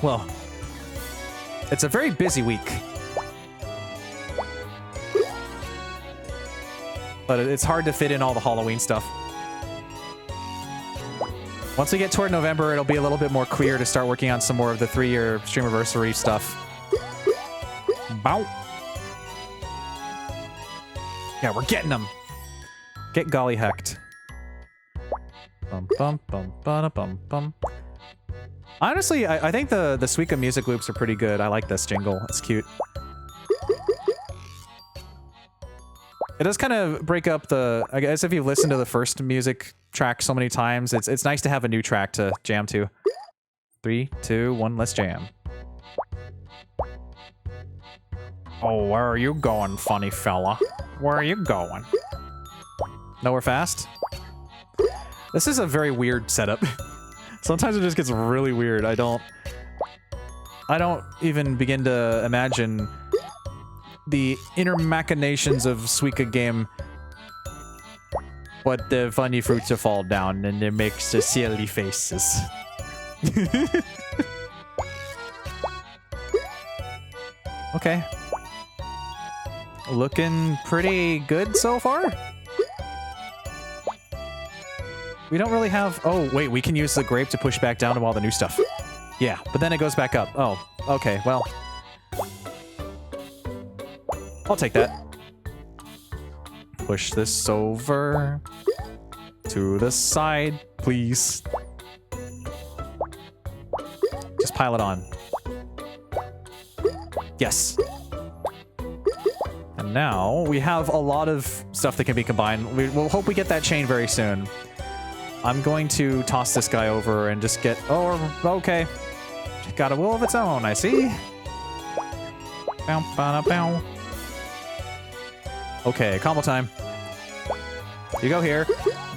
Well, it's a very busy week. But it's hard to fit in all the Halloween stuff. Once we get toward November, it'll be a little bit more clear to start working on some more of the 3-year Streamiversary stuff. Bow. Yeah, we're getting them. Get golly hecked. Bum bum bum bum bum bum. Honestly, I think the Suika music loops are pretty good. I like this jingle. It's cute. It does kind of break up the... I guess if you've listened to the first music track so many times, it's nice to have a new track to jam to. 3, 2, 1, let's jam. Oh, where are you going, funny fella? Where are you going? Nowhere fast? This is a very weird setup. Sometimes it just gets really weird. I don't even begin to imagine the inner machinations of Suika Game. But the funny fruits will fall down and it makes the silly faces. Okay. Looking pretty good so far. We don't really have... Oh, wait, we can use the grape to push back down to all the new stuff. Yeah, but then it goes back up. Oh, okay, well... I'll take that. Push this over to the side, please. Just pile it on. Yes. And now we have a lot of stuff that can be combined. We'll hope we get that chain very soon. I'm going to toss this guy over and just get... Oh, okay. Got a will of its own, I see. Bow, bow, bow. Okay, combo time. You go here.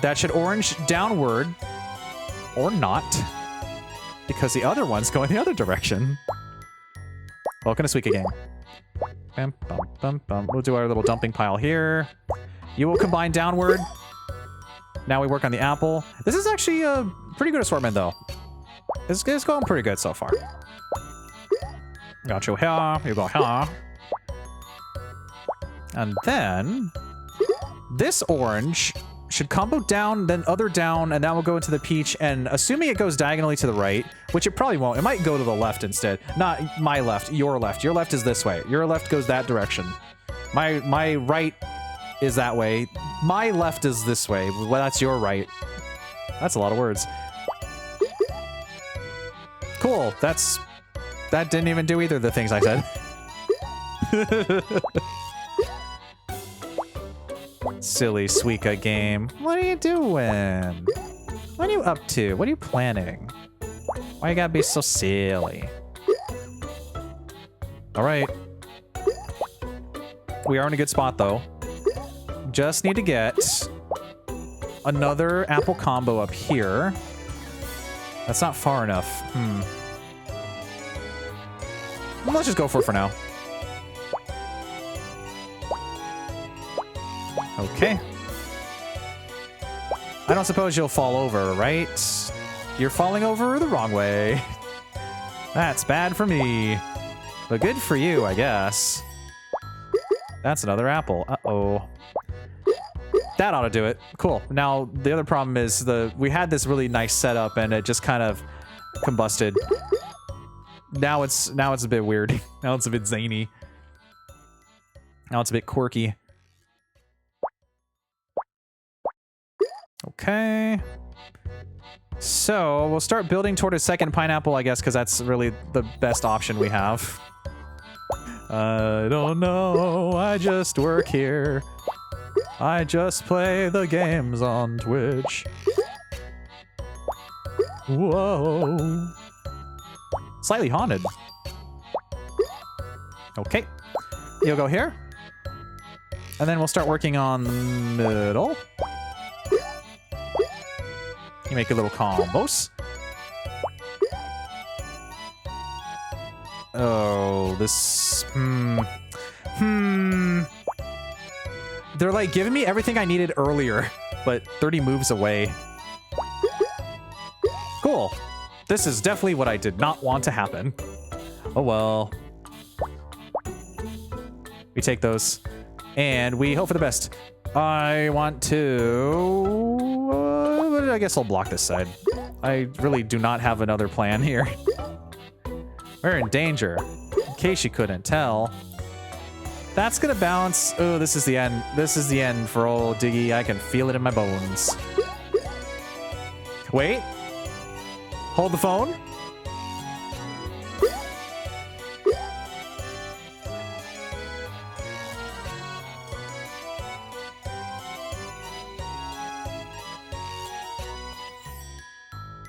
That should orange downward. Or not. Because the other one's going the other direction. Welcome to Suika Game. Bum, bum, bum, bum. We'll do our little dumping pile here. You will combine downward. Now we work on the apple. This is actually a pretty good assortment, though. It's going pretty good so far. Got you here. You go here. And then this orange should combo down, then other down, and now we'll go into the peach. And assuming it goes diagonally to the right, which it probably won't, it might go to the left instead. Not my left, your left. Your left is this way. Your left goes that direction. My right is that way. My left is this way. Well, that's your right. That's a lot of words. Cool. That didn't even do either of the things I said. Silly Suika Game. What are you doing? What are you up to? What are you planning? Why you gotta be so silly? Alright. We are in a good spot, though. Just need to get another apple combo up here. That's not far enough. Well, let's just go for it for now. Okay. I don't suppose you'll fall over, right? You're falling over the wrong way. That's bad for me. But good for you, I guess. That's another apple. Uh-oh. That ought to do it. Cool. Now, the other problem is we had this really nice setup and it just kind of combusted. Now it's a bit weird. Now it's a bit zany. Now it's a bit quirky. Okay. So, we'll start building toward a second pineapple, I guess, because that's really the best option we have. I don't know, I just work here. I just play the games on Twitch. Whoa. Slightly haunted. Okay. You'll go here. And then we'll start working on the middle. You make a little combos. Oh, this... They're like giving me everything I needed earlier, but 30 moves away. Cool. This is definitely what I did not want to happen. Oh well. We take those, and we hope for the best. I want to... I guess I'll block this side. I really do not have another plan here. We're in danger, in case you couldn't tell. That's gonna bounce. Oh, this is the end. This is the end for old Diggy. I can feel it in my bones. Wait. Hold the phone.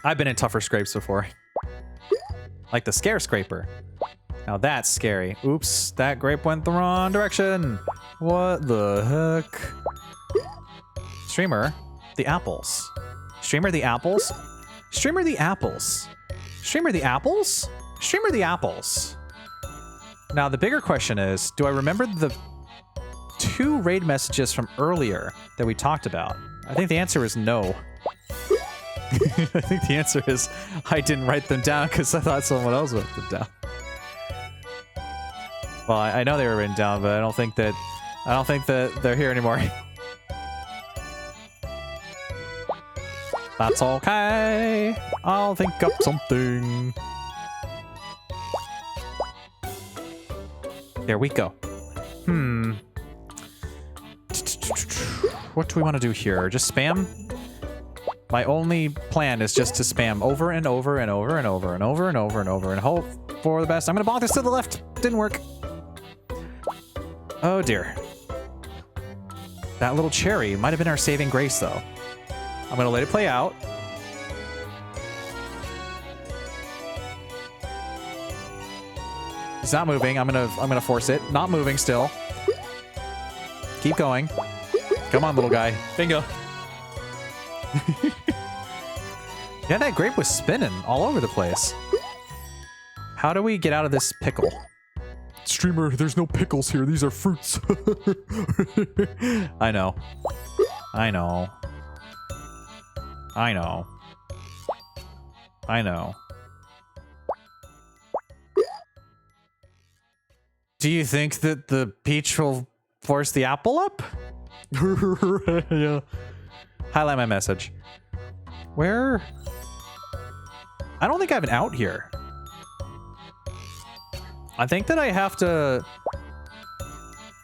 I've been in tougher scrapes before. Like the scare scraper. Now that's scary. Oops, that grape went the wrong direction. What the heck? Streamer, the apples. Streamer, the apples? Streamer, the apples. Streamer, the apples? Streamer, the apples. Now the bigger question is, do I remember the 2 raid messages from earlier that we talked about? I think the answer is no. I think the answer is I didn't write them down because I thought someone else wrote them down. Well, I know they were written down, but I don't think that they're here anymore. That's okay. I'll think up something. There we go. What do we want to do here? Just spam? My only plan is just to spam over and over and over and over and over and over and over and hope for the best. I'm gonna bonk this to the left. Didn't work. Oh dear. That little cherry might have been our saving grace, though. I'm gonna let it play out. It's not moving. I'm gonna force it. Not moving still. Keep going. Come on, little guy. Bingo. Yeah, that grape was spinning all over the place. How do we get out of this pickle? Streamer, there's no pickles here. These are fruits. I know. I know. I know. I know. Do you think that the peach will force the apple up? Yeah. Highlight my message. Where? I don't think I have an out here. I think that I have to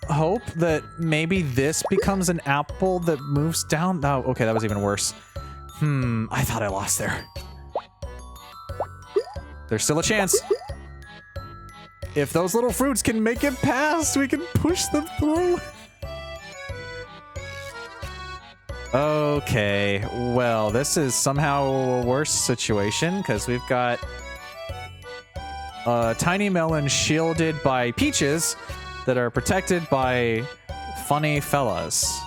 hope that maybe this becomes an apple that moves down. Oh, okay, that was even worse. I thought I lost there. There's still a chance. If those little fruits can make it past, we can push them through. Okay, well, this is somehow a worse situation because we've got a tiny melon shielded by peaches that are protected by funny fellas.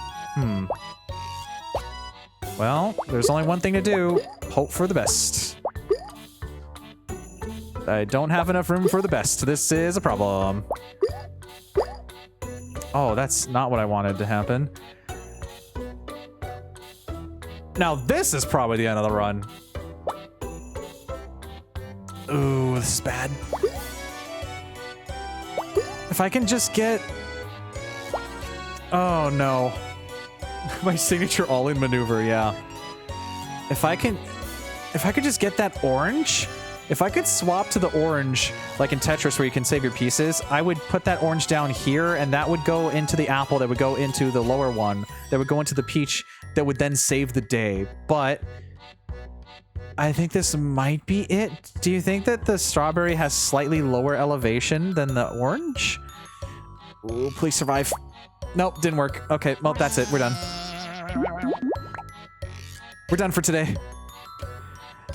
Well, there's only one thing to do. Hope for the best. I don't have enough room for the best. This is a problem. Oh, that's not what I wanted to happen. Now this is probably the end of the run. Ooh, this is bad. If I can just get... Oh no. My signature all-in maneuver, yeah. If I could just get that orange, if I could swap to the orange, like in Tetris where you can save your pieces, I would put that orange down here and that would go into the apple, that would go into the lower one, that would go into the peach, that would then save the day. But I think this might be it. Do you think that the strawberry has slightly lower elevation than the orange? Ooh, please survive. Nope, didn't work. Okay, well, that's it. We're done. We're done for today.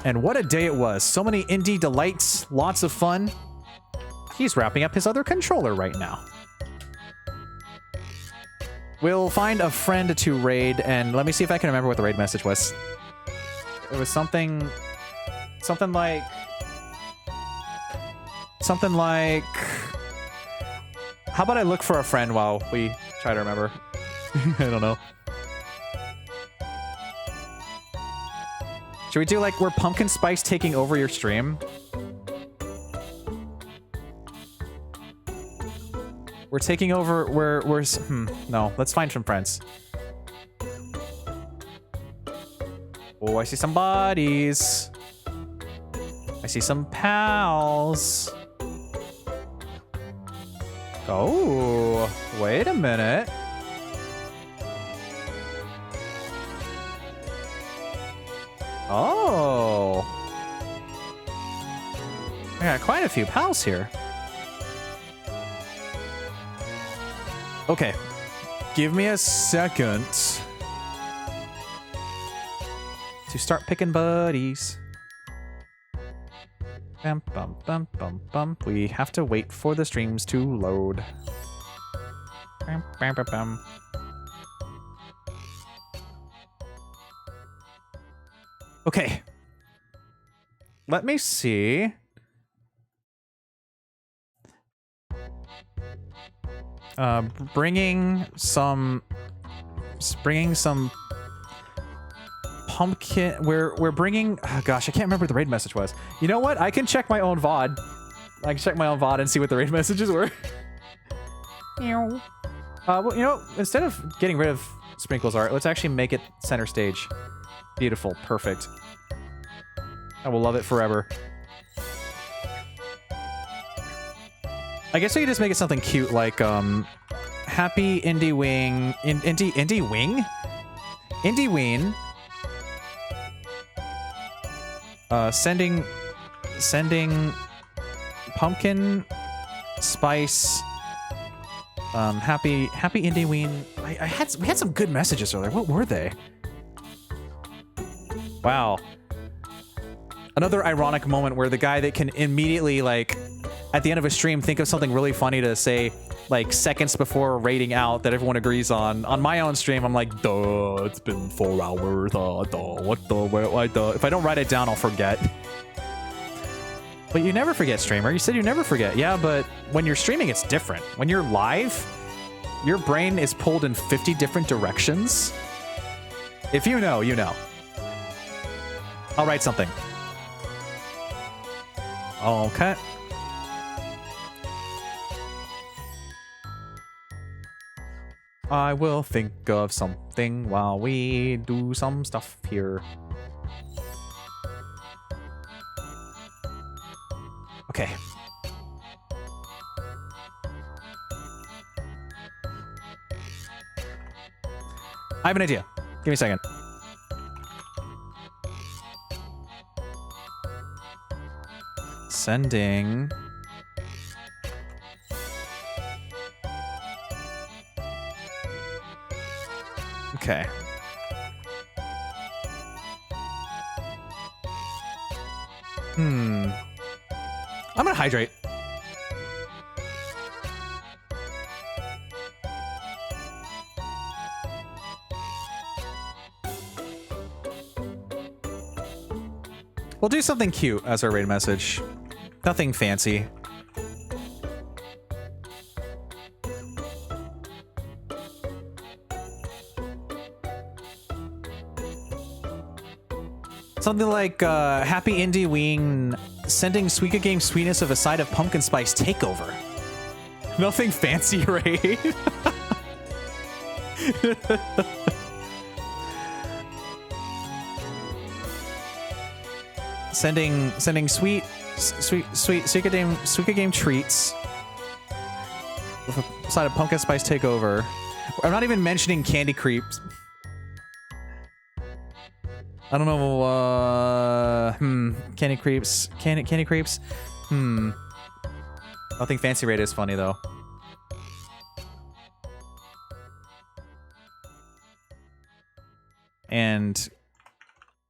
And what a day it was. So many indie delights, lots of fun. He's wrapping up his other controller right now. We'll find a friend to raid, and let me see if I can remember what the raid message was. It was something like... How about I look for a friend while we try to remember? I don't know. Should we do like, we're pumpkin spice taking over your stream? We're taking over, no, let's find some friends. Oh, I see some bodies. I see some pals. Oh, wait a minute. Oh. I got quite a few pals here. Okay. Give me a second to start picking buddies. Bum, bum, bum, bum, bum. We have to wait for the streams to load. Bum, bum, bum, bum. Okay. Let me see. Bringing some pumpkin. We're bringing. Oh gosh, I can't remember what the raid message was. You know what? I can check my own VOD. I can check my own VOD and see what the raid messages were. Well, you know, instead of getting rid of Sprinkles art, let's actually make it center stage. Beautiful, perfect. I will love it forever. I guess we could just make it something cute, like happy Indieween, Indieween, sending pumpkin spice. Happy Indieween. We had some good messages earlier. What were they? Wow. Another ironic moment where the guy that can immediately, like, at the end of a stream, think of something really funny to say, like, seconds before raiding out that everyone agrees on. On my own stream, I'm like, duh, it's been 4 hours, what the, why the? If I don't write it down, I'll forget. But you never forget, streamer. You said you never forget. Yeah, but when you're streaming, it's different. When you're live, your brain is pulled in 50 different directions. If you know, you know. I'll write something. Okay. I will think of something while we do some stuff here. Okay. I have an idea. Give me a second. Sending... Okay. I'm gonna hydrate. We'll do something cute as our raid message. Nothing fancy. Something like Happy Indieween sending Suika Game sweetness of a side of pumpkin spice takeover. Nothing fancy, right? sending sweet Suika Game treats with a side of pumpkin spice takeover. I'm not even mentioning candy creeps. I don't know, candy creeps, candy creeps, Nothing fancy raid is funny, though. And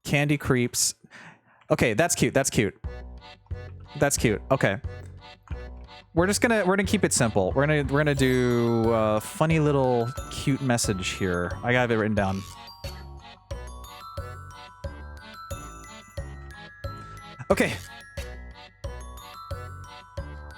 candy creeps. Okay, that's cute, that's cute. That's cute, okay. we're gonna keep it simple. We're gonna do a funny little cute message here. I got it written down. Okay.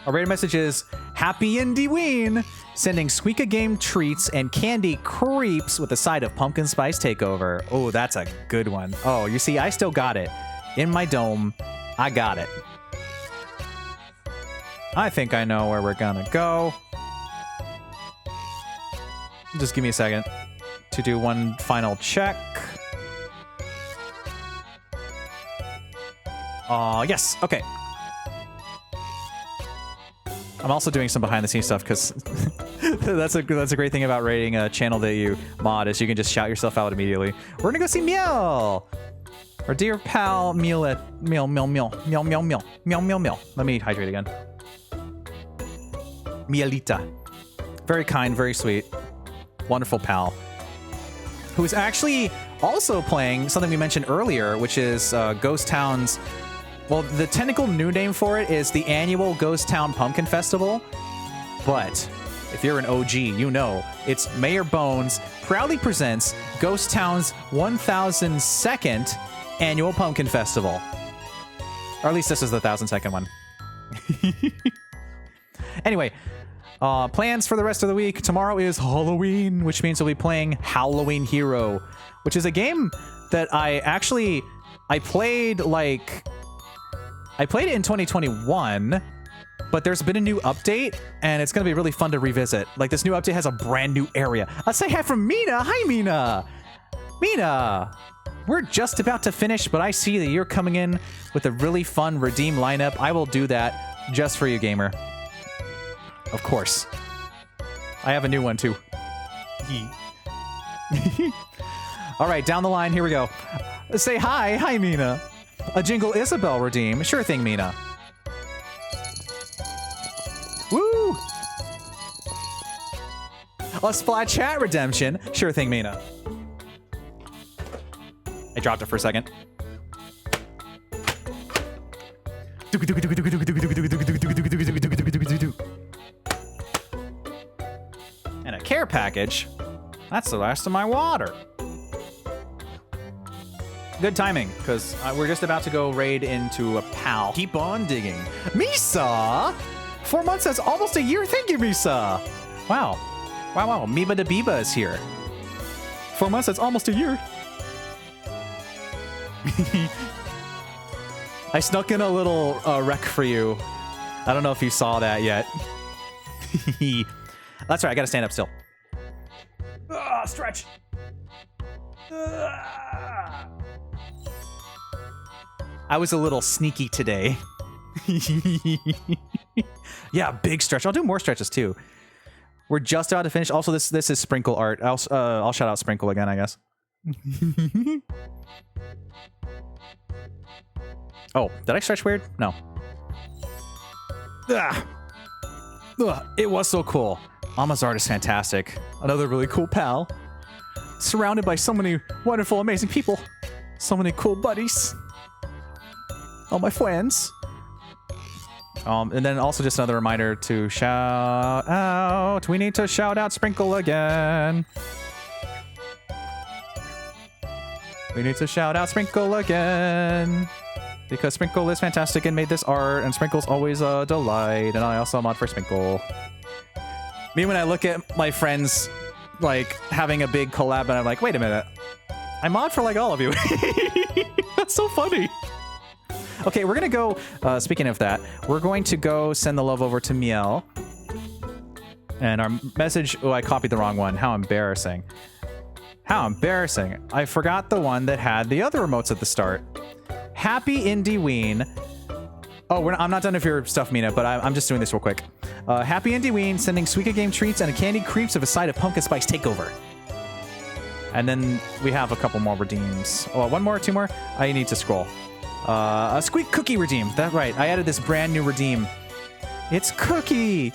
Our rated message is Happy Indieween, sending Suika Game treats and candy creeps with a side of pumpkin spice takeover. Oh, that's a good one. Oh, you see, I still got it. In my dome, I got it. I think I know where we're gonna go. Just give me a second to do one final check. Yes, okay. I'm also doing some behind the scenes stuff because that's a great thing about rating a channel that you mod is you can just shout yourself out immediately. We're gonna go see Miel, our dear pal Miel. Let me hydrate again. Mielita, very kind, very sweet, wonderful pal, who is actually also playing something we mentioned earlier, which is Ghost Town's. Well, the technical new name for it is the annual Ghost Town Pumpkin Festival, but if you're an OG, you know it's Mayor Bones proudly presents Ghost Town's 1002nd annual Pumpkin Festival. Or at least this is the 1002nd one. Anyway, plans for the rest of the week. Tomorrow is Halloween, which means we'll be playing Halloween Hero, which is a game that I played it in 2021, but there's been a new update, and it's going to be really fun to revisit. Like, this new update has a brand new area. Let's say hi from Mina. Hi, Mina. Mina, we're just about to finish, but I see that you're coming in with a really fun redeem lineup. I will do that just for you, gamer. Of course. I have a new one, too. All right, down the line, here we go. Say hi. Hi, Mina. A Jingle Isabel redeem. Sure thing, Mina. Woo! A Splat Chat redemption. Sure thing, Mina. I dropped it for a second. And a care package. That's the last of my water. Good timing, because we're just about to go raid into a pal. Keep on digging. Misa! 4 months, that's almost a year. Thank you, Misa. Wow. Wow. Miba de Biba is here. 4 months, that's almost a year. I snuck in a little rec for you. I don't know if you saw that yet. That's right, I gotta stand up still. Stretch. I was a little sneaky today. Yeah, big stretch. I'll do more stretches too. We're just about to finish. Also, this is Sprinkle art. I'll shout out Sprinkle again, I guess. Oh, did I stretch weird? No. It was so cool. Mama's art is fantastic. Another really cool pal. Surrounded by so many wonderful, amazing people. So many cool buddies. All my friends. And then also just another reminder to shout out. We need to shout out Sprinkle again. We need to shout out Sprinkle again. Because Sprinkle is fantastic and made this art, and Sprinkle's always a delight, and I also mod for Sprinkle. Me, when I look at my friends, like, having a big collab, and I'm like, wait a minute. I mod for, like, all of you. That's so funny. Okay, we're gonna go, speaking of that, we're going to go send the love over to Miel. And our message, oh, I copied the wrong one. How embarrassing. How embarrassing. I forgot the one that had the other remotes at the start. Happy Indieween. Oh, I'm not done with your stuff, Mina, but I'm just doing this real quick. Happy Indieween, sending Suika Game treats and a candy creeps of a side of pumpkin spice takeover. And then we have a couple more redeems. Oh, one more, two more? I need to scroll. A Squeak Cookie redeem. That's right. I added this brand new redeem. It's Cookie.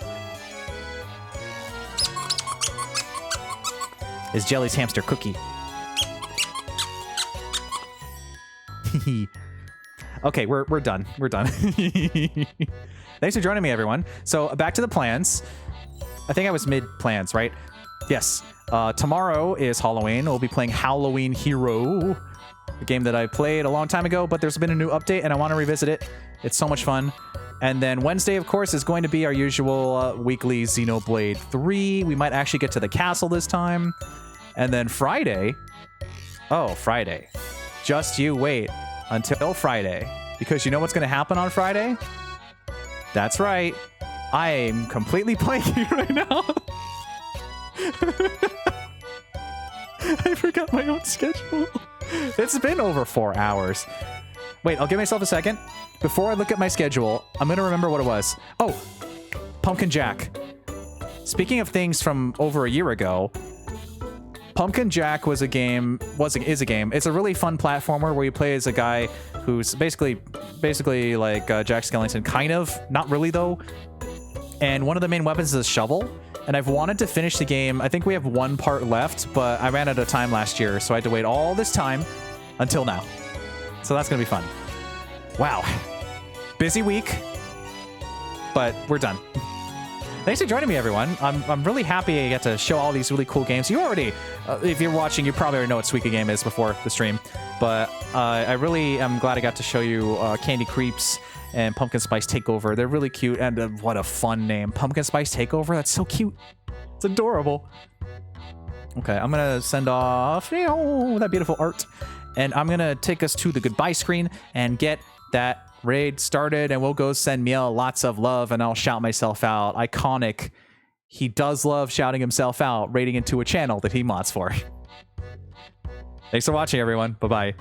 It's Jelly's hamster Cookie. Okay, we're done. We're done. Thanks for joining me, everyone. So back to the plans. I think I was mid-plans, right? Yes. Tomorrow is Halloween. We'll be playing Halloween Hero, a game that I played a long time ago, but there's been a new update, and I want to revisit it. It's so much fun. And then Wednesday, of course, is going to be our usual weekly Xenoblade 3. We might actually get to the castle this time. And then Friday... Oh, Friday. Just you wait until Friday. Because you know what's going to happen on Friday? That's right. I'm completely playing it right now. I forgot my own schedule. It's been over 4 hours. Wait, I'll give myself a second. Before I look at my schedule, I'm going to remember what it was. Oh, Pumpkin Jack. Speaking of things from over a year ago, Pumpkin Jack is a game. It's a really fun platformer where you play as a guy who's basically like Jack Skellington, kind of, not really though. And one of the main weapons is a shovel. And I've wanted to finish the game. I think we have one part left, but I ran out of time last year, so I had to wait all this time until now. So that's gonna be fun. Wow, busy week, but we're done. Thanks for joining me, everyone. I'm really happy I get to show all these really cool games. You already, if you're watching, you probably already know what Suika Game is before the stream. But I really am glad I got to show you Candy Creeps and Pumpkin Spice Takeover. They're really cute, and what a fun name. Pumpkin Spice Takeover, that's so cute. It's adorable. Okay, I'm gonna send off that beautiful art. And I'm gonna take us to the goodbye screen and get that raid started, and we'll go send Miel lots of love, and I'll shout myself out. Iconic. He does love shouting himself out, raiding into a channel that he mods for. Thanks for watching, everyone. Bye-bye.